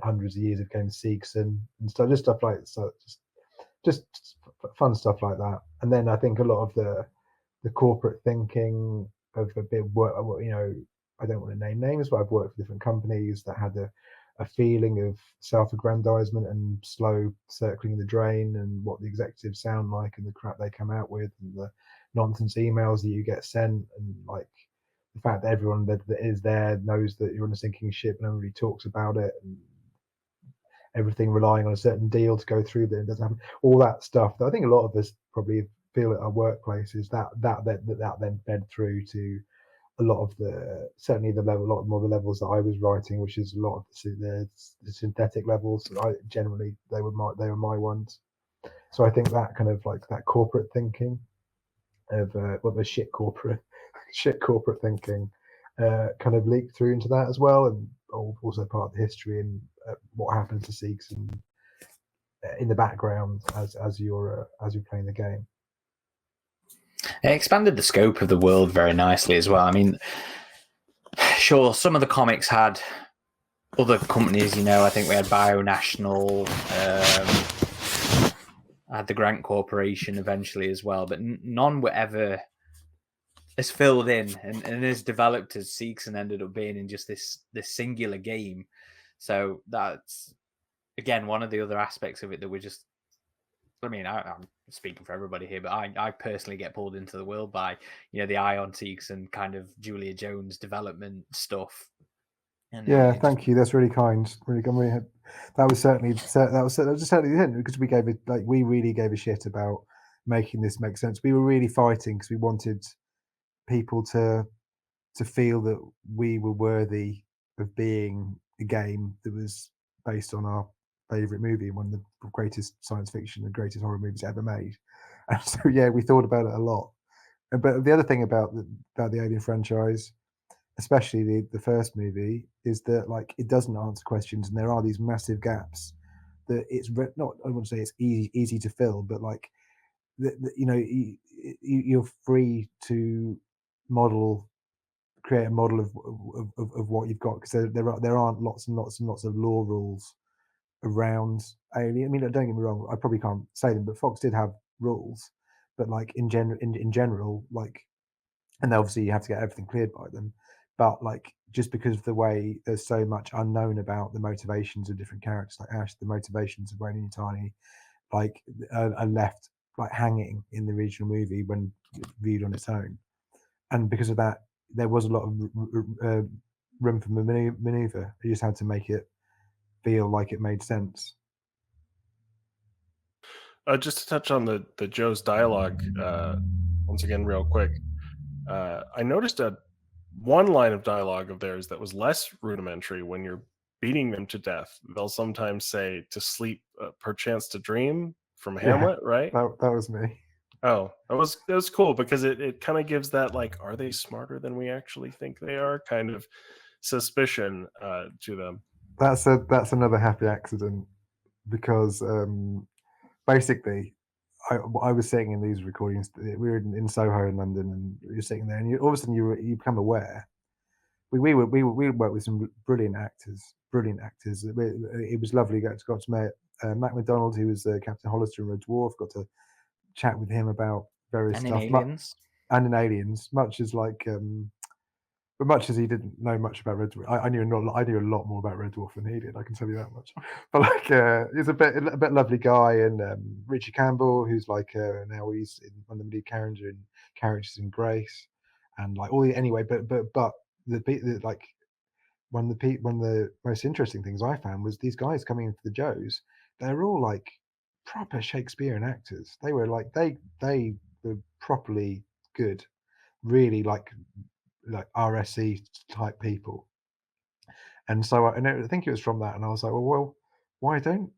Speaker 5: hundreds of years it became Seegson and stuff, just stuff like so, just fun stuff like that. And then I think a lot of the corporate thinking of a bit of work, I don't want to name names, but I've worked for different companies that had a feeling of self-aggrandizement and slow circling the drain, and what the executives sound like and the crap they come out with and the nonsense emails that you get sent, and like the fact that everyone that is there knows that you're on a sinking ship and nobody talks about it, and everything relying on a certain deal to go through that it doesn't happen. All that stuff that I think a lot of us probably feel at our workplaces, that then fed through to a lot of certainly a lot more the levels that I was writing, which is a lot of the synthetic levels. Generally they were my ones. So I think that kind of like that corporate thinking of the shit corporate thinking kind of leaked through into that as well, and also part of the history and what happens to Seegson in the background as you're playing the game.
Speaker 1: It expanded the scope of the world very nicely as well. I mean, sure, some of the comics had other companies, I think we had BioNational, had the Grant Corporation eventually as well, but none were ever as filled in and as developed as Seegson ended up being in just this singular game. So that's, again, one of the other aspects of it that we're just, I'm speaking for everybody here, but I personally get pulled into the world by, the Ion Seegson kind of Julia Jones development stuff. And
Speaker 5: thank you. That's really kind. Really good. That was certainly because we really gave a shit about making this make sense. We were really fighting because we wanted people to feel that we were worthy of being a game that was based on our favorite movie, one of the greatest science fiction and greatest horror movies ever made. And so we thought about it a lot. But the other thing about the Alien franchise, especially the first movie, is that like it doesn't answer questions, and there are these massive gaps that it's not, I wouldn't say it's easy to fill, but like you're free to create a model of what you've got, because there aren't lots and lots and lots of law rules around Alien. I mean, don't get me wrong, I probably can't say them, but Fox did have rules, but like in general, like, and obviously you have to get everything cleared by them, but like just because of the way there's so much unknown about the motivations of different characters, like Ash, the motivations of Wayne and Tiny, like are left like hanging in the original movie when viewed on its own, and because of that there was a lot of room for maneuver. You just had to make it feel like it made sense.
Speaker 2: Just to touch on the Joe's dialogue once again real quick, I noticed one line of dialogue of theirs that was less rudimentary. When you're beating them to death, they'll sometimes say, "To sleep, perchance to dream," from Hamlet, right?
Speaker 5: That was me.
Speaker 2: Oh, that was cool, because it kind of gives that, like, are they smarter than we actually think they are, kind of suspicion to them.
Speaker 5: That's another happy accident, because basically I was sitting in these recordings. We were in Soho in London, and you're sitting there, and all of a sudden you become aware. We worked with some brilliant actors. It was lovely. Got to meet Mac McDonald, who was Captain Hollister in Red Dwarf. Got to chat with him about various
Speaker 1: and
Speaker 5: stuff.
Speaker 1: in Aliens.
Speaker 5: And in Aliens, much as he didn't know much about Red Dwarf, I knew a lot more about Red Dwarf than he did. I can tell you that much. But like, he's a bit lovely guy, and Richie Campbell, who's like now he's one of the lead characters in Grace, and like anyway. But like one of the most interesting things I found was these guys coming into the Joes. They're all like proper Shakespearean actors. They were like they were properly good, really like RSE type people. And so I think it was from that, and I was like, well, why don't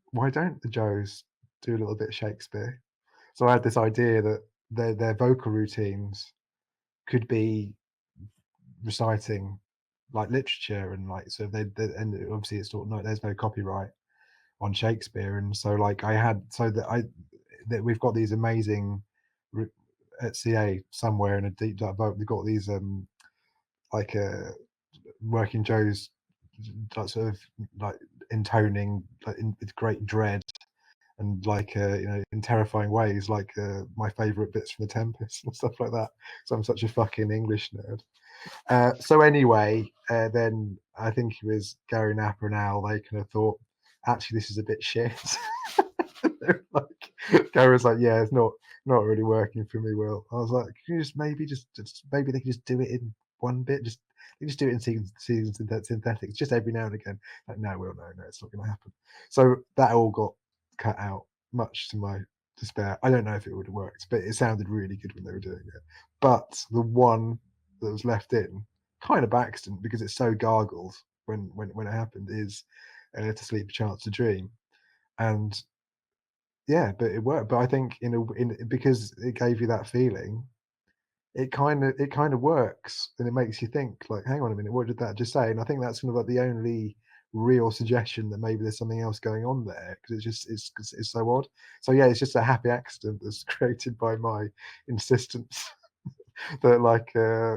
Speaker 5: the Joes do a little bit of Shakespeare? So I had this idea that their vocal routines could be reciting like literature, and like, so they and obviously it's sort of there's no copyright on Shakespeare, and so like I had that we've got these amazing at CA somewhere in a deep dive vote. We've got these like Working Joe's like sort of like intoning like with great dread and like in terrifying ways, like my favorite bits from The Tempest and stuff like that. So I'm such a fucking English nerd. So anyway, then I think it was Gary Napper and Al. They kind of thought, actually, this is a bit shit. Like Gary was like, yeah, it's not really working for me. Will, I was like, can you just maybe maybe they can just do it in one bit, just do it in season synthetics, just every now and again. Like, no, Will, no, it's not going to happen. So that all got cut out, much to my despair. I don't know if it would have worked, but it sounded really good when they were doing it. But the one that was left in, kind of by accident, because it's so gargled when it happened, is To Sleep, a Chance to Dream. And yeah, but it worked. But I think because it gave you that feeling, it kind of works, and it makes you think, like, hang on a minute, what did that just say? And I think that's kind of like the only real suggestion that maybe there's something else going on there, because it's so odd. So yeah, it's just a happy accident that's created by my insistence that like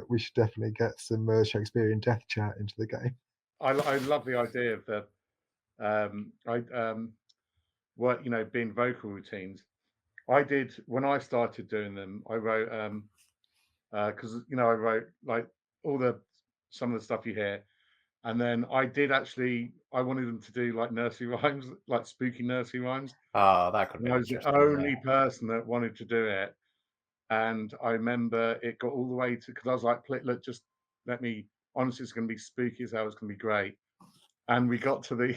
Speaker 5: we should definitely get some Shakespearean death chat into the game.
Speaker 4: I love the idea of the what being vocal routines. I did when I started doing them. I wrote because I wrote like some of the stuff you hear, and then I wanted them to do like nursery rhymes, like spooky nursery rhymes.
Speaker 1: Oh, that could be
Speaker 4: And I was the
Speaker 1: interesting.
Speaker 4: only person that wanted to do it, and I remember it got all the way to, because I was like, look, just let me. Honestly, it's going to be spooky as hell. It's going to be great. And we got to the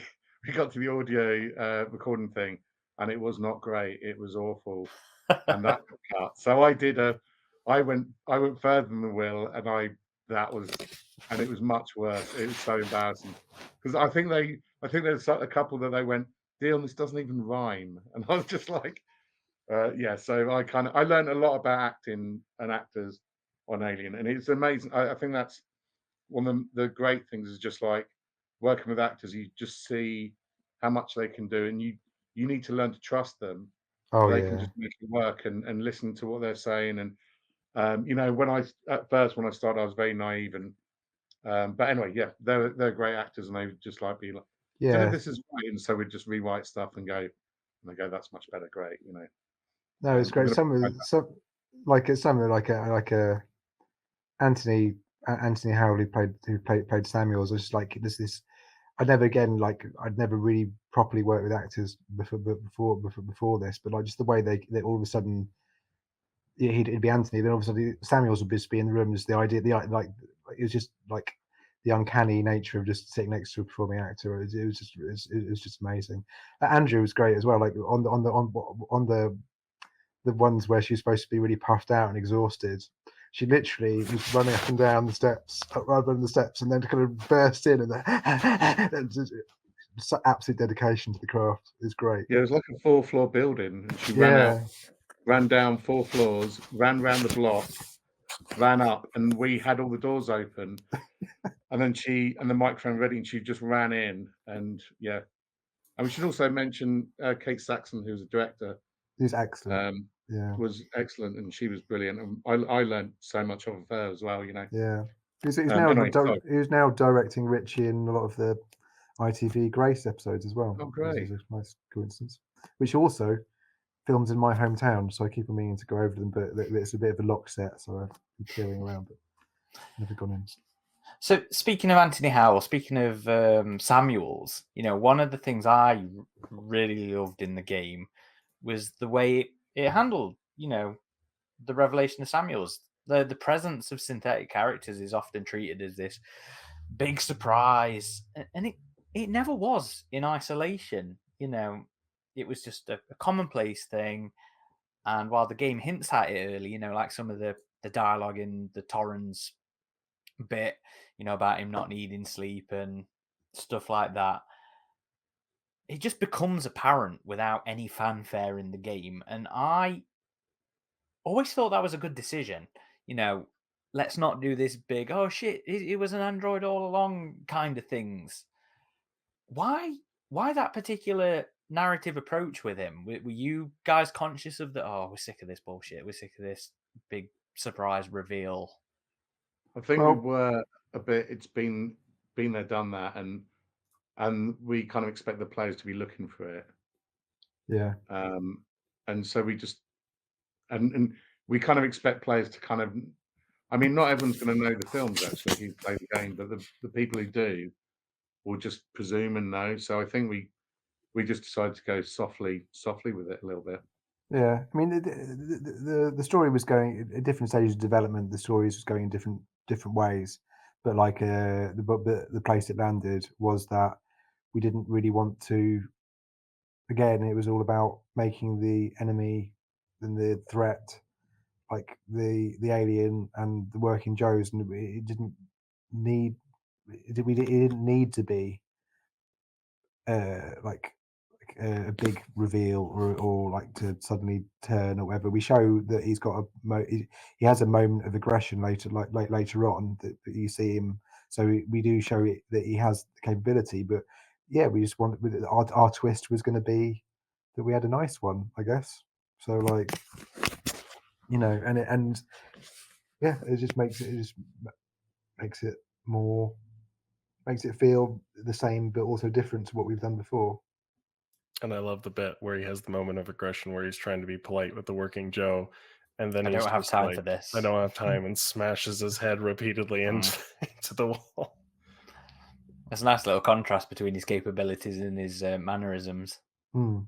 Speaker 4: audio recording thing, and it was not great. It was awful, and that got cut. So I went further than Will, and it was much worse. It was so embarrassing, because I think there's a couple that they went, Dion, this doesn't even rhyme, and I was just like, yeah. So I learned a lot about acting and actors on Alien, and it's amazing. I think that's one of the great things, is just like working with actors. You just see how much they can do, and you need to learn to trust them.
Speaker 5: Oh
Speaker 4: They
Speaker 5: yeah,
Speaker 4: can just make it work and listen to what they're saying. And when I started, I was very naive, and but anyway, yeah, they're great actors, and they would just like be like, I don't know if
Speaker 5: yeah.
Speaker 4: this is right, and so we'd just rewrite stuff and they go, that's much better, great,
Speaker 5: No, it's
Speaker 4: I'm
Speaker 5: great.
Speaker 4: gonna provide that.
Speaker 5: Some like a Anthony Howell who played Samuels. Was just like this. I'd never really properly worked with actors before this, but like just the way they all of a sudden, yeah, he'd be Anthony, then all of a sudden Samuels would just be in the room. Just the idea, like it was just like the uncanny nature of just sitting next to a performing actor. It was just amazing. Andrew was great as well. Like on the ones where she's supposed to be really puffed out and exhausted, she literally was running up and down the steps, and then kind of burst in, and just absolute dedication to the craft is great.
Speaker 4: Yeah, it was like a 4-floor building, and she ran down 4 floors, ran round the block, ran up, and we had all the doors open, and then the microphone ready, and she just ran in, and yeah. And we should also mention Kate Saxon, who's a director.
Speaker 5: He's excellent. Yeah,
Speaker 4: was excellent, and she was brilliant, and I learned so much of her as well.
Speaker 5: Yeah, he's now directing Richie in a lot of the ITV Grace episodes as well.
Speaker 4: Oh, great!
Speaker 5: Which is a nice coincidence. Which also films in my hometown, so I keep on meaning to go over them, but it's a bit of a lock set, so I've been peering around, but never gone in.
Speaker 1: So speaking of Anthony Howell, speaking of Samuels, one of the things I really loved in the game was the way it handled, the revelation of Samuels. The presence of synthetic characters is often treated as this big surprise, and it never was in isolation. It was just a commonplace thing. And while the game hints at it early, like some of the dialogue in the Torrens bit, about him not needing sleep and stuff like that, it just becomes apparent without any fanfare in the game. And I always thought that was a good decision. Let's not do this big, oh shit, it was an android all along kind of things. Why why that particular narrative approach with him? Were you guys conscious of that? Oh, we're sick of this bullshit. We're sick of this big surprise reveal.
Speaker 4: I think
Speaker 5: Well-
Speaker 4: we were a bit. It's been there, done that, and we kind of expect the players to be looking for it.
Speaker 5: Yeah.
Speaker 4: And so we just and we kind of expect players to kind of. I mean, not everyone's going to know the films actually who play the game, but the people who do will just presume and know. So I think we just decided to go softly with it a little bit.
Speaker 5: Yeah, I mean, the story was going at different stages of development. The stories was going in different ways, but like the place it landed was that we didn't really want to. Again, it was all about making the enemy and the threat, like the alien and the working Joes, and it didn't need it didn't need to be like a big reveal or like to suddenly turn or whatever. We show that he's got he has a moment of aggression later on that you see him. So we do show it that he has the capability, but yeah, we just want our twist was going to be that we had a nice one, I guess. So like, you know, and yeah, it just makes it more, makes it feel the same but also different to what we've done before.
Speaker 2: And I love the bit where he has the moment of aggression where he's trying to be polite with the working Joe, and then
Speaker 1: I
Speaker 2: he's
Speaker 1: don't have
Speaker 2: just
Speaker 1: time
Speaker 2: like,
Speaker 1: for this.
Speaker 2: I don't have time, and smashes his head repeatedly into the wall.
Speaker 1: There's a nice little contrast between his capabilities and his mannerisms.
Speaker 5: Hmm.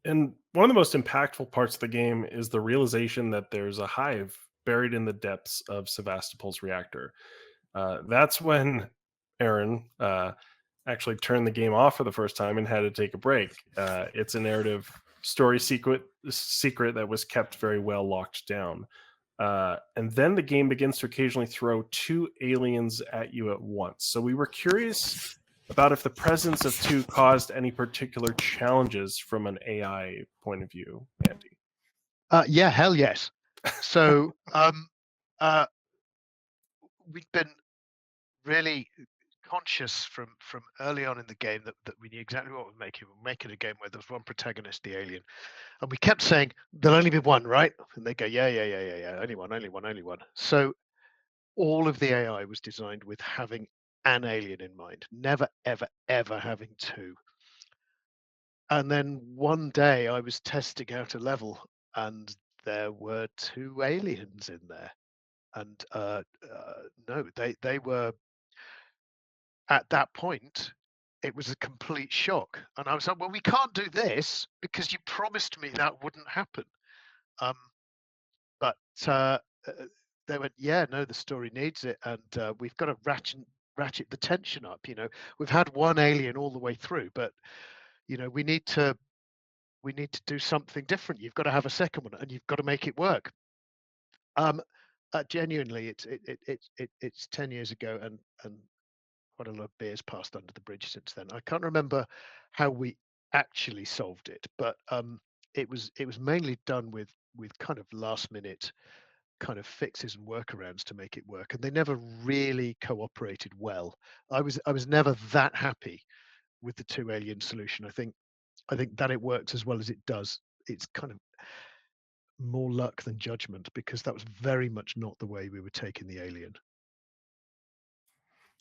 Speaker 2: And one of the most impactful parts of the game is the realization that there's a hive buried in the depths of Sevastopol's reactor. That's when Aaron actually turned the game off for the first time and had to take a break. It's a narrative story secret that was kept very well locked down. And then the game begins to occasionally throw two aliens at you at once. So we were curious about if the presence of two caused any particular challenges from an AI point of view, Andy.
Speaker 3: Yeah, hell yes. So we've been really conscious from early on in the game that we knew exactly what we're making. We're making a game where there's one protagonist, the alien, and we kept saying there'll only be one, right? And they go, yeah, only one. So all of the AI was designed with having an alien in mind, never, ever having two. And then one day I was testing out a level and there were two aliens in there. And no, they were, at that point, it was a complete shock. And I was like, well, we can't do this because you promised me that wouldn't happen. But they went, yeah, no, the story needs it. And we've got to ratchet the tension up. You know, we've had one alien all the way through, but, you know, we need to do something different. You've got to have a second one and you've got to make it work. Genuinely, it's 10 years ago and quite a lot of beers passed under the bridge since then. I can't remember how we actually solved it, but it was mainly done with kind of last minute kind of fixes and workarounds to make it work, and they never really cooperated well. I was never that happy with the two alien solution. I think that it works as well as it does. It's kind of more luck than judgment because that was very much not the way we were taking the alien.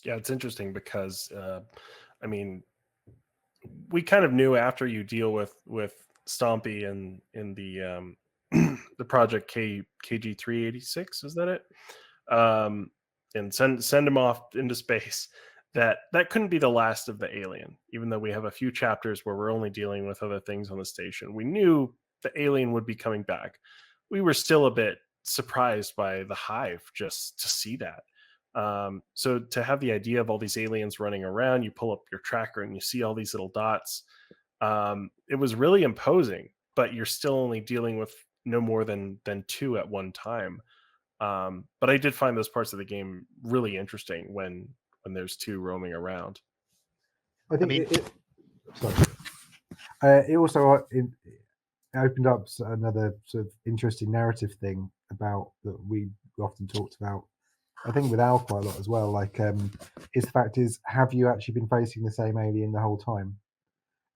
Speaker 2: Yeah, it's interesting because, I mean, we kind of knew after you deal with Stompy and in the the project KG 386, is that it? And send him off into space. That couldn't be the last of the alien, even though we have a few chapters where we're only dealing with other things on the station. We knew the alien would be coming back. We were still a bit surprised by the hive just to see that. So to have the idea of all these aliens running around, you pull up your tracker and you see all these little dots. It was really imposing, but you're still only dealing with no more than two at one time. But I did find those parts of the game really interesting when there's two roaming around.
Speaker 5: I think it also it opened up another sort of interesting narrative thing about that we often talked about. I think with Al quite a lot as well. Like, is the fact is, have you actually been facing the same alien the whole time?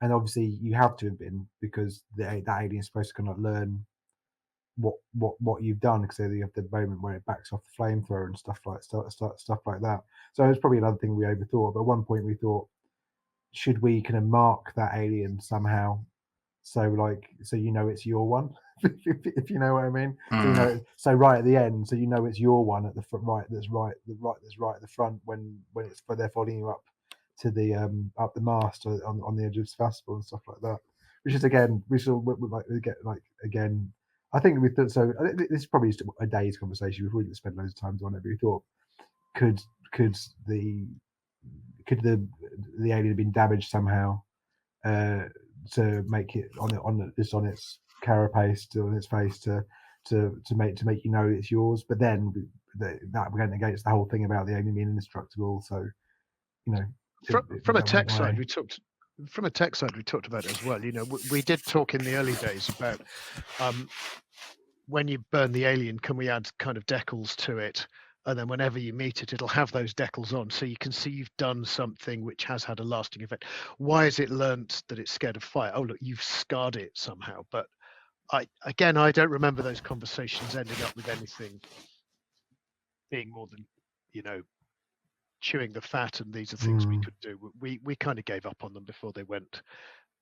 Speaker 5: and obviously you have to have been, because that alien is supposed to kind of learn what you've done, because you have the moment where it backs off the flamethrower and stuff like that. So it's probably another thing we overthought. But at one point we thought, should we kind of mark that alien somehow, so it's your one, if you know what I mean. So right at the end, so it's your one at the front, that's right at the front when they're following you up to the up the mast or on the edge of Sevastopol and stuff like that. Which is again, we get again. I think we thought so. This is probably just a day's conversation. We've already spent loads of time on it. But we thought, could the alien have been damaged somehow to make it on its carapace, on its face, to make it's yours. But then that went against the whole thing about the alien being indestructible. So
Speaker 3: from a tech side, we talked. From a tech side, we talked about it as well. We did talk in the early days about when you burn the alien, can we add kind of decals to it? And then whenever you meet it, it'll have those decals on. So you can see you've done something which has had a lasting effect. Why has it learnt that it's scared of fire? Oh, look, you've scarred it somehow. But I don't remember those conversations ending up with anything being more than, chewing the fat, and these are things we could do. We kind of gave up on them before they went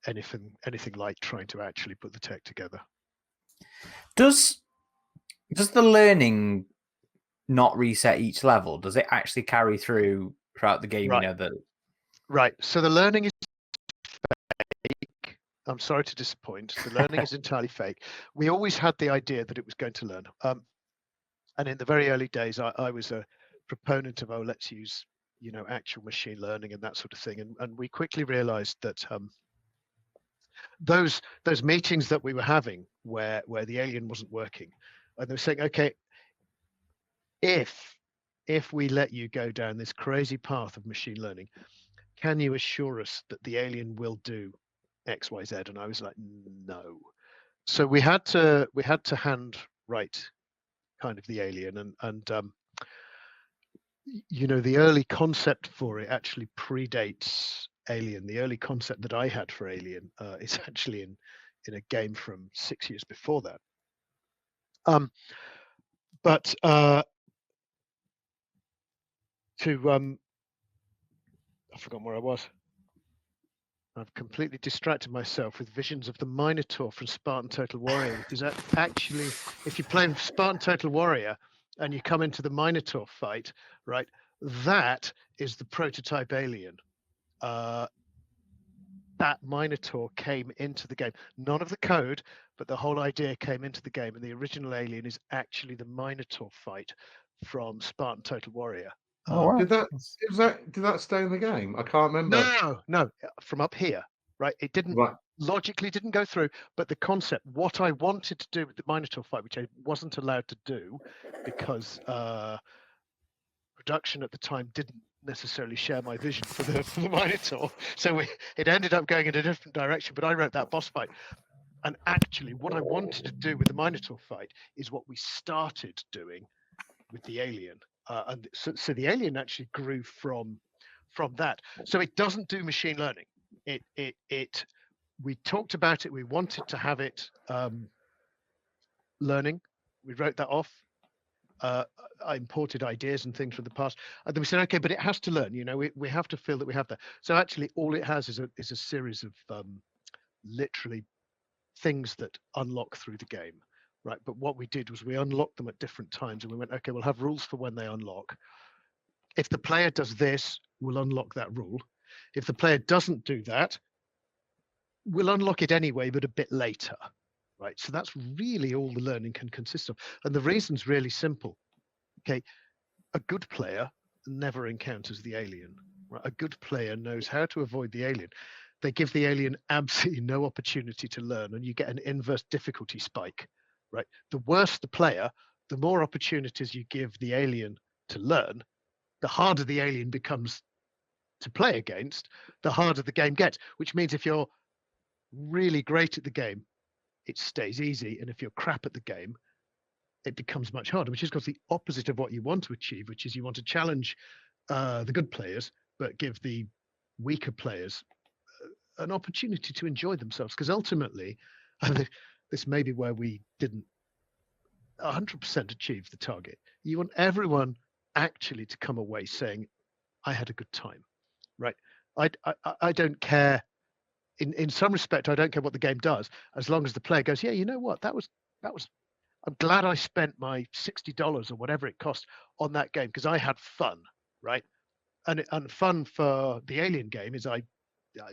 Speaker 3: anything like trying to actually put the tech together.
Speaker 1: Does the learning not reset each level? Does it actually carry throughout the game?
Speaker 3: Right. Right. So the learning is fake. I'm sorry to disappoint. The learning is entirely fake. We always had the idea that it was going to learn. And in the very early days, I was a proponent of, let's use, actual machine learning and that sort of thing. And we quickly realized that those meetings that we were having where the alien wasn't working, and they were saying, okay, if we let you go down this crazy path of machine learning, can you assure us that the alien will do X, Y, Z? And I was like, no. So we had to hand write kind of the alien, and the early concept for it actually predates Alien. The early concept that I had for Alien is actually in a game from 6 years before that. But I've forgotten where I was. I've completely distracted myself with visions of the Minotaur from Spartan Total Warrior, which is actually, if you play Spartan Total Warrior and you come into the Minotaur fight, right, that is the prototype alien. That Minotaur came into the game. None of the code, but the whole idea came into the game, and the original alien is actually the Minotaur fight from Spartan Total Warrior.
Speaker 5: Oh, wow.
Speaker 4: Did that stay in the game? I can't remember.
Speaker 3: No, from up here, right? It didn't logically didn't go through, but the concept, what I wanted to do with the Minotaur fight, which I wasn't allowed to do because production at the time didn't necessarily share my vision for the Minotaur, so it ended up going in a different direction. But I wrote that boss fight, and actually, what I wanted to do with the Minotaur fight is what we started doing with the alien. And so the alien actually grew from that. So it doesn't do machine learning. We talked about it. We wanted to have it learning. We wrote that off. I imported ideas and things from the past, and then we said, okay, but it has to learn. We have to feel that we have that. So actually, all it has is a series of literally things that unlock through the game. Right, but what we did was we unlocked them at different times, and we went, okay, we'll have rules for when they unlock. If the player does this, we'll unlock that rule. If the player doesn't do that, we'll unlock it anyway, but a bit later. Right, so that's really all the learning can consist of. And the reason's really simple. Okay, a good player never encounters the alien. Right? A good player knows how to avoid the alien. They give the alien absolutely no opportunity to learn, and you get an inverse difficulty spike. Right, the worse the player, the more opportunities you give the alien to learn, the harder the alien becomes to play against, the harder the game gets. Which means if you're really great at the game, it stays easy, and if you're crap at the game, it becomes much harder. Which is, of course, the opposite of what you want to achieve, which is you want to challenge the good players, but give the weaker players an opportunity to enjoy themselves, because ultimately, and this may be where we didn't 100% achieve the target. You want everyone actually to come away saying, I had a good time, right? I don't care. In some respect, I don't care what the game does, as long as the player goes, yeah, you know what, that was. I'm glad I spent my $60 or whatever it cost on that game because I had fun, right? And fun for the Alien game is I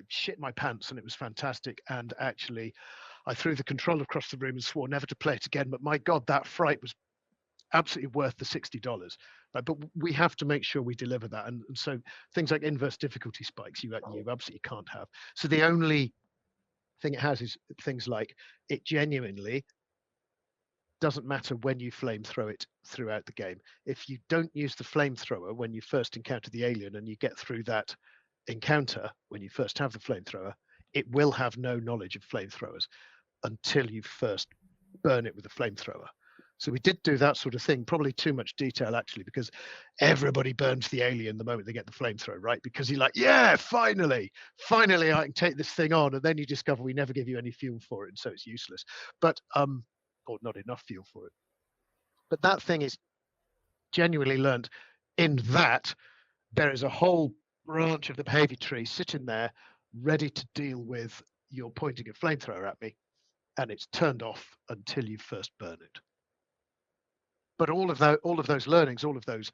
Speaker 3: shit my pants and it was fantastic. And actually, I threw the controller across the room and swore never to play it again. But my God, that fright was absolutely worth the $60. But we have to make sure we deliver that. And so things like inverse difficulty spikes, you absolutely can't have. So the only thing it has is things like it genuinely doesn't matter when you flamethrow it throughout the game. If you don't use the flamethrower when you first encounter the alien and you get through that encounter when you first have the flamethrower, it will have no knowledge of flamethrowers until you first burn it with a flamethrower. So we did do that sort of thing, probably too much detail actually, because everybody burns the alien the moment they get the flamethrower, right? Because you're like, yeah, finally I can take this thing on. And then you discover we never give you any fuel for it, and so it's useless. But or not enough fuel for it. But that thing is genuinely learned in that there is a whole branch of the behavior tree sitting there ready to deal with you're pointing a flamethrower at me, and it's turned off until you first burn it. But all of those learnings, all of those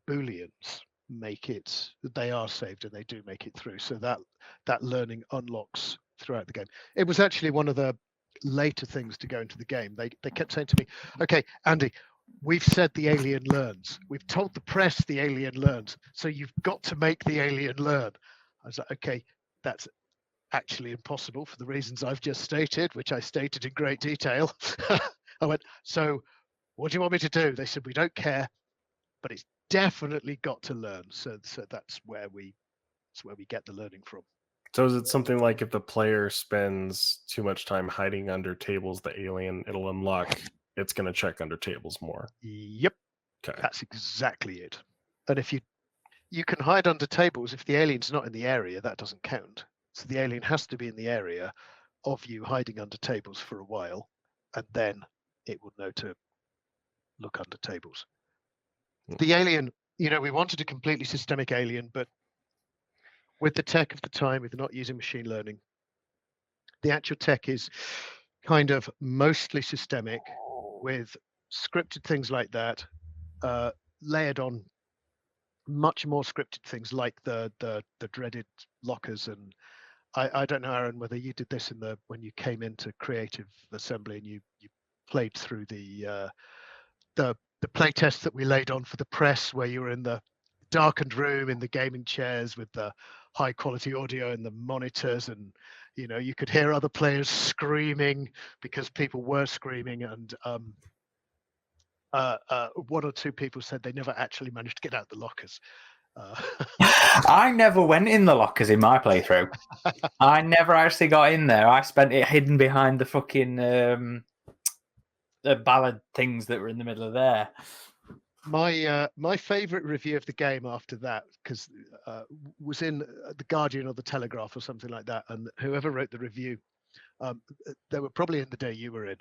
Speaker 3: booleans make it, they are saved and they do make it through. So that learning unlocks throughout the game. It was actually one of the later things to go into the game. They kept saying to me, okay, Andy, we've said the alien learns. We've told the press the alien learns. So you've got to make the alien learn. I was like, okay, that's actually impossible for the reasons I've just stated, which I stated in great detail. I went, so what do you want me to do? They said, we don't care, but it's definitely got to learn. So that's where we get the learning from.
Speaker 2: So is it something like if the player spends too much time hiding under tables, the alien, it'll unlock, it's going to check under tables more?
Speaker 3: Yep.
Speaker 2: Okay.
Speaker 3: That's exactly it. And if you can hide under tables, if the alien's not in the area, that doesn't count. So the alien has to be in the area of you hiding under tables for a while, and then it will know to look under tables. The alien, we wanted a completely systemic alien, but with the tech of the time, with not using machine learning, the actual tech is kind of mostly systemic with scripted things like that, layered on much more scripted things like the dreaded lockers. And I don't know, Aaron, whether you did this when you came into creative assembly and you played through the play test that we laid on for the press, where you were in the darkened room in the gaming chairs with the high quality audio and the monitors, and you could hear other players screaming because people were screaming, and one or two people said they never actually managed to get out the lockers.
Speaker 1: I never went in the lockers in my playthrough. I never actually got in there. I spent it hidden behind the fucking the ballad things that were in the middle of there.
Speaker 3: My favorite review of the game after that, because was in the Guardian or the Telegraph or something like that, and whoever wrote the review, they were probably in the day you were in.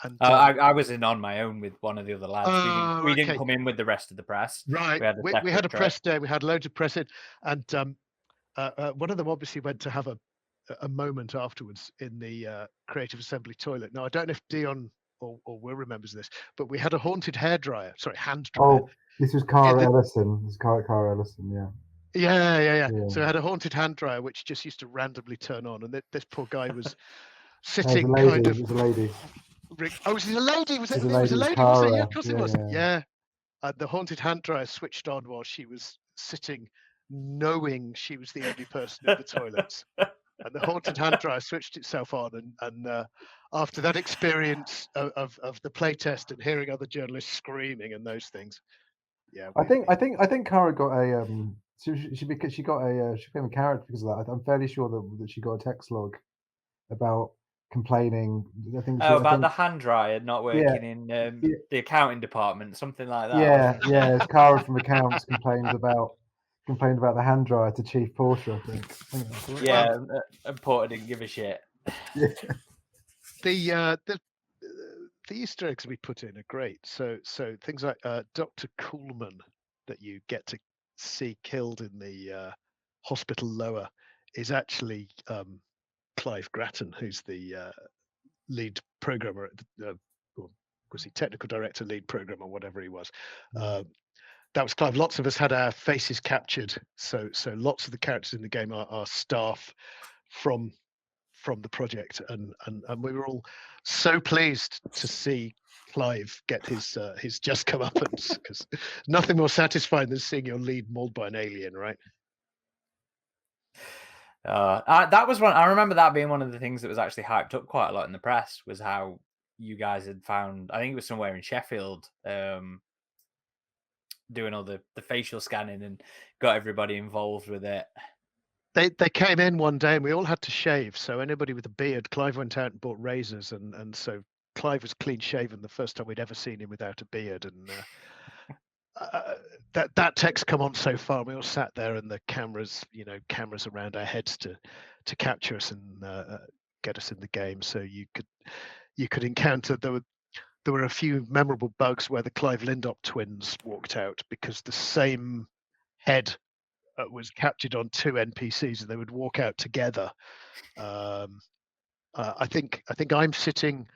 Speaker 3: And
Speaker 1: I was in on my own with one of the other lads. We didn't come in with the rest of the press.
Speaker 3: Right. We had a press day. We had loads of press in, and one of them obviously went to have a moment afterwards in the Creative Assembly toilet. Now I don't know if Dion or Will remembers this, but we had a haunted hand dryer.
Speaker 5: Oh, this was Cara Ellison. This is Cara Ellison, yeah.
Speaker 3: Yeah. So we had a haunted hand dryer which just used to randomly turn on, and this poor guy was sitting kind of.
Speaker 5: It was a lady.
Speaker 3: Oh, was it a lady? Was it a lady?
Speaker 5: Cara.
Speaker 3: Yeah, of course it was. Yeah. The haunted hand dryer switched on while she was sitting, knowing she was the only person in the toilets. And the haunted hand dryer switched itself on, and after that experience of the playtest and hearing other journalists screaming and those things, yeah.
Speaker 5: I think Cara got a she became a character because of that. I'm fairly sure that she got a text log about complaining.
Speaker 1: About the hand dryer not working in the accounting department, something like that.
Speaker 5: Yeah. It's Cara from accounts complains about complained about the hand dryer to Chief Porter, I think that's right.
Speaker 1: Yeah, and Porter didn't give a shit.
Speaker 3: The Easter eggs we put in are great. So things like Dr. Coolman that you get to see killed in the hospital lower is actually Clive Grattan, who's the lead programmer, or was he technical director, lead programmer, whatever he was. That was Clive. Lots of us had our faces captured, so lots of the characters in the game are staff from the project, and we were all so pleased to see Clive get his just comeuppance, because nothing more satisfying than seeing your lead mauled by an alien, right?
Speaker 1: That was one. I remember that being one of the things that was actually hyped up quite a lot in the press, was how you guys had found, I think it was somewhere in Sheffield, doing all the facial scanning and got everybody involved with it.
Speaker 3: They came in one day and we all had to shave. So anybody with a beard, Clive went out and bought razors, and so Clive was clean shaven the first time we'd ever seen him without a beard. And that text come on so far. We all sat there, and the cameras around our heads to capture us and get us in the game. So you could encounter, there were a few memorable bugs where the Clive Lindop twins walked out because the same head was captured on two NPCs, and they would walk out together. I think I'm sitting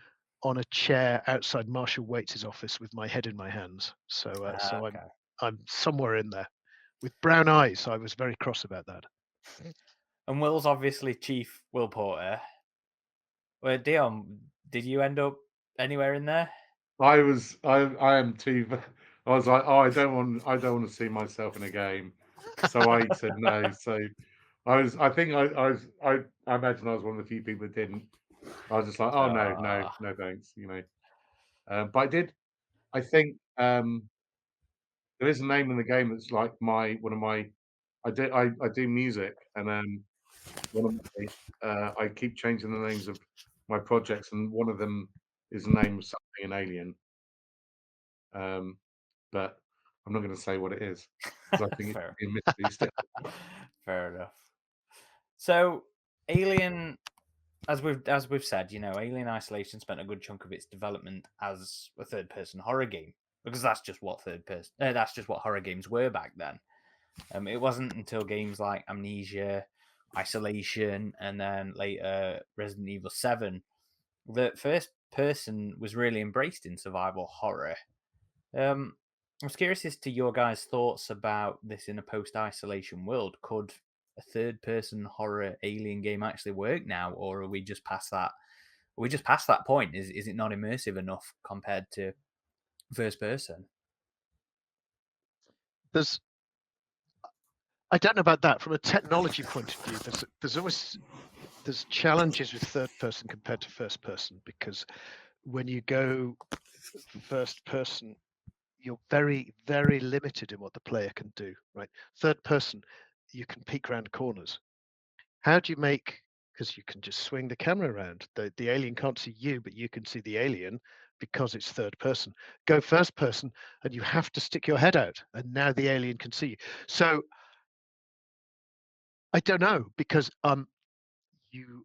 Speaker 3: on a chair outside Marshall Waits' office with my head in my hands. So
Speaker 1: Okay.
Speaker 3: I'm somewhere in there with brown eyes. I was very cross about that.
Speaker 1: And Will's obviously Chief Will Porter. Well, Dion, did you end up anywhere in there?
Speaker 4: I am too. I was like, oh, I don't want to see myself in a game, so I said no. So I imagine I was one of the few people that didn't. I was just like, oh no thanks, but I did. I think there is a name in the game that's like one of my. I do music, and one of my, I keep changing the names of my projects, and one of them is the name of something an alien. But I'm not going to say what it is because I think it's a mystery still.
Speaker 1: Fair enough. So, Alien, as we've said, Alien Isolation spent a good chunk of its development as a third-person horror game, because that's just what horror games were back then. It wasn't until games like Amnesia, Isolation, and then later Resident Evil 7 that first person was really embraced in survival horror. I was curious as to your guys' thoughts about this in a post-isolation world. Could a third-person horror alien game actually work now, or are we just past that? Are we just past that point? Is it not immersive enough compared to first person?
Speaker 3: I don't know about that. From a technology point of view, there's challenges with third person compared to first person, because when you go first person, you're very, very limited in what the player can do, right? Third person, you can peek around corners. How do you make, because you can just swing the camera around. The alien can't see you, but you can see the alien because it's third person. Go first person, and you have to stick your head out, and now the alien can see you. So I don't know, because you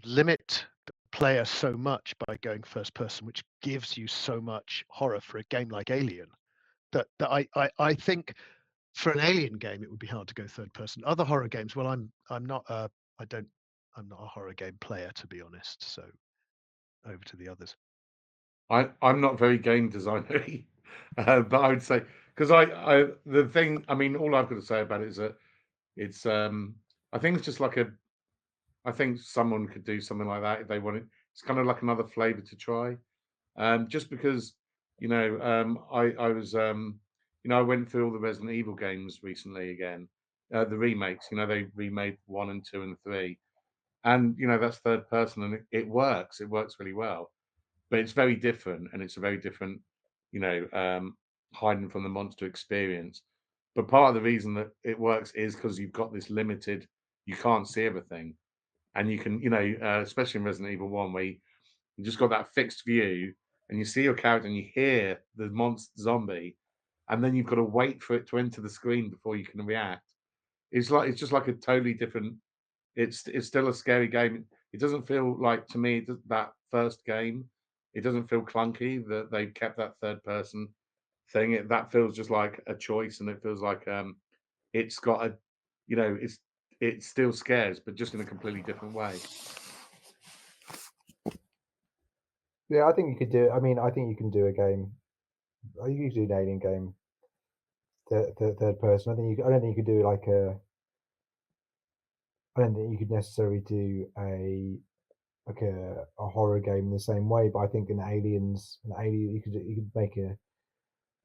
Speaker 3: limit the player so much by going first person, which gives you so much horror for a game like Alien, that I think for an Alien game it would be hard to go third person. Other horror games, well, I'm not a horror game player, to be honest. So over to the others.
Speaker 4: I'm not very game designery, but I would say, because the thing, I mean, all I've got to say about it is that it's I think it's just like I think someone could do something like that if they want it. It's kind of like another flavor to try. Just because, I was, I went through all the Resident Evil games recently again, the remakes. They remade 1 and 2 and 3, and that's third person, and it works. It works really well, but it's very different, and it's a very different, hiding from the monster experience. But part of the reason that it works is because you've got this limited, you can't see everything, and you can, especially in Resident Evil 1, where you just got that fixed view, and you see your character and you hear the monster zombie, and then you've got to wait for it to enter the screen before you can react. It's just like a totally different. It's still a scary game. It doesn't feel like, to me, that first game, it doesn't feel clunky that they've kept that third person thing. That feels just like a choice, and it feels like it's got a, it still scares, but just in a completely different way.
Speaker 5: Yeah, I think you could do. I mean, I think you can do a game. You could do an Alien game, third person. I don't think you could do like a. I don't think you could necessarily do a horror game in the same way. But I think an Alien, you could make a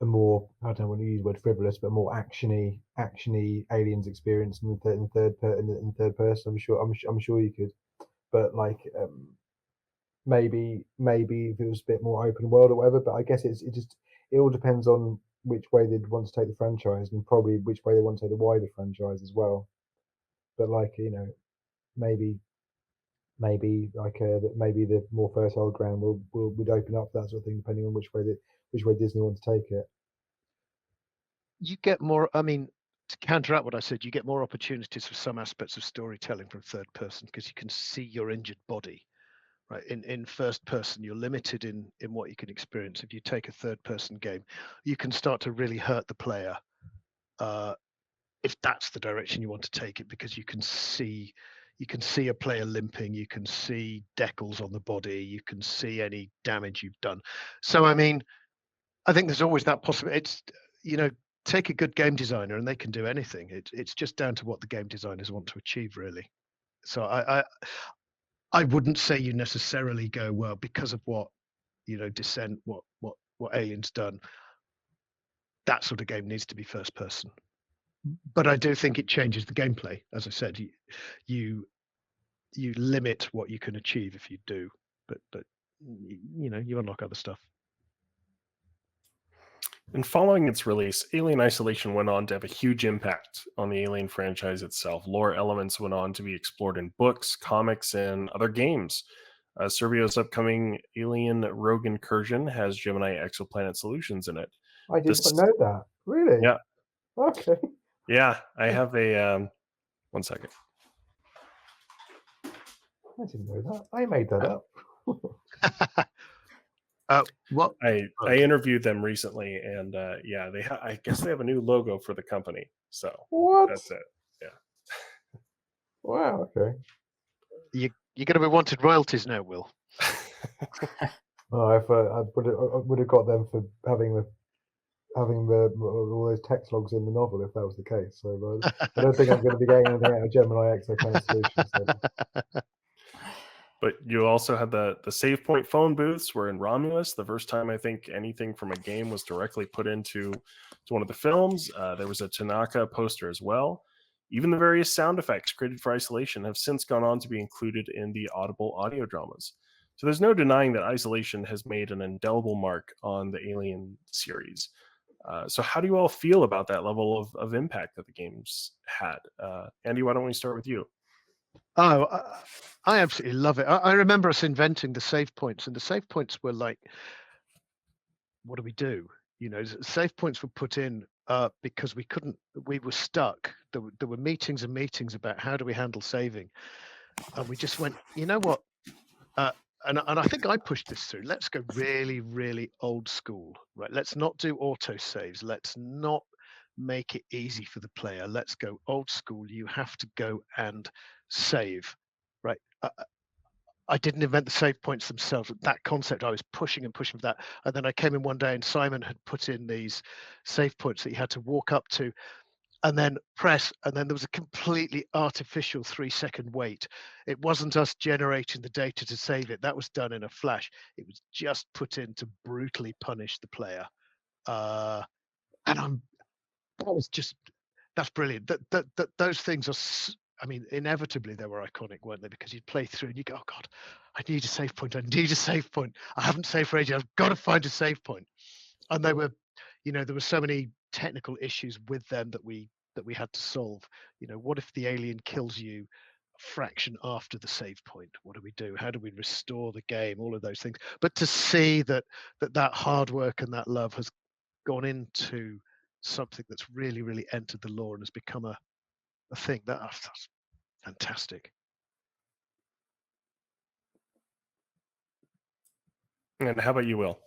Speaker 5: more, I don't want to use the word frivolous, but more actiony Aliens experience in the third person. I'm sure you could. But like maybe if it was a bit more open world or whatever. But I guess it all depends on which way they'd want to take the franchise, and probably which way they want to take the wider franchise as well. But like, maybe like maybe the more fertile ground would open up that sort of thing, depending on which way Disney want to take it.
Speaker 3: You get more. I mean, to counteract what I said, you get more opportunities for some aspects of storytelling from third person because you can see your injured body. Right. In first person, you're limited in what you can experience. If you take a third person game, you can start to really hurt the player if that's the direction you want to take it, because you can see a player limping, you can see decals on the body, you can see any damage you've done. So I mean, I think there's always that possibility. It's, take a good game designer and they can do anything. It's just down to what the game designers want to achieve, really. So I wouldn't say you necessarily go, well, because of what, Descent, what Alien's done, that sort of game needs to be first person. But I do think it changes the gameplay. As I said, you limit what you can achieve if you do, but you unlock other stuff.
Speaker 2: And following its release, Alien Isolation went on to have a huge impact on the Alien franchise itself. Lore elements went on to be explored in books, comics, and other games. Servio's upcoming Alien Rogue Incursion has Gemini exoplanet solutions in it.
Speaker 5: I didn't know that. Really?
Speaker 2: Yeah.
Speaker 5: Okay.
Speaker 2: Yeah, I have a... 1 second.
Speaker 5: I didn't know that. I made that up.
Speaker 3: What?
Speaker 2: I interviewed them recently, and yeah, I guess they have a new logo for the company. So
Speaker 5: what?
Speaker 2: That's it. Yeah.
Speaker 5: Wow. Okay.
Speaker 3: You're going to be wanted royalties now, Will.
Speaker 5: Oh, I would have got them for having all those text logs in the novel if that was the case. So I don't think I'm going to be getting anything out of Gemini exoplanet solutions. So.
Speaker 2: But you also had the save point phone booths were in Romulus. The first time I think anything from a game was directly put into one of the films. There was a Tanaka poster as well. Even the various sound effects created for Isolation have since gone on to be included in the Audible audio dramas. So there's no denying that Isolation has made an indelible mark on the Alien series. So how do you all feel about that level of impact that the game's had? Andy, why don't we start with you?
Speaker 3: Oh, I absolutely love it. I remember us inventing the save points, and the save points were like, what do we do? Save points were put in because we were stuck. There were meetings and meetings about how do we handle saving. And we just went, you know what? And I think I pushed this through. Let's go really, really old school, right? Let's not do auto saves. Let's not make it easy for the player. Let's go old school. You have to go and save, right? I didn't invent the save points themselves. That concept, I was pushing and pushing for that. And then I came in one day and Simon had put in these save points that you had to walk up to and then press, and then there was a completely artificial 3-second wait. It wasn't us generating the data to save it. That was done in a flash. It was just put in to brutally punish the player. That's brilliant. Those things are, I mean, inevitably they were iconic, weren't they? Because you'd play through and you go, oh God, I need a save point. I need a save point. I haven't saved for ages. I've got to find a save point. And they were, there were so many technical issues with them that we had to solve. What if the alien kills you a fraction after the save point? What do we do? How do we restore the game? All of those things. But to see that hard work and that love has gone into something that's really, really entered the lore and has become a thing. That's fantastic.
Speaker 2: And how about you, Will?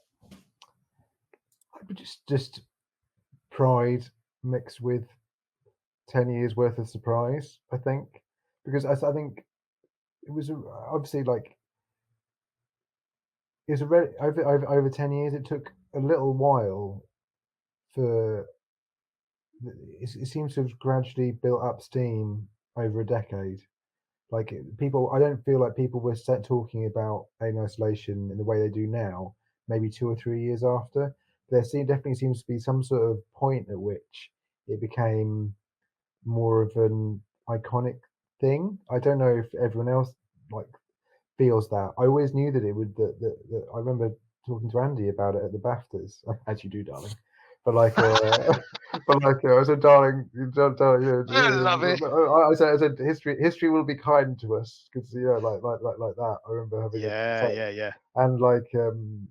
Speaker 5: Just pride mixed with 10 years worth of surprise, I think, because I think it was obviously like it was over 10 years. It took a little while for it seems to have gradually built up steam over a decade. Like people, I don't feel like people were talking about Alien Isolation in the way they do now, maybe 2 or 3 years after. There definitely seems to be some sort of point at which it became more of an iconic thing. I don't know if everyone else like feels that. I always knew that it would. That I remember talking to Andy about it at the BAFTAs, as you do, darling. But like, I said, darling,
Speaker 3: I love it.
Speaker 5: I said, history will be kind to us because like that. I remember having
Speaker 3: Yeah.
Speaker 5: and like and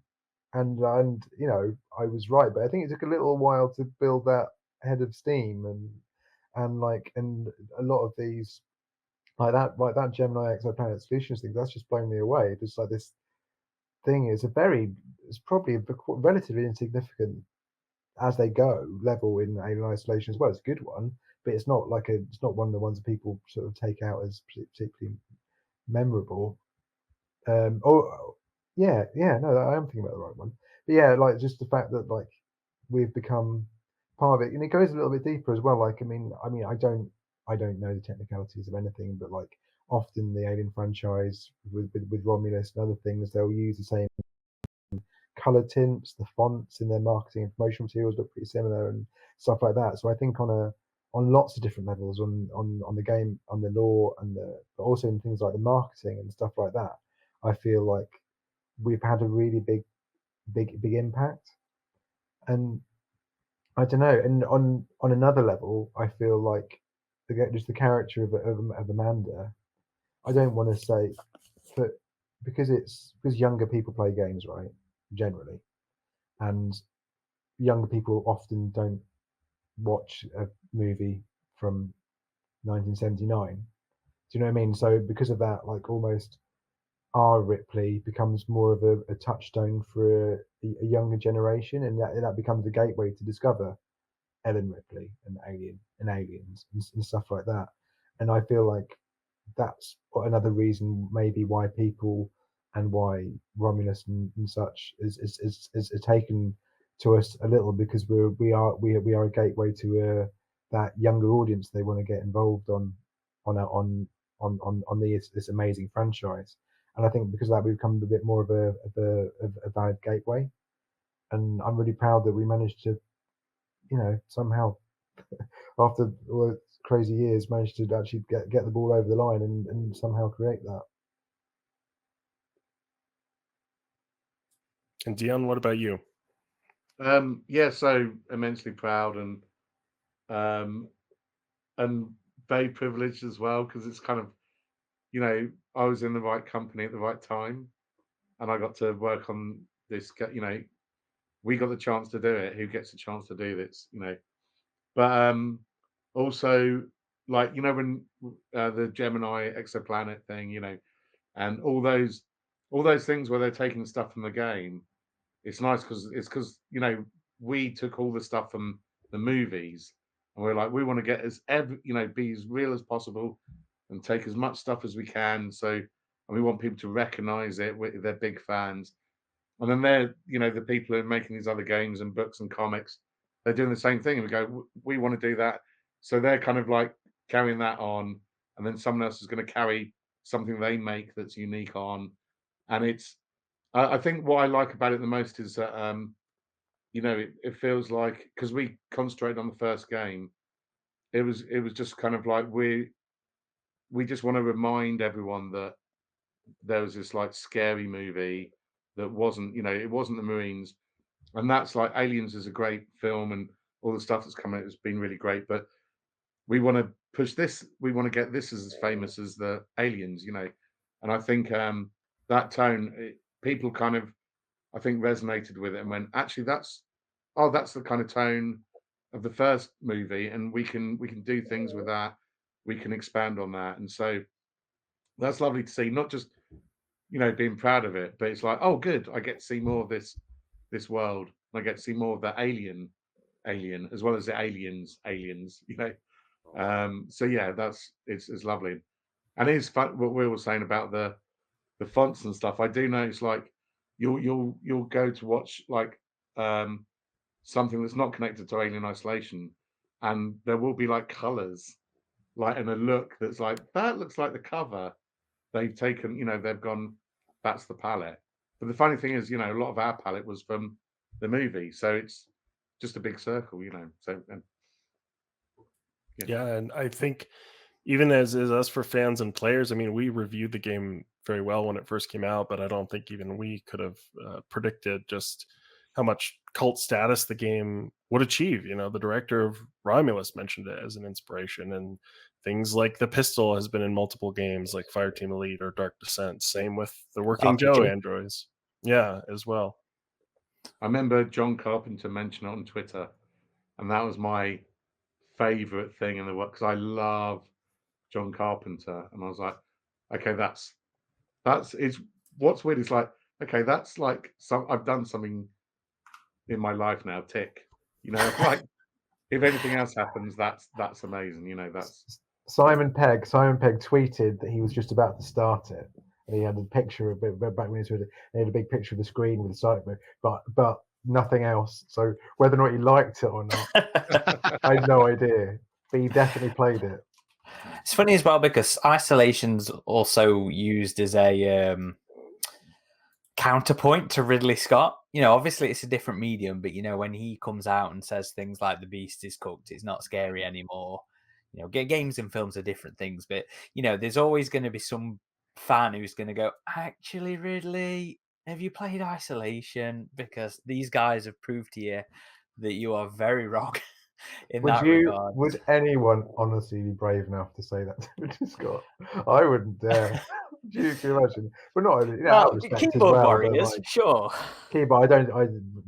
Speaker 5: I was right, but I think it took a little while to build that head of steam and a lot of these like that Gemini exoplanet solutions thing, that's just blown me away. Just like this thing is it's probably a relatively insignificant as they go level in Alien Isolation as well. It's a good one, but it's not one of the ones that people sort of take out as particularly memorable. No, I am thinking about the right one. But yeah, like just the fact that like we've become part of it, and it goes a little bit deeper as well. Like, I mean, I don't know the technicalities of anything, but like often the Alien franchise with Romulus and other things, they'll use the same color tints, the fonts in their marketing and promotional materials look pretty similar and stuff like that. So I think on lots of different levels, on the game, on the lore, but also in things like the marketing and stuff like that, I feel like we've had a really big impact. And I don't know. And on another level, I feel like just the character of Amanda. I don't want to say, because younger people play games, right? Generally, and younger people often don't watch a movie from 1979. Do you know what I mean? So because of that, like almost our Ripley becomes more of a touchstone for a younger generation, and that becomes a gateway to discover Ellen Ripley and aliens and stuff like that. And I feel like that's another reason maybe why people and why Romulus and such is taken to us a little, because we are a gateway to that younger audience. They want to get involved on this amazing franchise, and I think because of that we've become a bit more of a valid gateway. And I'm really proud that we managed to, somehow after all those crazy years, managed to actually get the ball over the line and somehow create that.
Speaker 2: And Dion, what about you?
Speaker 4: Yeah, so immensely proud and very privileged as well, because it's kind of, I was in the right company at the right time, and I got to work on this. We got the chance to do it. Who gets a chance to do this? But also, like, when the Gemini exoplanet thing, and all those things where they're taking stuff from the game. It's nice because we took all the stuff from the movies, and we're like, we want to get be as real as possible and take as much stuff as we can. So, and we want people to recognize it. They're big fans. And then the people who are making these other games and books and comics, they're doing the same thing. And we go, we want to do that. So they're kind of like carrying that on. And then someone else is going to carry something they make that's unique on. And I think what I like about it the most is that, it feels like, because we concentrated on the first game, it was just kind of like we just want to remind everyone that there was this like scary movie that wasn't, it wasn't the Marines. And that's like Aliens is a great film, and all the stuff that's coming out has been really great. But we want to push this. We want to get this as famous as the Aliens, And I think that tone, people kind of, I think, resonated with it and went, actually, that's the kind of tone of the first movie, and we can do things with that. We can expand on that, and so that's lovely to see. Not just being proud of it, but it's like, oh, good, I get to see more of this world. I get to see more of the alien, as well as the aliens. So yeah, it's lovely, and it's fun. What we were saying about the fonts and stuff. I do notice, like, you'll go to watch like something that's not connected to Alien Isolation, and there will be like colors, like, and a look that's like, that looks like the cover. They've taken, they've gone, that's the palette. But the funny thing is, a lot of our palette was from the movie, so it's just a big circle, So
Speaker 2: Yeah, and I think even as us for fans and players, I mean, we reviewed the game very well when it first came out, but I don't think even we could have predicted just how much cult status the game would achieve. The director of Romulus mentioned it as an inspiration, and things like the pistol has been in multiple games like Fireteam Elite or Dark Descent. Same with the Working Joe
Speaker 1: RPG.
Speaker 2: androids. Yeah, as well.
Speaker 4: I remember John Carpenter mentioned it on Twitter, and that was my favorite thing in the world, because I love John Carpenter, and I was like, okay, that's it's what's weird is like, okay, that's like I've done something in my life now, tick. Like, if anything else happens, that's amazing. That's
Speaker 5: Simon Pegg tweeted that he was just about to start it, and he had a picture of it back when he had a big picture of the screen with the site, but nothing else. So whether or not he liked it or not, I had no idea. But he definitely played it.
Speaker 1: It's funny as well because Isolation's also used as a counterpoint to Ridley Scott. Obviously it's a different medium, but when he comes out and says things like the beast is cooked, it's not scary anymore. Games and films are different things, but there's always going to be some fan who's going to go, actually, Ridley, have you played Isolation? Because these guys have proved to you that you are very wrong in that regard.
Speaker 5: Would anyone honestly be brave enough to say that to Ridley Scott? I wouldn't dare. You can imagine, but not out of respect
Speaker 1: keyboard
Speaker 5: as well.
Speaker 1: warriors, sure.
Speaker 5: Keyboard,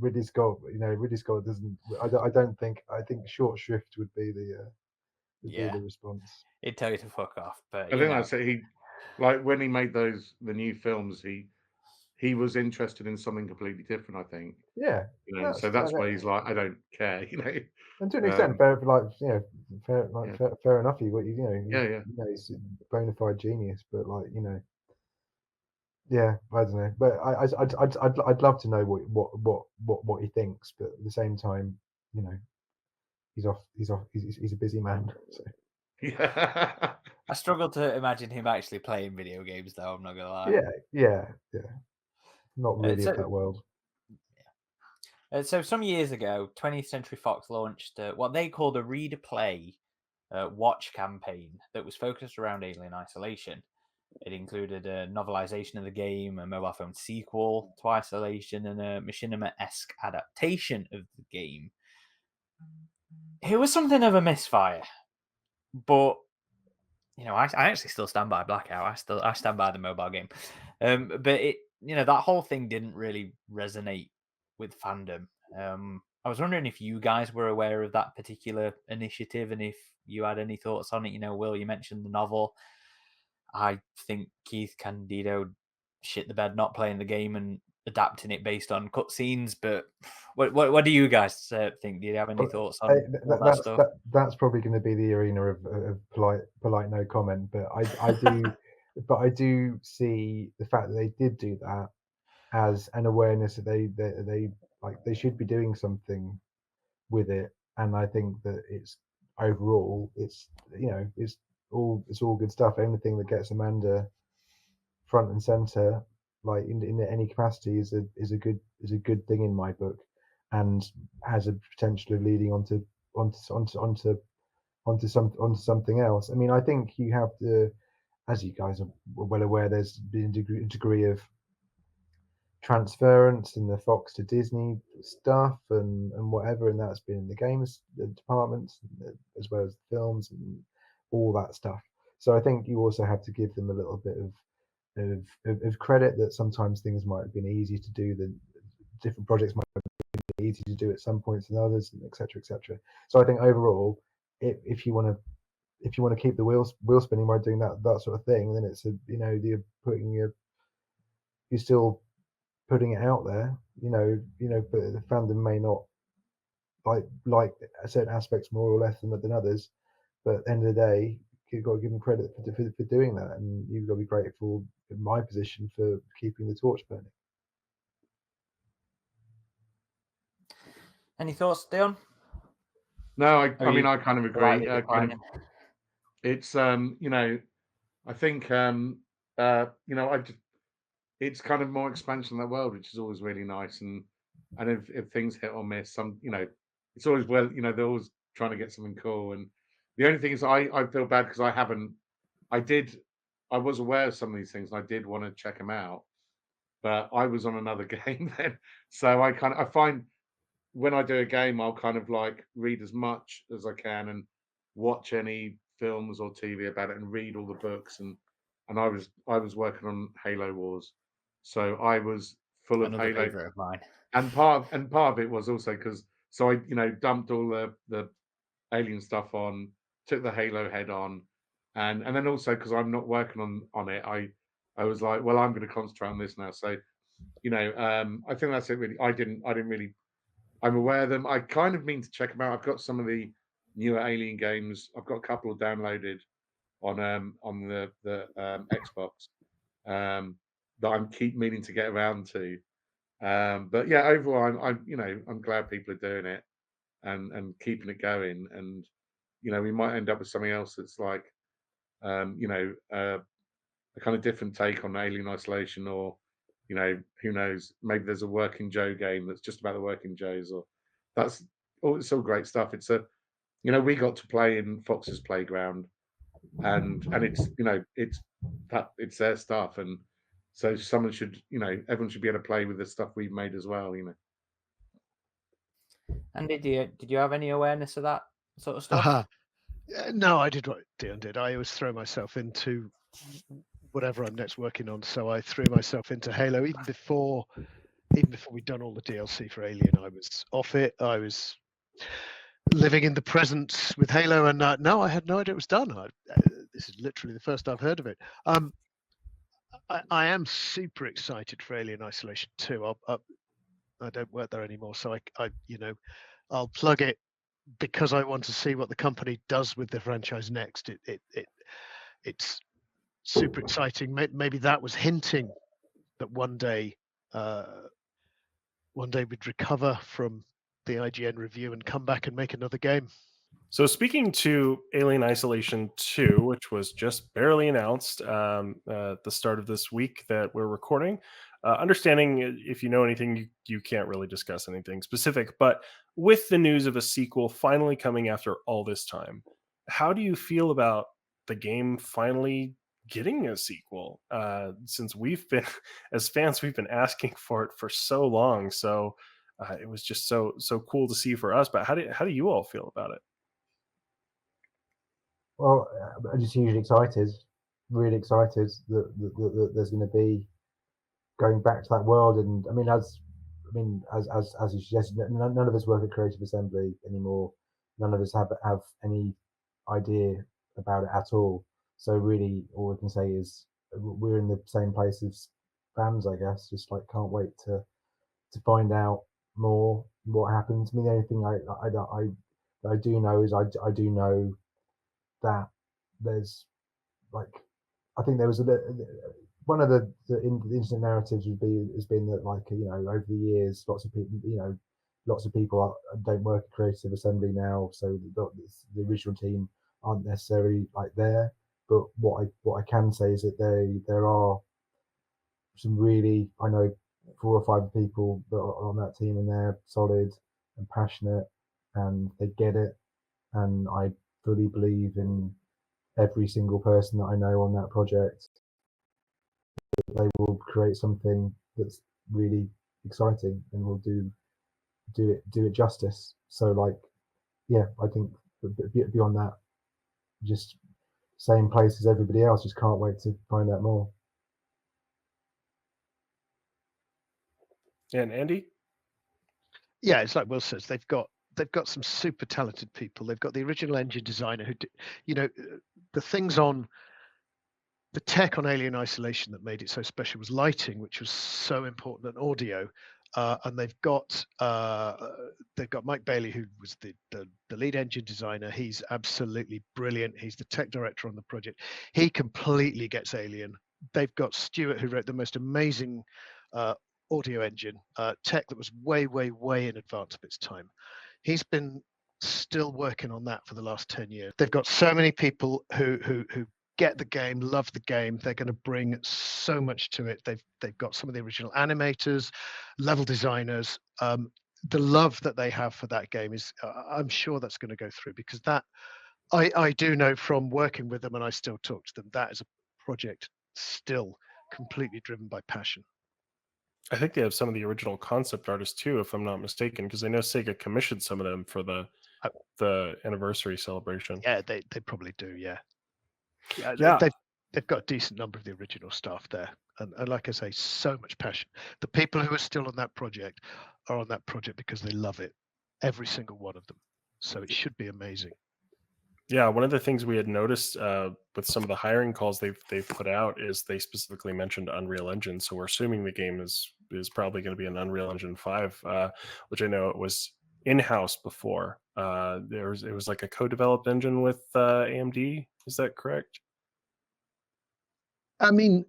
Speaker 5: Ridley Scott. Ridley Scott doesn't. I don't think. I think short shrift would be the response.
Speaker 1: He'd tell you to fuck off. But
Speaker 4: I think that's it. He, like, when he made the new films, he was interested in something completely different, I think.
Speaker 5: Yeah.
Speaker 4: So that's why he's like, I don't care.
Speaker 5: And to an extent, fair enough. He's a bona fide genius, but yeah, I don't know. But I'd love to know what he thinks, but at the same time, he's a busy man. So.
Speaker 4: Yeah.
Speaker 1: I struggle to imagine him actually playing video games, though. I'm not gonna lie.
Speaker 5: Yeah. Not really of that world.
Speaker 1: Yeah. So some years ago, 20th Century Fox launched what they called a read-play watch campaign that was focused around Alien Isolation. It included a novelization of the game, a mobile phone sequel to Isolation, and a machinima-esque adaptation of the game. It was something of a misfire, but I actually still stand by Blackout. I stand by the mobile game, but it that whole thing didn't really resonate with fandom. I was wondering if you guys were aware of that particular initiative and if you had any thoughts on it. Will, you mentioned the novel. I think Keith Candido shit the bed not playing the game and adapting it based on cutscenes. But what do you guys think? Do you have any thoughts on that stuff?
Speaker 5: That's probably going to be the arena of polite no comment. But I do, but I do see the fact that they did do that as an awareness that they should be doing something with it. And I think that it's overall it's all good stuff. Anything that gets Amanda front and center, like in any capacity, is a good thing in my book, and has a potential of leading onto something else. I mean, I think you have to, as you guys are well aware, there's been a degree of transference in the Fox to Disney stuff and whatever, and that's been in the games departments as well as the films and all that stuff. So I think you also have to give them a little bit of credit that sometimes things might have been easy to do, the different projects might have been easy to do at some points than others, and etc. etc. So I think overall, if you want to keep the wheel spinning by doing that sort of thing, then it's you're still putting it out there, but the fandom may not like certain aspects more or less than others, but at the end of the day, you've got to give them credit for doing that, and you've got to be grateful in my position for keeping the torch burning.
Speaker 1: Any thoughts, Dion?
Speaker 4: No, I kind of agree. It's I think it's kind of more expansion of that world, which is always really nice. And if things hit or miss, it's always they're always trying to get something cool. And the only thing is, I feel bad because I was aware of some of these things and I did want to check them out, but I was on another game then. So I find when I do a game, I'll kind of like read as much as I can and watch any films or TV about it and read all the books. And I was working on Halo Wars, so I was full of
Speaker 1: Another
Speaker 4: Halo.
Speaker 1: favorite of mine.
Speaker 4: And part of it was also because I dumped all the Alien stuff on, took the Halo head on, and then also because I'm not working on it, I was like, well, I'm going to concentrate on this now. So I think that's it really. I didn't really. I'm aware of them. I kind of mean to check them out. I've got some of the newer Alien games. I've got a couple downloaded on the Xbox that I'm keep meaning to get around to. But yeah, overall, I'm glad people are doing it and keeping it going. And we might end up with something else that's like a kind of different take on Alien Isolation, or who knows, maybe there's a Working Joe game that's just about the Working Joes, or it's all great stuff. It's we got to play in Fox's Playground, and it's it's their stuff, and so someone should everyone should be able to play with the stuff we've made as well.
Speaker 1: And did you have any awareness of that sort of stuff?
Speaker 3: No, I did what Dion did. I always throw myself into whatever I'm next working on. So I threw myself into Halo even before we'd done all the DLC for Alien. I was off it. I was living in the present with Halo, and no, I had no idea it was done. This is literally the first I've heard of it. I am super excited for Alien Isolation 2. I don't work there anymore, so I'll plug it because I want to see what the company does with the franchise next. It's super exciting. Maybe that was hinting that one day we'd recover from the IGN review and come back and make another game.
Speaker 2: So speaking to Alien Isolation 2, which was just barely announced at the start of this week that we're recording, understanding if you know anything, you can't really discuss anything specific, but with the news of a sequel finally coming after all this time, how do you feel about the game finally getting a sequel? Since we've been, as fans, we've been asking for it for so long. So it was just so cool to see for us. But how do you all feel about it?
Speaker 5: Well, I'm just hugely excited, really excited that there's going to be going back to that world. And as you suggested, none of us work at Creative Assembly anymore. None of us have any idea about it at all. So really, all we can say is we're in the same place as fans, I guess. Just like can't wait to find out more what happens. The only thing I do know is I do know that there's I think there was a bit. One of the instant narratives has been that over the years lots of people don't work at Creative Assembly now, so the original team aren't necessarily there. But what I can say is that there are some really, I know 4 or 5 people that are on that team, and they're solid and passionate and they get it, and I fully believe in every single person that I know on that project. They will create something that's really exciting and will do it justice. So I think beyond that, just same place as everybody else, just can't wait to find out more.
Speaker 2: And Andy?
Speaker 3: Yeah, it's like Will says, they've got some super talented people. They've got the original engine designer who did, the things on the tech on Alien Isolation that made it so special was lighting, which was so important, and audio. And they've got Mike Bailey, who was the lead engine designer. He's absolutely brilliant. He's the tech director on the project. He completely gets Alien. They've got Stuart, who wrote the most amazing audio engine tech that was way in advance of its time. He's been still working on that for the last 10 years. They've got so many people who get the game, love the game. They're going to bring so much to it. They've got some of the original animators, level designers. The love that they have for that game is, I'm sure that's going to go through, because that I do know from working with them, and I still talk to them, that is a project still completely driven by passion.
Speaker 2: I think they have some of the original concept artists too, if I'm not mistaken, because I know Sega commissioned some of them for the anniversary celebration.
Speaker 3: Yeah, they probably do. Yeah.
Speaker 2: Yeah.
Speaker 3: They've got a decent number of the original staff there, and like I say, so much passion. The people who are still on that project are on that project because they love it, every single one of them. So it should be amazing.
Speaker 2: Yeah, one of the things we had noticed with some of the hiring calls they've put out is they specifically mentioned Unreal Engine. So we're assuming the game is probably going to be an Unreal Engine 5, which I know it was in-house before. It was like a co-developed engine with AMD. Is that correct?
Speaker 3: I mean,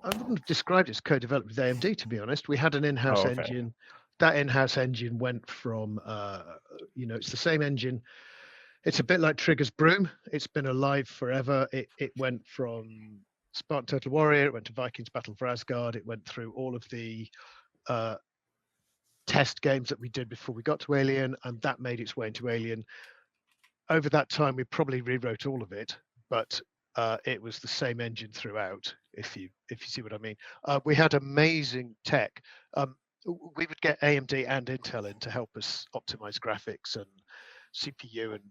Speaker 3: I wouldn't have described it as co-developed with AMD, to be honest. We had an in-house engine. That in-house engine went from, it's the same engine. It's a bit like Trigger's Broom. It's been alive forever. It went from Spartan Total Warrior, it went to Vikings Battle for Asgard, it went through all of the test games that we did before we got to Alien, and that made its way into Alien. Over that time, we probably rewrote all of it, but it was the same engine throughout, if you see what I mean. We had amazing tech. We would get AMD and Intel in to help us optimize graphics and CPU, and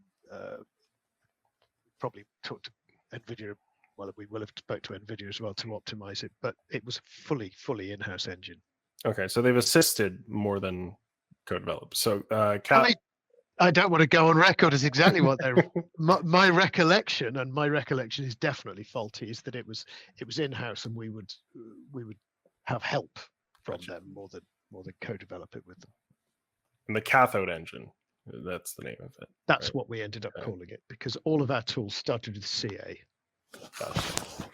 Speaker 3: probably talk to NVIDIA. Well, we will have spoke to NVIDIA as well to optimize it, but it was a fully in-house engine.
Speaker 2: Okay, so they've assisted more than co-developed. So,
Speaker 3: I don't want to go on record as exactly what they're. my recollection, and my recollection is definitely faulty, is that it was in-house, and we would have help from them more than co-develop it with them.
Speaker 2: And the cathode engine, that's the name of it.
Speaker 3: That's right? What we ended up calling it, because all of our tools started with CA.
Speaker 2: Gotcha.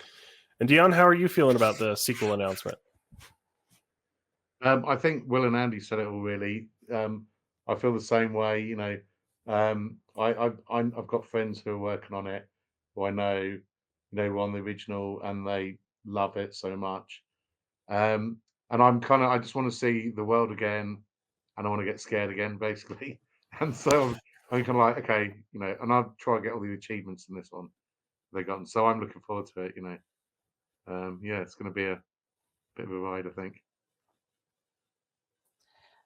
Speaker 2: And Dion, how are you feeling about the sequel announcement?
Speaker 4: I think Will and Andy said it all really. I feel the same way. I've got friends who are working on it, who I know, were on the original, and they love it so much. And I just want to see the world again, and I want to get scared again, basically. And so I'm kind of like, okay, and I'll try to get all the achievements in this one they got. So I'm looking forward to it. Yeah, it's going to be a bit of a ride, I think.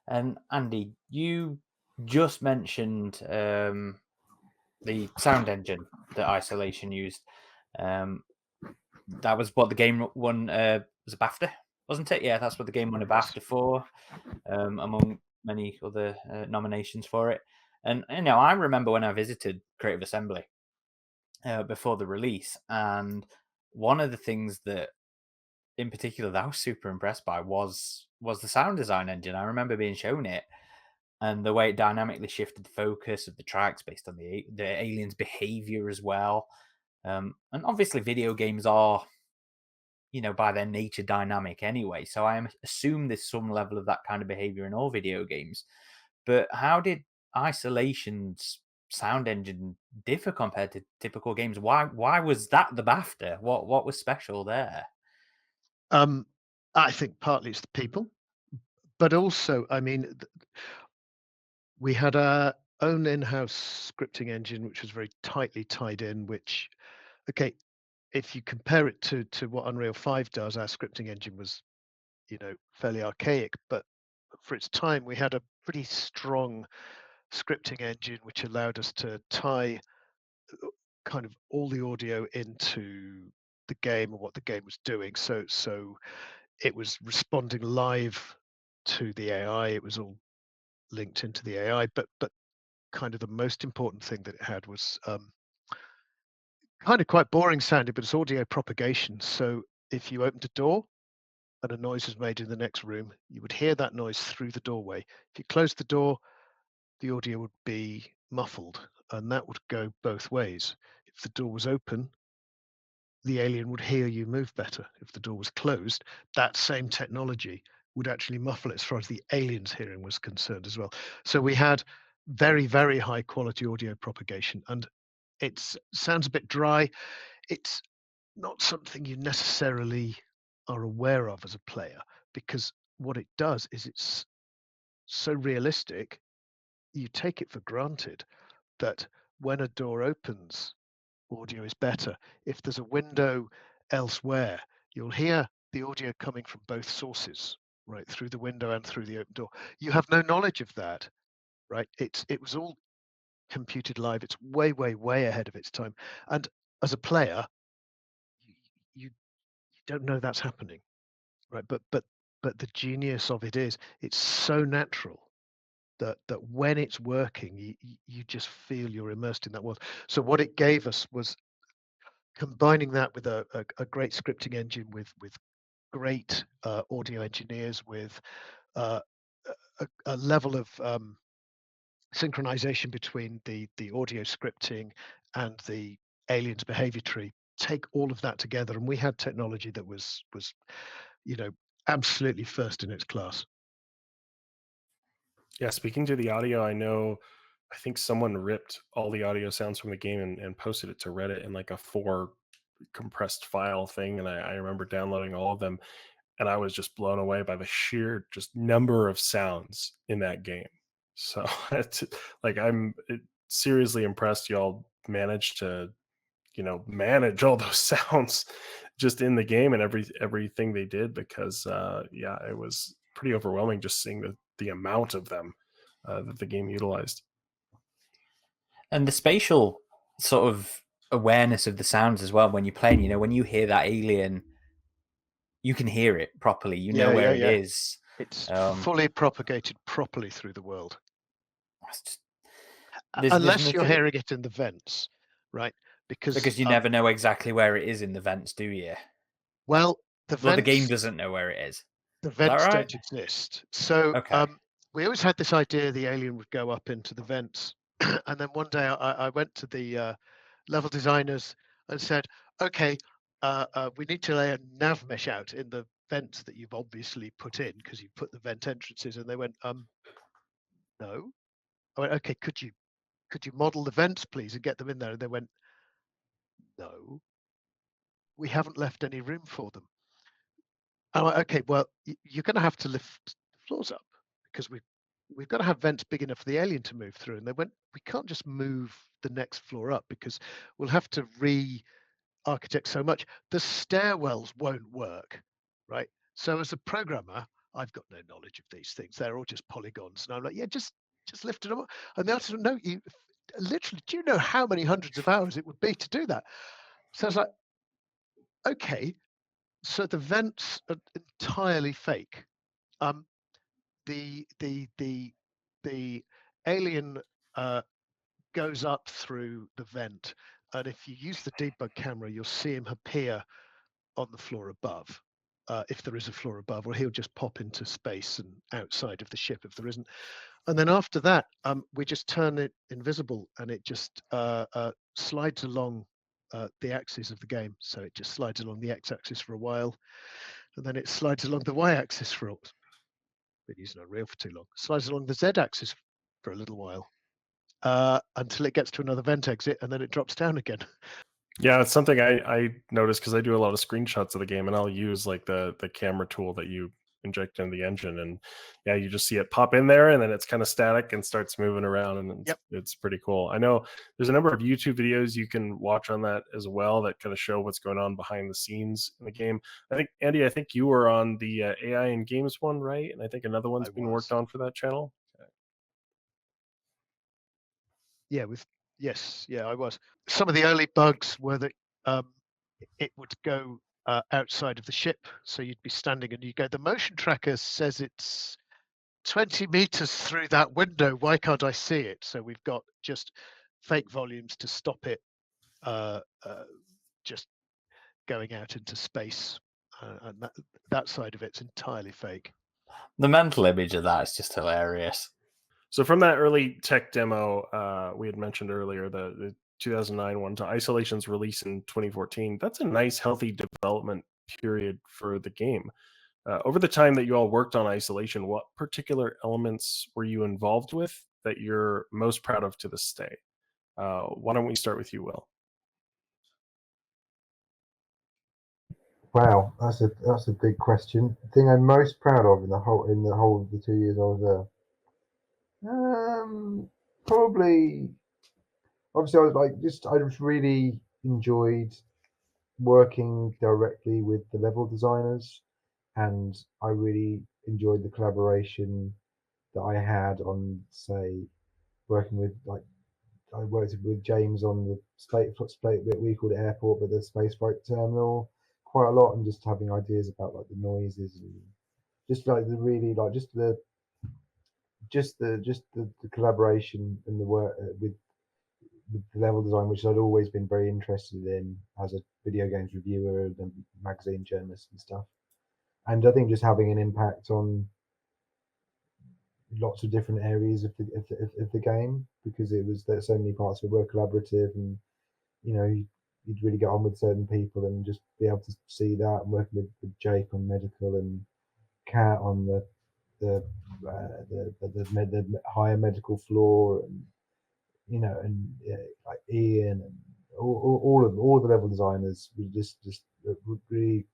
Speaker 1: And Andy, you just mentioned the sound engine that Isolation used. That was what the game won. Was a BAFTA, wasn't it? Yeah, that's what the game won a BAFTA for, among many other nominations for it. And I remember when I visited Creative Assembly before the release, and one of the things that, in particular, that I was super impressed by was the sound design engine. I remember being shown it, and the way it dynamically shifted the focus of the tracks based on the aliens' behavior as well. And obviously, video games are, by their nature, dynamic anyway. So I assume there's some level of that kind of behavior in all video games. But how did Isolation's sound engine differ compared to typical games? Why was that the BAFTA? What was special there?
Speaker 3: I think partly it's the people, but also, I mean, we had our own in-house scripting engine, which was very tightly tied in, which, okay, if you compare it to what Unreal 5 does, our scripting engine was, fairly archaic, but for its time, we had a pretty strong scripting engine, which allowed us to tie kind of all the audio into the game and what the game was doing. So it was responding live to the AI. It was all linked into the AI, but kind of the most important thing that it had was kind of quite boring sounding, but it's audio propagation. So if you opened a door and a noise was made in the next room, you would hear that noise through the doorway. If you closed the door, the audio would be muffled, and that would go both ways. If the door was open, the alien would hear you move better. If the door was closed, that same technology would actually muffle it as far as the alien's hearing was concerned as well. So we had very, very high quality audio propagation, and it sounds a bit dry. It's not something you necessarily are aware of as a player, because what it does is it's so realistic, you take it for granted that when a door opens, audio is better. If there's a window elsewhere, you'll hear the audio coming from both sources, right, through the window and through the open door. You have no knowledge of that, right? It was all computed live. It's way, way, way ahead of its time. And as a player, you don't know that's happening, right? But the genius of it is it's so natural that when it's working, you just feel you're immersed in that world. So what it gave us was combining that with a great scripting engine, with great audio engineers, with a level of synchronization between the audio scripting and the aliens behavior tree. Take all of that together, and we had technology that was absolutely first in its class.
Speaker 2: Yeah, speaking to the audio, I think someone ripped all the audio sounds from the game and posted it to Reddit in like a 4 compressed file thing. And I remember downloading all of them, and I was just blown away by the sheer just number of sounds in that game. So it's like, I'm seriously impressed y'all managed to, manage all those sounds just in the game and everything they did, because yeah, it was pretty overwhelming just seeing the amount of them that the game utilized.
Speaker 1: And the spatial sort of awareness of the sounds as well when you're playing, when you hear that alien, you can hear it properly. You know where it is.
Speaker 3: It's fully propagated properly through the world. Unless you're hearing it in the vents, right?
Speaker 1: Because you never know exactly where it is in the vents, do you?
Speaker 3: Well,
Speaker 1: the game doesn't know where it is.
Speaker 3: The vents don't exist. So we always had this idea the alien would go up into the vents. And then one day I went to the level designers and said, okay, we need to lay a nav mesh out in the vents that you've obviously put in, because you put the vent entrances. And they went, no. I went, okay, could you model the vents, please, and get them in there? And they went, no, we haven't left any room for them. And I went, okay, well, you're going to have to lift the floors up, because we've got to have vents big enough for the alien to move through. And they went, we can't just move the next floor up, because we'll have to re-architect so much. The stairwells won't work, right? So as a programmer, I've got no knowledge of these things. They're all just polygons. And I'm like, yeah, just lift it up. And they said, no, you literally, do you know how many hundreds of hours it would be to do that? So I was like, okay, so the vents are entirely fake. The alien goes up through the vent, and if you use the debug camera, you'll see him appear on the floor above, if there is a floor above, or he'll just pop into space and outside of the ship if there isn't. And then after that, we just turn it invisible, and it just slides along the axis of the game. So it just slides along the x-axis for a while, and then it slides along the y-axis for a been using Unreal for too long. Slides along the z-axis for a little while, until it gets to another vent exit, and then it drops down again.
Speaker 2: Yeah, it's something I noticed, because I do a lot of screenshots of the game, and I'll use like the camera tool that you inject into the engine, and yeah, you just see it pop in there, and then it's kind of static and starts moving around, and it's pretty cool. I know there's a number of YouTube videos you can watch on that as well that kind of show what's going on behind the scenes in the game. I think, Andy, you were on the AI in games one, right? And I think another one's been worked on for that channel.
Speaker 3: Yeah, I was. Some of the early bugs were that it would go outside of the ship, so you'd be standing and you go, the motion tracker says it's 20 meters through that window. Why can't I see it? So we've got just fake volumes to stop it just going out into space. And that side of it's entirely fake.
Speaker 1: The mental image of that is just hilarious.
Speaker 2: So from that early tech demo, we had mentioned earlier the 2009 one to Isolation's release in 2014. That's a nice, healthy development period for the game. Over the time that you all worked on Isolation, what particular elements were you involved with that you're most proud of to this day? Why don't we start with you, Will?
Speaker 5: Wow, that's a big question. The thing I'm most proud of in the whole of the 2 years I was there, probably. Obviously, I just really enjoyed working directly with the level designers, and I really enjoyed the collaboration that I had on, say, working with I worked with James on the we called it airport, but the spaceflight terminal quite a lot, and just having ideas about like the noises and just like the really like the collaboration and the work with the level design, which I'd always been very interested in as a video games reviewer and magazine journalist and stuff. And I think just having an impact on lots of different areas of the game, because there's so many parts of it were collaborative, and you'd really get on with certain people and just be able to see that, and working with Jake on medical and Kat on the higher medical floor, and like Ian and all of the level designers were just really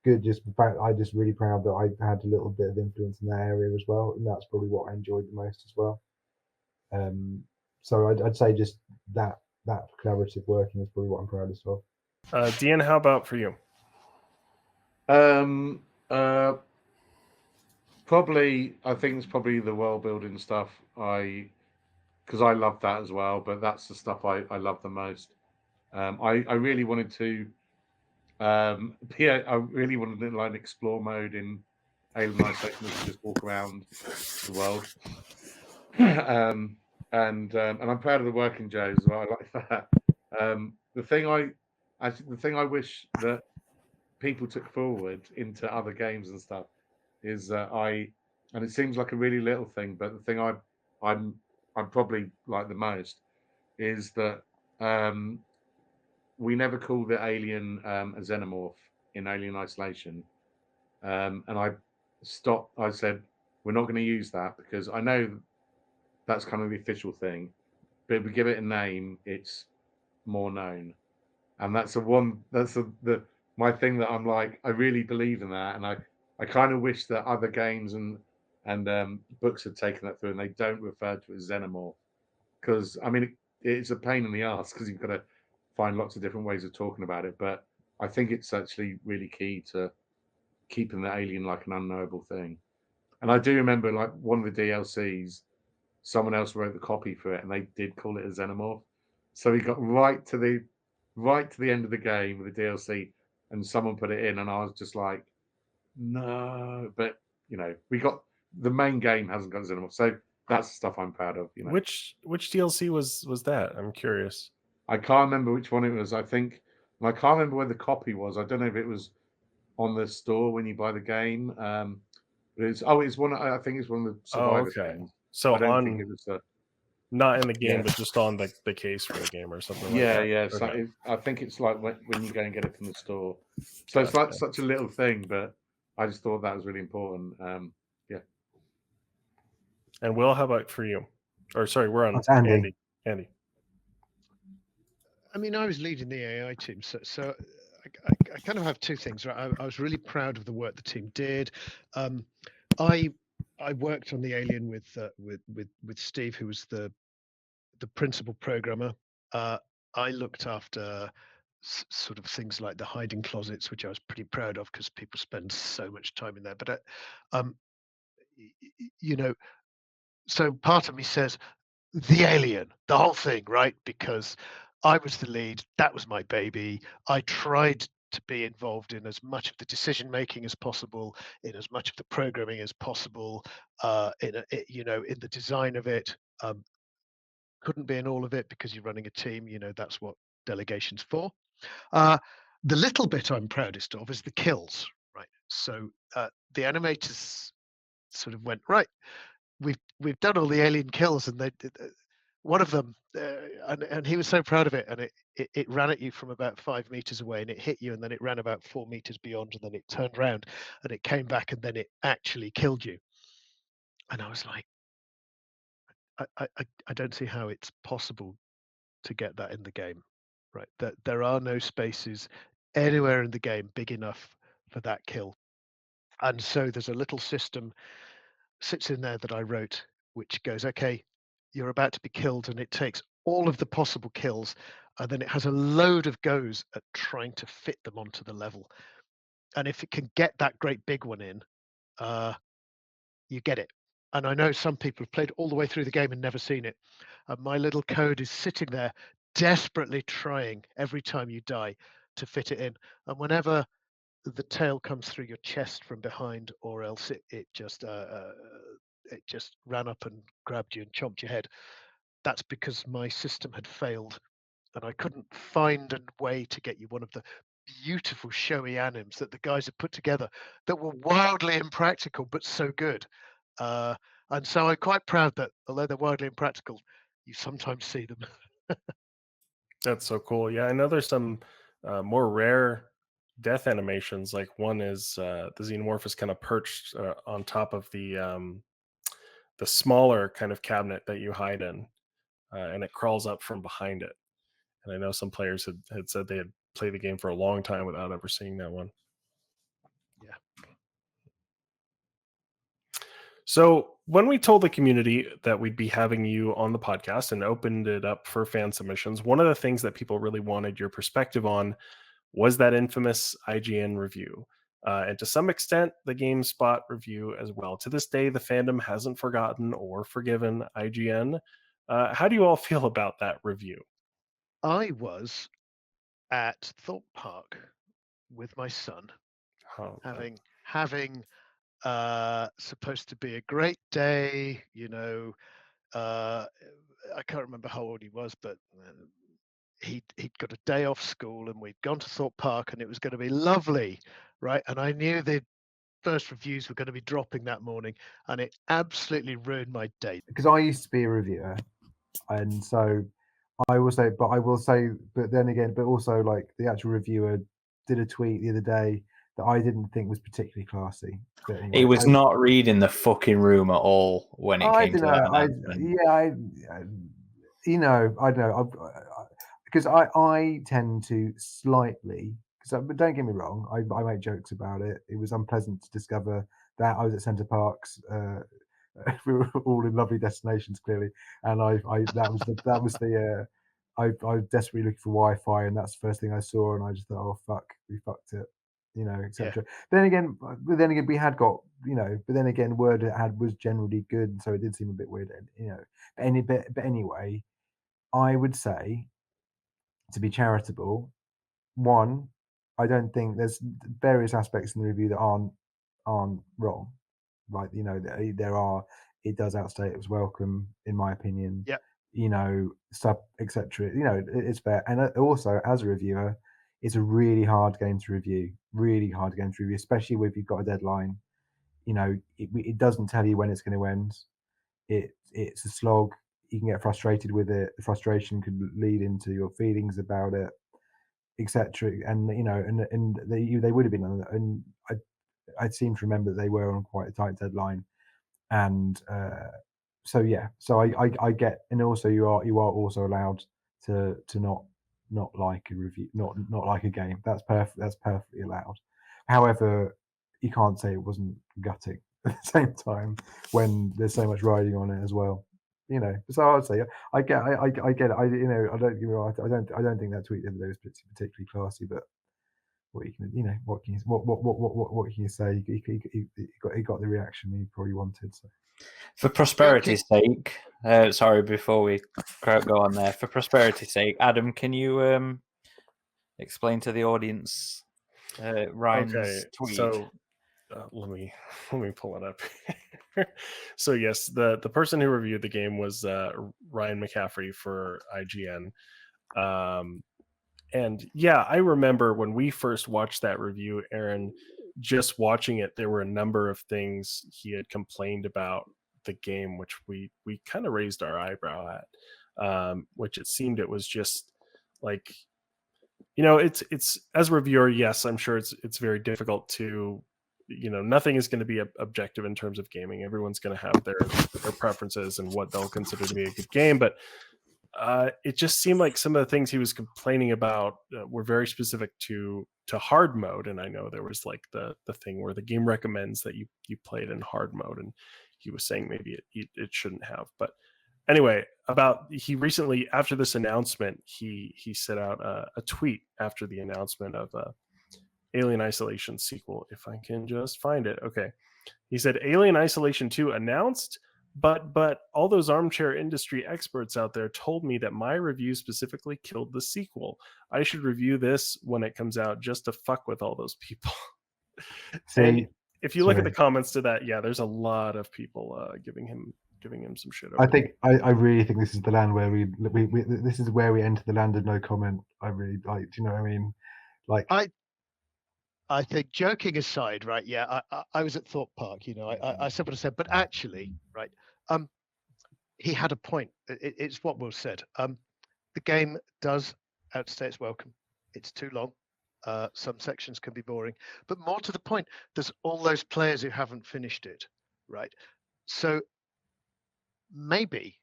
Speaker 5: good. Just the fact I'm just really proud that I had a little bit of influence in that area as well, and that's probably what I enjoyed the most as well. So I'd say just that collaborative working is probably what I'm proudest of.
Speaker 2: Dion, how about for you?
Speaker 4: Probably, I think it's probably the world building stuff. Because I love that as well, but that's the stuff I love the most. I really wanted to, I really wanted to like explore mode in Alien Isolation, to just walk around the world. And I'm proud of the working Joes as well. I like that. The thing I wish that people took forward into other games and stuff is that and it seems like a really little thing, but the thing I'm probably like the most is that we never called the alien a Xenomorph in Alien Isolation, and I said we're not going to use that because I know that's kind of the official thing, but if we give it a name, it's more known, and that's my thing that I'm like, I really believe in that, and I kind of wish that other games and books had taken that through, and they don't refer to it as Xenomorph, because I mean it's a pain in the ass because you've got to find lots of different ways of talking about it, but I think it's actually really key to keeping the alien like an unknowable thing. And I do remember like one of the DLCs, someone else wrote the copy for it, and they did call it a Xenomorph. So we got right to the end of the game with the DLC, and someone put it in, and I was just like, no. But we got the main game hasn't got Xenomorph, so that's the stuff I'm proud of.
Speaker 2: Which DLC was that? I'm curious.
Speaker 4: I can't remember which one it was. I can't remember where the copy was. I don't know if it was on the store when you buy the game. But it's one. I think it's one of the Survivor games.
Speaker 2: So
Speaker 4: I don't think it was
Speaker 2: not in the game, but just on the case for the game or something like that.
Speaker 4: Yeah.
Speaker 2: Okay.
Speaker 4: I think it's like when you go and get it from the store. So it's like such a little thing, but I just thought that was really important. Yeah.
Speaker 2: And Will, how about for you? Or sorry, we're on
Speaker 5: Andy.
Speaker 2: Andy.
Speaker 3: I mean, I was leading the AI team, so I kind of have two things. Right? I was really proud of the work the team did. I worked on the Alien with Steve, who was the principal programmer. I looked after sort of things like the hiding closets, which I was pretty proud of because people spend so much time in there. But so part of me says the Alien, the whole thing, right? Because I was the lead. That was my baby. I tried to be involved in as much of the decision making as possible, in as much of the programming as possible, in the design of it. Couldn't be in all of it because you're running a team. That's what delegation's for. The little bit I'm proudest of is the kills, right? So the animators sort of went, right, we've done all the alien kills, and they one of them, and he was so proud of it, and it ran at you from about 5 meters away, and it hit you, and then it ran about 4 meters beyond, and then it turned around, and it came back, and then it actually killed you. And I was like, I don't see how it's possible to get that in the game, right? That there are no spaces anywhere in the game big enough for that kill. And so there's a little system sits in there that I wrote, which goes, okay, you're about to be killed, and it takes all of the possible kills, and then it has a load of goes at trying to fit them onto the level. And if it can get that great big one in, you get it. And I know some people have played all the way through the game and never seen it. And my little code is sitting there desperately trying every time you die to fit it in. And whenever the tail comes through your chest from behind, or else it just ran up and grabbed you and chomped your head, that's because my system had failed, and I couldn't find a way to get you one of the beautiful showy anims that the guys had put together that were wildly impractical but so good. And so I'm quite proud that although they're wildly impractical, you sometimes see them.
Speaker 2: That's so cool. Yeah, I know there's some more rare death animations. Like one is the Xenomorph is kind of perched on top of the smaller kind of cabinet that you hide in, and it crawls up from behind it. And I know some players had said they had played the game for a long time without ever seeing that one.
Speaker 3: Yeah.
Speaker 2: So when we told the community that we'd be having you on the podcast and opened it up for fan submissions, one of the things that people really wanted your perspective on was that infamous IGN review. And to some extent, the GameSpot review as well. To this day, the fandom hasn't forgotten or forgiven IGN. How do you all feel about that review?
Speaker 3: I was at Thorpe Park with my son, having supposed to be a great day, I can't remember how old he was, but he'd got a day off school, and we'd gone to Thorpe Park, and it was going to be lovely, right? And I knew the first reviews were going to be dropping that morning, and it absolutely ruined my day.
Speaker 5: Because I used to be a reviewer, and so I will say, but then again, but also like the actual reviewer did a tweet the other day that I didn't think was particularly classy. But anyway,
Speaker 1: He was not reading the fucking room at all when it came to that announcement.
Speaker 5: I don't know, because I tend to slightly, but don't get me wrong, I make jokes about it. It was unpleasant to discover that I was at Centre Parks. We were all in lovely destinations, clearly, and I was desperately looking for Wi-Fi, and that's the first thing I saw, and I just thought, oh fuck, we fucked it, etc. Then again, we had got, but then again, word it had was generally good, so it did seem a bit weird, But anyway, I would say, to be charitable, one, I don't think there's various aspects in the review that aren't wrong. Like, there are, it does outstay its welcome, in my opinion.
Speaker 3: Yeah.
Speaker 5: Stuff, etc. It's fair. And also, as a reviewer, it's a really hard game to review. Really hard game to review, especially if you've got a deadline. It doesn't tell you when it's going to end. It's a slog. You can get frustrated with it. The frustration could lead into your feelings about it, etc. And they would have been, and I seem to remember that they were on quite a tight deadline, and so I get, and also you are also allowed to not like a review, not like a game. That's perfectly allowed. However, you can't say it wasn't gutting at the same time when there's so much riding on it as well. So I'd say I get it. I don't get me wrong. I don't think that tweet the other day was particularly classy, but what can you say? He got the reaction he probably wanted. So.
Speaker 1: For prosperity's sake, sorry, before we go on there, for prosperity's sake, Adam, can you explain to the audience Ryan's tweet.
Speaker 2: So let me pull it up. So yes, the person who reviewed the game was Ryan McCaffrey for IGN. And yeah, I remember when we first watched that review, Aaron, just watching it, there were a number of things he had complained about the game, which we kind of raised our eyebrow at, which it seemed it was just like, it's as a reviewer, yes, I'm sure it's very difficult to, nothing is going to be objective in terms of gaming. Everyone's going to have their preferences and what they'll consider to be a good game, but it just seemed like some of the things he was complaining about were very specific to hard mode. And I know there was like the thing where the game recommends that you play it in hard mode, and he was saying maybe it shouldn't have. But anyway, he recently, after this announcement, he sent out a tweet after the announcement of Alien Isolation sequel. If I can just find it. Okay. He said, Alien Isolation 2 announced, but all those armchair industry experts out there told me that my review specifically killed the sequel. I should review this when it comes out just to fuck with all those people. And if you look at the comments to that, yeah, there's a lot of people giving him some shit.
Speaker 5: I really think this is the land where we this is where we enter the land of no comment. I really like. Do you know what I mean? Like
Speaker 3: I think, joking aside, right? Yeah, I was at Thorpe Park. I said what I said, but actually, right? He had a point. It's what Will said. The game does outstay its welcome. It's too long. Some sections can be boring, but more to the point, there's all those players who haven't finished it, right? So maybe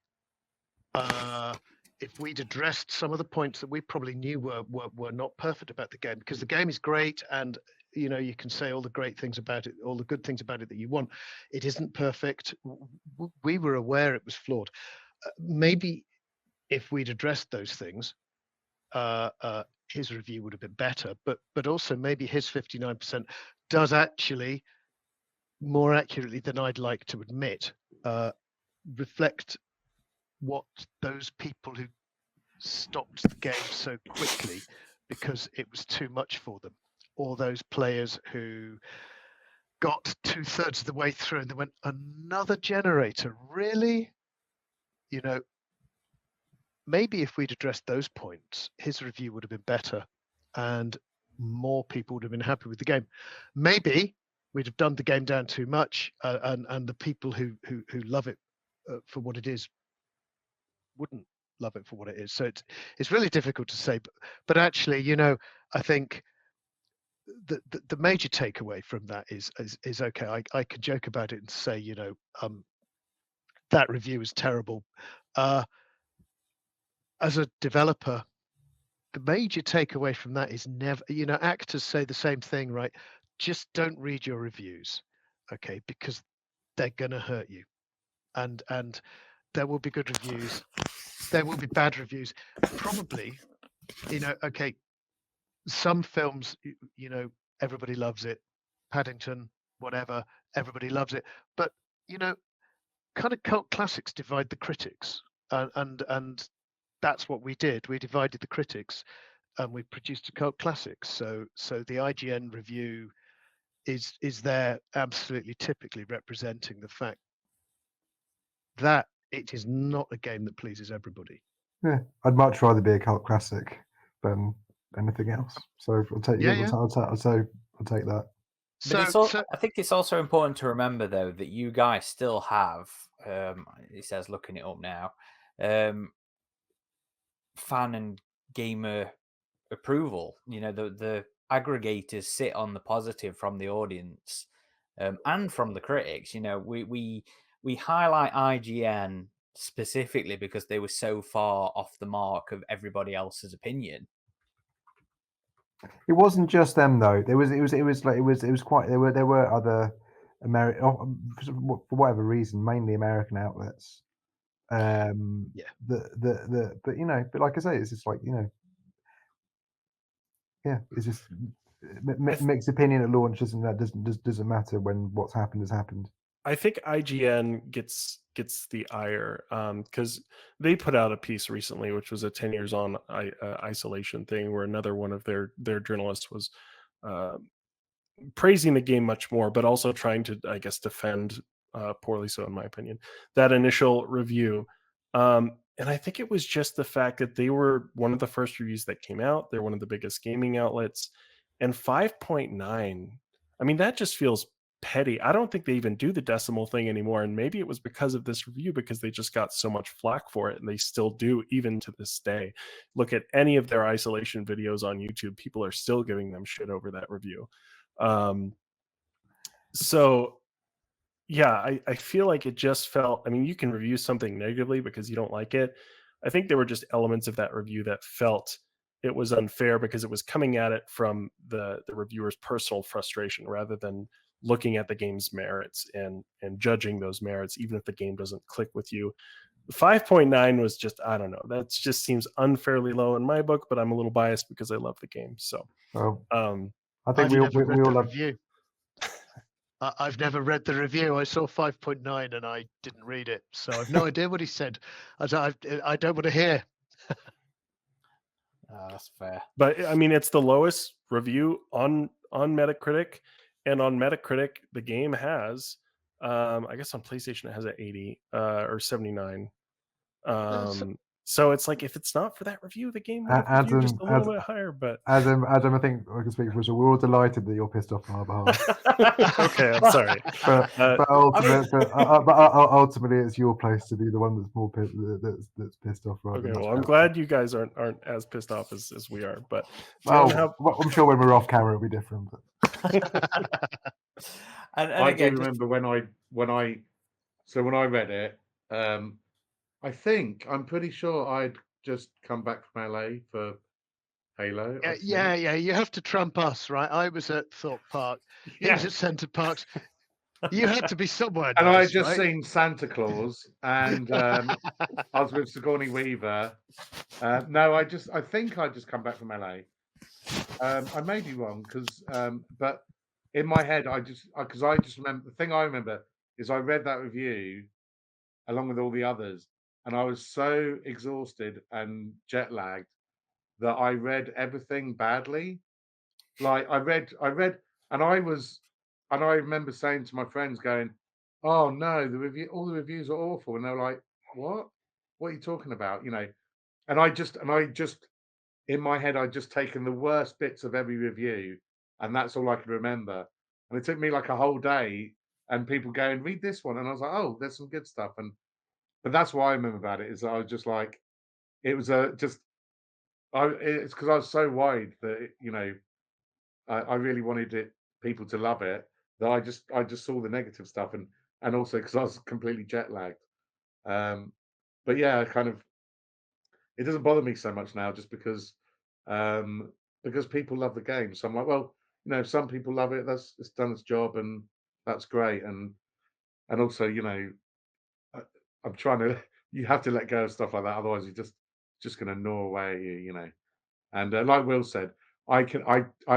Speaker 3: if we'd addressed some of the points that we probably knew were not perfect about the game, because the game is great, and you can say all the great things about it, all the good things about it that you want. It isn't perfect. We were aware it was flawed. Maybe if we'd addressed those things, his review would have been better. But also maybe his 59% does actually, more accurately than I'd like to admit, reflect what those people who stopped the game so quickly because it was too much for them, or those players who got 2/3 of the way through and they went, another generator, really? Maybe if we'd addressed those points, his review would have been better and more people would have been happy with the game. Maybe we'd have dumbed the game down too much, and the people who love it for what it is wouldn't love it for what it is. So it's really difficult to say, but actually, I think the major takeaway from that is okay. I could joke about it and say, that review is terrible. As a developer, the major takeaway from that is never, actors say the same thing, right? Just don't read your reviews, okay? Because they're gonna hurt you, and there will be good reviews, there will be bad reviews, probably. Okay, some films, everybody loves it. Paddington, whatever, everybody loves it. But kind of cult classics divide the critics, and that's what we did. We divided the critics, and we produced a cult classics. So the IGN review is there absolutely typically representing the fact that it is not a game that pleases everybody.
Speaker 5: Yeah, I'd much rather be a cult classic than anything else. So I'll take I'll take that.
Speaker 1: But I think it's also important to remember, though, that you guys still have, it says looking it up now, fan and gamer approval. The aggregators sit on the positive from the audience and from the critics. We highlight IGN specifically because they were so far off the mark of everybody else's opinion.
Speaker 5: It wasn't just them though. There was quite there were other American, for whatever reason, mainly American outlets. But like I say, it's just like it's just mixed opinion at launch. Doesn't matter when what's happened has happened.
Speaker 2: I think IGN gets the ire because they put out a piece recently, which was a 10 years on isolation thing, where another one of their journalists was praising the game much more, but also trying to, I guess, defend, poorly so in my opinion, that initial review. And I think it was just the fact that they were one of the first reviews that came out. They're one of the biggest gaming outlets. And 5.9, I mean, that just feels petty. I don't think they even do the decimal thing anymore. And maybe it was because of this review, because they just got so much flack for it. And they still do, even to this day. Look at any of their isolation videos on YouTube. People are still giving them shit over that review. So yeah, I feel like it just felt, I mean, you can review something negatively because you don't like it. I think there were just elements of that review that felt it was unfair because it was coming at it from the reviewer's personal frustration rather than looking at the game's merits and judging those merits, even if the game doesn't click with you. 5.9 was just, I don't know, that just seems unfairly low in my book, but I'm a little biased because I love the game. So
Speaker 5: I think we all have.
Speaker 3: I've never read the review. I saw 5.9 and I didn't read it, so I've no idea what he said. I don't want to hear.
Speaker 1: That's fair.
Speaker 2: But I mean, it's the lowest review on Metacritic, and on Metacritic, the game has, I guess on PlayStation it has an 80 or 79. So it's like, if it's not for that review, the game would have reviewed just a little bit higher. But
Speaker 5: Adam, I think I can speak for us. We're all delighted that you're pissed off on our behalf.
Speaker 2: Okay, I'm sorry.
Speaker 5: But ultimately, it's your place to be the one that's more that's pissed off.
Speaker 2: Okay, well, I'm glad you guys aren't as pissed off as we are. But
Speaker 5: I'm sure when we're off camera, it'll be different.
Speaker 4: But. I do remember when I read it. I'm pretty sure I'd just come back from LA for Halo.
Speaker 3: Yeah. You have to trump us, right? I was at Thorpe Park. He was at Center Parks. You had to be somewhere.
Speaker 4: And
Speaker 3: nice,
Speaker 4: I just
Speaker 3: right?
Speaker 4: seen Santa Claus, and I was with Sigourney Weaver. No, I think I just come back from LA. I may be wrong but in my head, I just remember, the thing I remember is I read that review along with all the others. And I was so exhausted and jet lagged that I read everything badly. Like I read, and I remember saying to my friends, going, "Oh no, all the reviews are awful," and they're like, "What? What are you talking about?" You know. And I just in my head, I'd just taken the worst bits of every review, and that's all I could remember. And it took me like a whole day, and people going, "Read this one," and I was like, "Oh, there's some good stuff." But that's what I remember about it, is I was just like, it was it's because I was so worried that I really wanted people to love it, that I just saw the negative stuff, and also because I was completely jet lagged. But yeah, it doesn't bother me so much now, just because people love the game. So I'm like, well, some people love it. It's done its job, and that's great. And also, I'm trying to. You have to let go of stuff like that, otherwise you're just going to gnaw away at you. And like Will said, I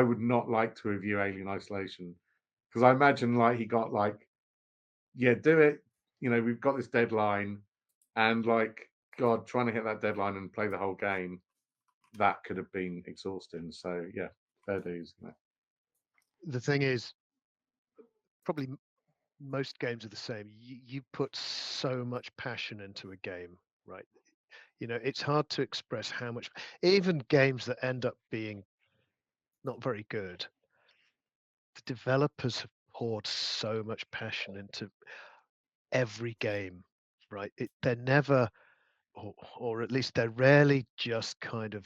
Speaker 4: would not like to review Alien Isolation, because I imagine like he got like, yeah, do it. We've got this deadline, and like, God, trying to hit that deadline and play the whole game, that could have been exhausting. So yeah, fair dues.
Speaker 3: The thing is, probably most games are the same. You put so much passion into a game, right? It's hard to express how much. Even games that end up being not very good, the developers have poured so much passion into every game, right? They're never, or at least they're rarely just kind of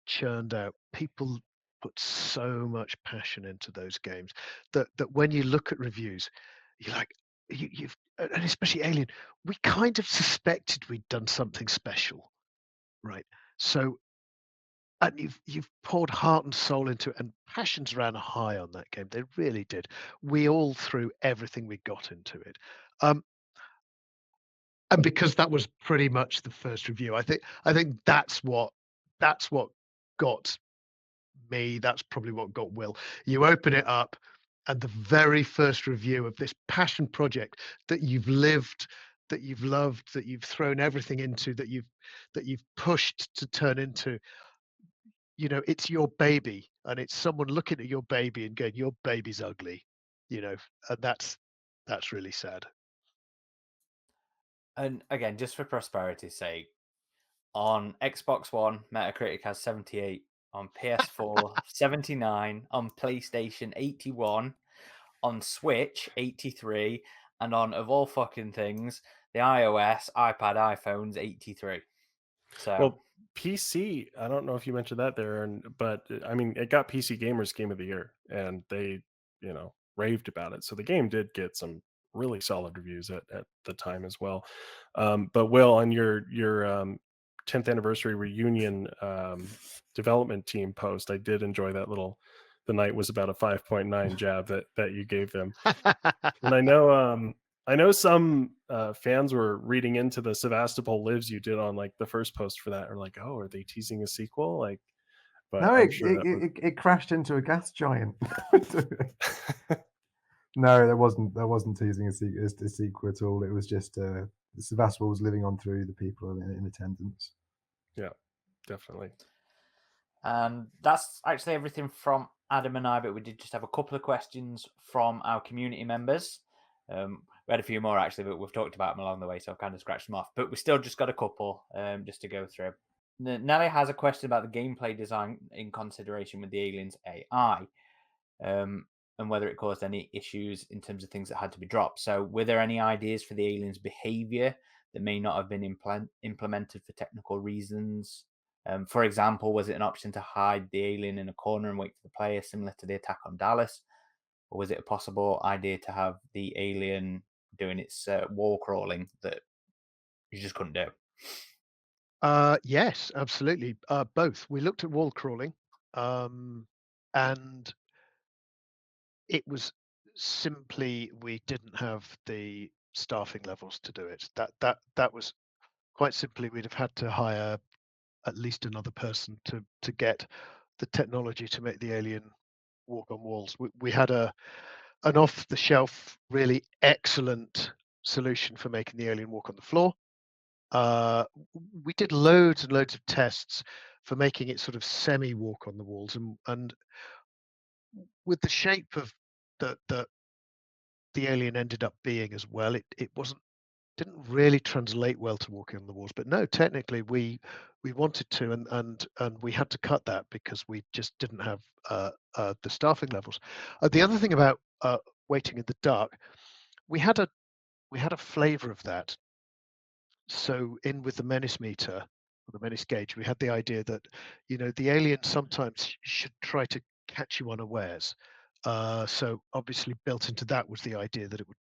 Speaker 3: churned out. People put so much passion into those games that when you look at reviews, you're like, you've, and especially Alien, we kind of suspected we'd done something special, right? So, and you've poured heart and soul into it, and passions ran high on that game. They really did. We all threw everything we got into it. And because that was pretty much the first review, I think that's what got me. That's probably what got Will. You open it up, and the very first review of this passion project that you've lived, that you've loved, that you've thrown everything into, that you've pushed to turn into, it's your baby, and it's someone looking at your baby and going, your baby's ugly, and that's really sad.
Speaker 1: And again, just for prosperity's sake, on Xbox One, Metacritic has 78, on PS4, 79, on PlayStation, 81, on Switch, 83, and on, of all fucking things, the iOS, iPad, iPhones, 83. So,
Speaker 2: Well, PC, I don't know if you mentioned that there, but I mean, it got PC Gamer's Game of the Year, and they, raved about it. So the game did get some really solid reviews at the time as well. But Will, on your 10th anniversary reunion development team post, I did enjoy that little. The night was about a 5.9 jab that you gave them, and I know some fans were reading into the Sevastopol Lives you did on like the first post for that, or like, oh, are they teasing a sequel? Like, but
Speaker 5: No,
Speaker 2: I'm sure that
Speaker 5: it crashed into a gas giant. No, there wasn't teasing a sequel at all. It was just Sevastopol was living on through the people in attendance.
Speaker 2: Yeah, definitely.
Speaker 1: and that's actually everything from Adam and I, but we did just have a couple of questions from our community members. We had a few more actually, but we've talked about them along the way, so I've kind of scratched them off. But we still just got a couple just to go through. Nelly has a question about the gameplay design in consideration with the aliens AI, and whether it caused any issues in terms of things that had to be dropped. So, were there any ideas for the aliens' behavior that may not have been implemented for technical reasons? For example, was it an option to hide the alien in a corner and wait for the player, similar to the attack on Dallas? Or was it a possible idea to have the alien doing its wall crawling that you just couldn't do?
Speaker 3: Yes, absolutely. Both. We looked at wall crawling, and it was simply we didn't have the staffing levels to do it. That was quite simply we'd have had to hire at least another person to get the technology to make the alien walk on walls. We had an off the shelf, really excellent solution for making the alien walk on the floor. We did loads and loads of tests for making it sort of semi walk on the walls, and with the shape of the alien ended up being as well, it didn't really translate well to walking on the walls. But no, technically we wanted to, and we had to cut that because we just didn't have the staffing levels. The other thing about waiting in the dark, we had a flavor of that. So in with the menace meter, or the menace gauge, we had the idea that the alien sometimes should try to catch you unawares. So obviously built into that was the idea that it would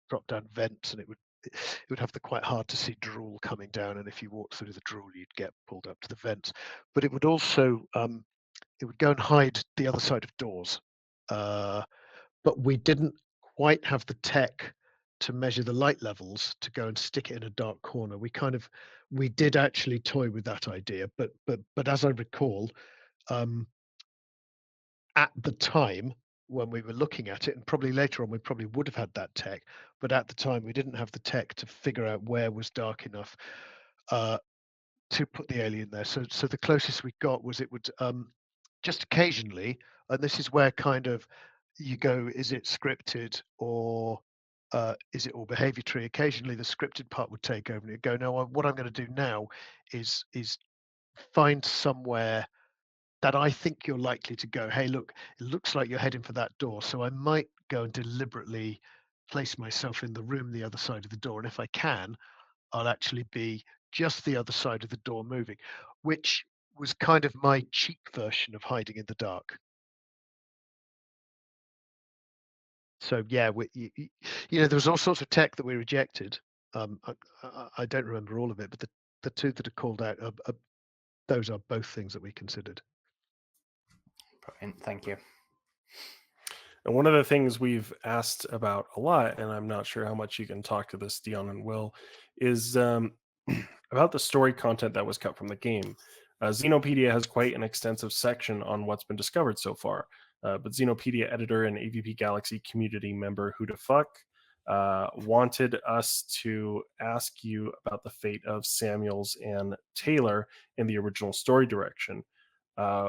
Speaker 3: drop down vents, and it would have the quite hard to see drool coming down, and if you walked through the drool you'd get pulled up to the vents. But it would also it would go and hide the other side of doors, but we didn't quite have the tech to measure the light levels to go and stick it in a dark corner. We did actually toy with that idea, but as I recall, at the time when we were looking at it, and probably later on we probably would have had that tech, but at the time we didn't have the tech to figure out where was dark enough to put the alien there. So the closest we got was it would just occasionally, and this is where kind of you go, is it scripted or is it all behavior tree? Occasionally the scripted part would take over and it'd go, no, what I'm going to do now is find somewhere that I think you're likely to go, hey, look, it looks like you're heading for that door. So I might go and deliberately place myself in the room the other side of the door. And if I can, I'll actually be just the other side of the door moving, which was kind of my cheap version of hiding in the dark. So yeah, there was all sorts of tech that we rejected. I don't remember all of it, but the two that are called out, those are both things that we considered.
Speaker 1: Brilliant, thank you.
Speaker 2: And one of the things we've asked about a lot, and I'm not sure how much you can talk to this, Dion and Will, is about the story content that was cut from the game. Xenopedia has quite an extensive section on what's been discovered so far. But Xenopedia editor and AVP Galaxy community member Who the Fuck wanted us to ask you about the fate of Samuels and Taylor in the original story direction.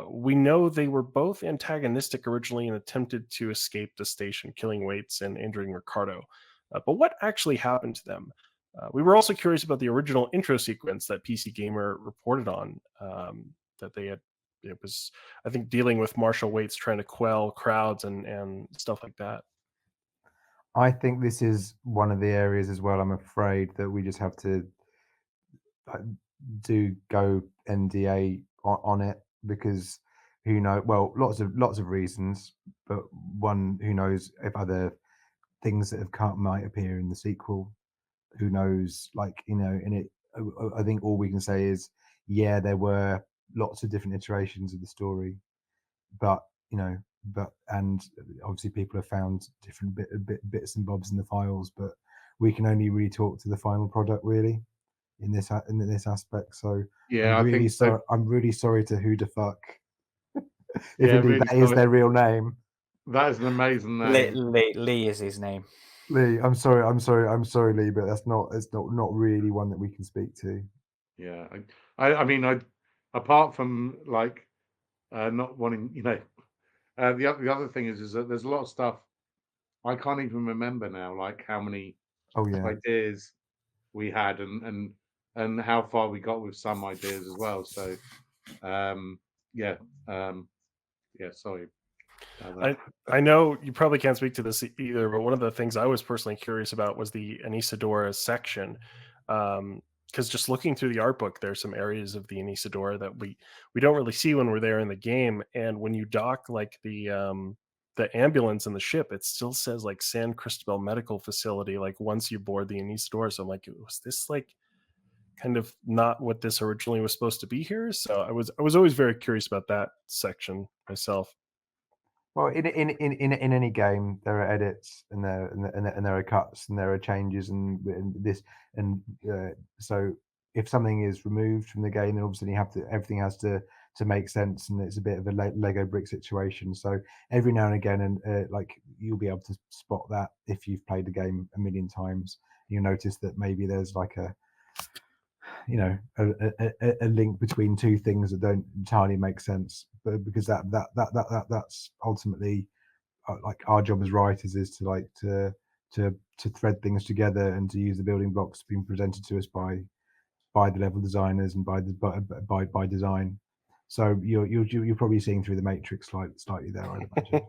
Speaker 2: We know they were both antagonistic originally and attempted to escape the station, killing Waits and injuring Ricardo. But what actually happened to them? We were also curious about the original intro sequence that PC Gamer reported on, that they had. It was, I think, dealing with Marshall Waits trying to quell crowds and stuff like that.
Speaker 5: I think this is one of the areas as well. I'm afraid that we just have to do go NDA on it, because who knows? Well, lots of reasons, but one, who knows if other things that have come might appear in the sequel. Who knows? Like, in it, I think all we can say is, yeah, there were lots of different iterations of the story, but and obviously people have found different bits and bobs in the files, but we can only really talk to the final product, really, in this aspect. So
Speaker 4: Yeah,
Speaker 5: I'm
Speaker 4: I
Speaker 5: really
Speaker 4: think so.
Speaker 5: sorry. I'm really sorry to Who the Fuck, if
Speaker 4: Yeah,
Speaker 5: indeed
Speaker 4: really
Speaker 5: that is
Speaker 4: sorry.
Speaker 5: their real name.
Speaker 4: That is an amazing name.
Speaker 1: Lee is his name.
Speaker 5: Lee, I'm sorry, Lee, but it's not really one that we can speak to.
Speaker 4: Yeah, I mean, apart from like not wanting, the other thing is that there's a lot of stuff I can't even remember now, like how many
Speaker 5: Oh yeah.
Speaker 4: ideas we had and how far we got with some ideas as well. So, yeah, sorry about that.
Speaker 2: I know you probably can't speak to this either, but one of the things I was personally curious about was the Anisadora section. Because just looking through the art book, there's some areas of the Anisadora that we don't really see when we're there in the game. And when you dock like the ambulance and the ship, it still says like San Cristobal Medical Facility, like once you board the Anisadora. So I'm like, was this like kind of not what this originally was supposed to be here? So I was always very curious about that section myself.
Speaker 5: Well, in any game, there are edits and there are cuts and there are changes and this and so if something is removed from the game, then obviously everything has to make sense, and it's a bit of a Lego brick situation. So every now and again, and like, you'll be able to spot that if you've played the game a million times. You'll notice that maybe there's like a link between two things that don't entirely make sense, but because that's ultimately like our job as writers is to like to thread things together and to use the building blocks being presented to us by the level designers and by design. So you're probably seeing through the matrix slightly there, I'd imagine.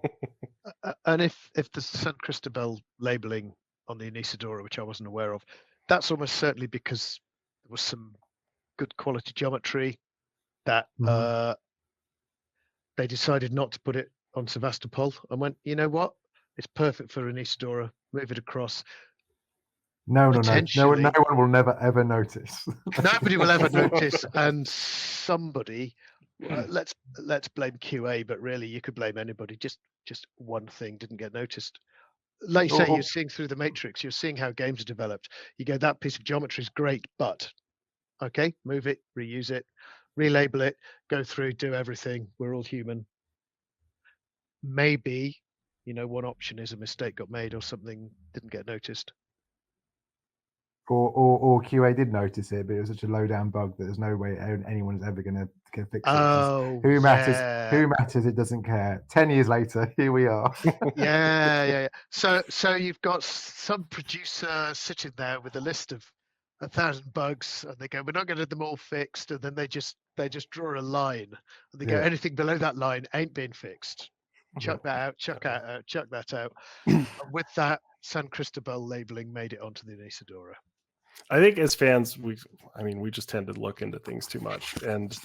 Speaker 3: And if the San Cristobal labeling on the Anisadora, which I wasn't aware of, that's almost certainly because there was some good quality geometry that they decided not to put it on Sevastopol and went, you know what, it's perfect for Anisadora, move it across.
Speaker 5: No one will never ever notice.
Speaker 3: Nobody will ever notice, and somebody, let's blame QA, but really you could blame anybody. Just one thing didn't get noticed. Like you say, you're seeing through the matrix, you're seeing how games are developed. You go, that piece of geometry is great, but okay, move it, reuse it, relabel it, go through, do everything. We're all human. Maybe, one option is a mistake got made or something didn't get noticed.
Speaker 5: Or QA did notice it, but it was such a low down bug that there's no way anyone's ever going to fix it. Who matters? It doesn't care. 10 years later, here we are.
Speaker 3: Yeah. So you've got some producer sitting there with a list of 1,000 bugs, and they go, "We're not going to get them all fixed," and then they just draw a line, and they go, "Anything below that line ain't being fixed. Chuck that out. Chuck that out." And with that, San Cristobal labeling made it onto the Anisadora.
Speaker 2: I think as fans, we just tend to look into things too much. And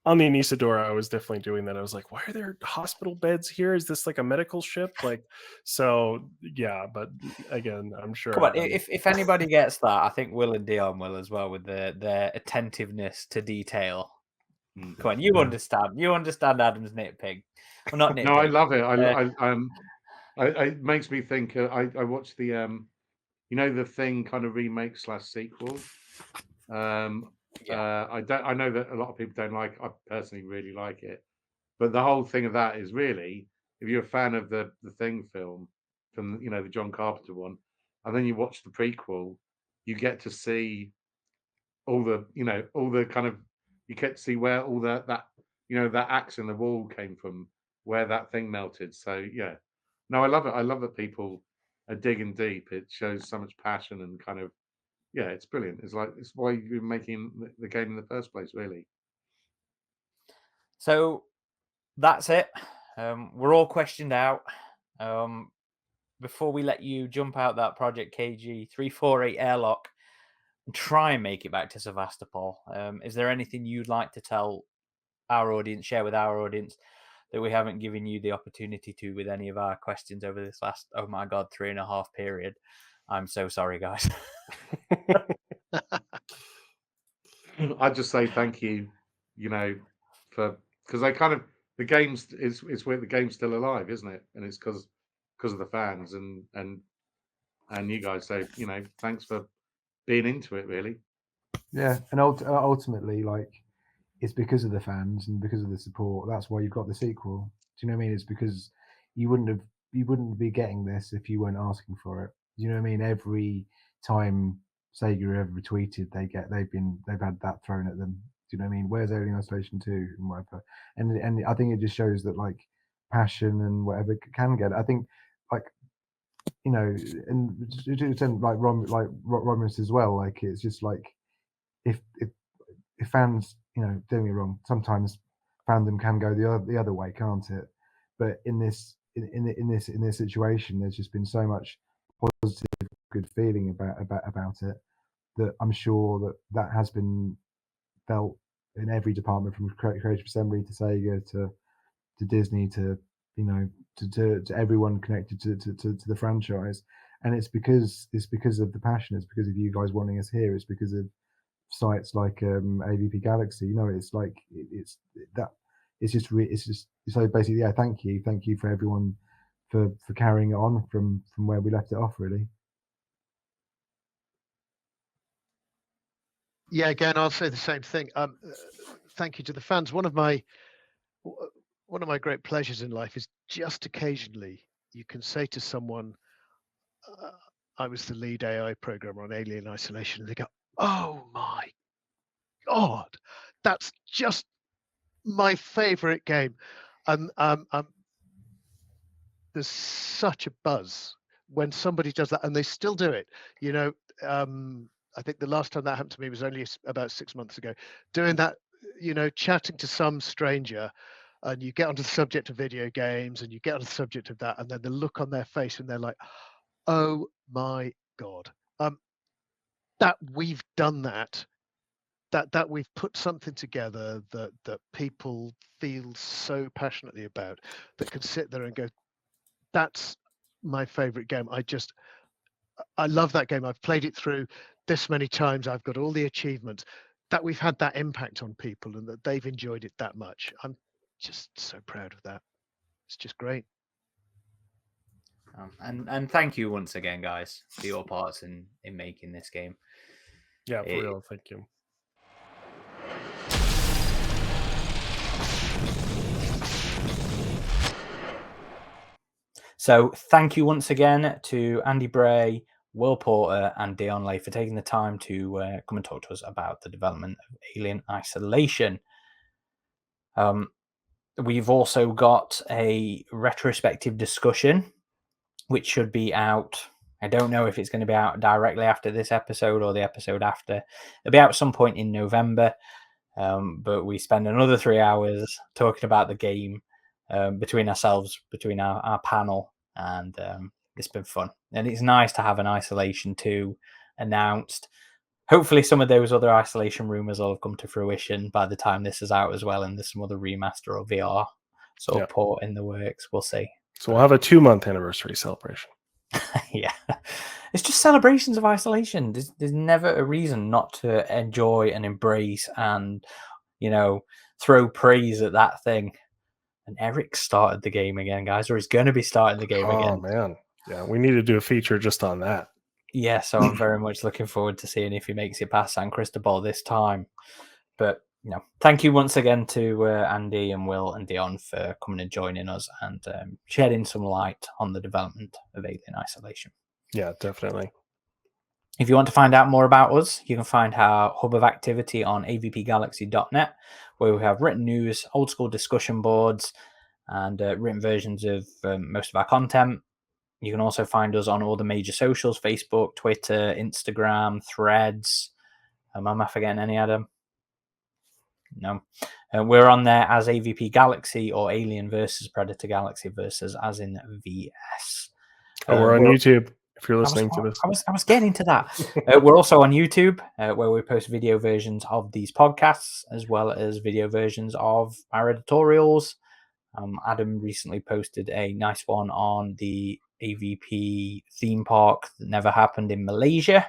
Speaker 2: on the Anisadora, I was definitely doing that. I was like, why are there hospital beds here? Is this like a medical ship? Like, so yeah, but again, I'm sure.
Speaker 1: Come on, if anybody gets that, I think Will and Dion will as well, with their attentiveness to detail. Come on, you understand Adam's nitpick. Well, not nitpick.
Speaker 4: No, I love it. It makes me think. I watched the the Thing kind of remake / sequel. I know that a lot of people don't like. I personally really like it, but the whole thing of that is really, if you're a fan of the Thing film from the John Carpenter one, and then you watch the prequel, you get to see all the kind of, you get to see where all that that axe in the wall came from where that thing melted. So yeah, no, I love it. I love that people are digging deep. It shows so much passion and kind of, yeah, it's brilliant. It's why you've been making the game in the first place, really.
Speaker 1: So that's it. We're all questioned out. Before we let you jump out that Project KG 348 airlock and try and make it back to Sevastopol, is there anything you'd like to tell our audience, share with our audience, that we haven't given you the opportunity to with any of our questions over this last, oh my God, 3.5 period? I'm so sorry, guys.
Speaker 4: I'd just say thank you, for because they kind of the game's it's where the game's still alive, isn't it? And it's because of the fans and you guys. So thanks for being into it, really.
Speaker 5: Yeah, and ultimately, like, it's because of the fans and because of the support. That's why you've got the sequel. Do you know what I mean? It's because you wouldn't be getting this if you weren't asking for it. Do you know what I mean? Every time Sega ever retweeted, they've had that thrown at them. Do you know what I mean? Where's Alien Isolation 2 and whatever? And I think it just shows that, like, passion and whatever can get. I think, like, and like Romulus as well. Like, it's just like, if fans, don't get me wrong, sometimes fandom can go the other way, can't it? But in this situation, there's just been so much positive, good feeling about it, that I'm sure that has been felt in every department, from creative assembly to Sega to Disney to to everyone connected to the franchise. And it's because of the passion. It's because of you guys wanting us here. It's because of sites like AVP Galaxy. It's like it's just so basically, yeah, thank you for everyone for carrying it on from where we left it off, really.
Speaker 3: Yeah, again, I'll say the same thing. Thank you to the fans. One of my great pleasures in life is just occasionally you can say to someone, I was the lead AI programmer on Alien Isolation, and they go, oh my God, that's just my favorite game. And there's such a buzz when somebody does that, and they still do it. I think the last time that happened to me was only about 6 months ago. Doing that, chatting to some stranger, and you get onto the subject of video games, and you get onto the subject of that, and then the look on their face, and they're like, "Oh my God, that we've done that." That we've put something together that people feel so passionately about, that can sit there and go, that's my favorite game. I love that game. I've played it through this many times. I've got all the achievements. That we've had that impact on people and that they've enjoyed it that much. I'm just so proud of that. It's just great.
Speaker 1: And thank you once again, guys, for your parts in making this game.
Speaker 2: Yeah, for real. Thank you.
Speaker 1: So thank you once again to Andy Bray, Will Porter, and Dion Lay for taking the time to come and talk to us about the development of Alien Isolation. We've also got a retrospective discussion, which should be out. I don't know if it's going to be out directly after this episode or the episode after. It'll be out some point in November. But we spend another 3 hours talking about the game between ourselves, between our panel, and it's been fun. And it's nice to have an Isolation 2 announced. Hopefully some of those other Isolation rumors will have come to fruition by the time this is out as well, and there's some other remaster or VR sort of port in the works. We'll see.
Speaker 2: So we'll have a 2-month anniversary celebration.
Speaker 1: Yeah, it's just celebrations of Isolation. There's never a reason not to enjoy and embrace and throw praise at that thing. And Eric started the game again, guys, or he's going to be starting the game again.
Speaker 2: Oh man, yeah, we need to do a feature just on that.
Speaker 1: Yeah, so I'm very much looking forward to seeing if he makes it past San Cristobal this time. But thank you once again to Andy and Will and Dion for coming and joining us and shedding some light on the development of Alien Isolation.
Speaker 2: Yeah, definitely.
Speaker 1: If you want to find out more about us, you can find our hub of activity on avpgalaxy.net, where we have written news, old school discussion boards, and written versions of most of our content. You can also find us on all the major socials: Facebook, Twitter, Instagram, Threads. Am I forgetting any, Adam? No. We're on there as AVP Galaxy or Alien versus Predator Galaxy versus as in VS.
Speaker 2: We're on YouTube if you're listening to this.
Speaker 1: I was getting into that. We're also on YouTube, where we post video versions of these podcasts, as well as video versions of our editorials. Adam recently posted a nice one on the AVP theme park that never happened in Malaysia.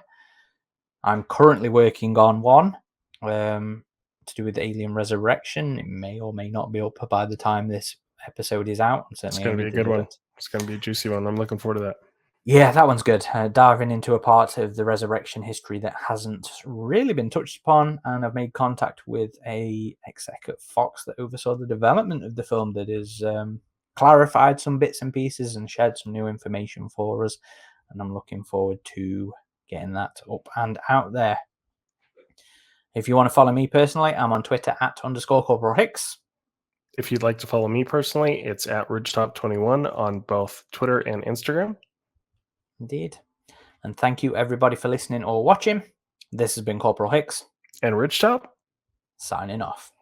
Speaker 1: I'm currently working on one to do with Alien Resurrection. It may or may not be up by the time this episode is out.
Speaker 2: It's going to be a good one. It's going to be a juicy one. I'm looking forward to that.
Speaker 1: Yeah, that one's good. Diving into a part of the resurrection history that hasn't really been touched upon, and I've made contact with a exec at Fox that oversaw the development of the film that has clarified some bits and pieces and shared some new information for us, and I'm looking forward to getting that up and out there. If you want to follow me personally, I'm on Twitter @_Corporal Hicks.
Speaker 2: If you'd like to follow me personally, it's @RidgeTop21 on both Twitter and Instagram.
Speaker 1: Indeed. And thank you everybody for listening or watching. This has been Corporal Hicks
Speaker 2: and RidgeTop
Speaker 1: signing off.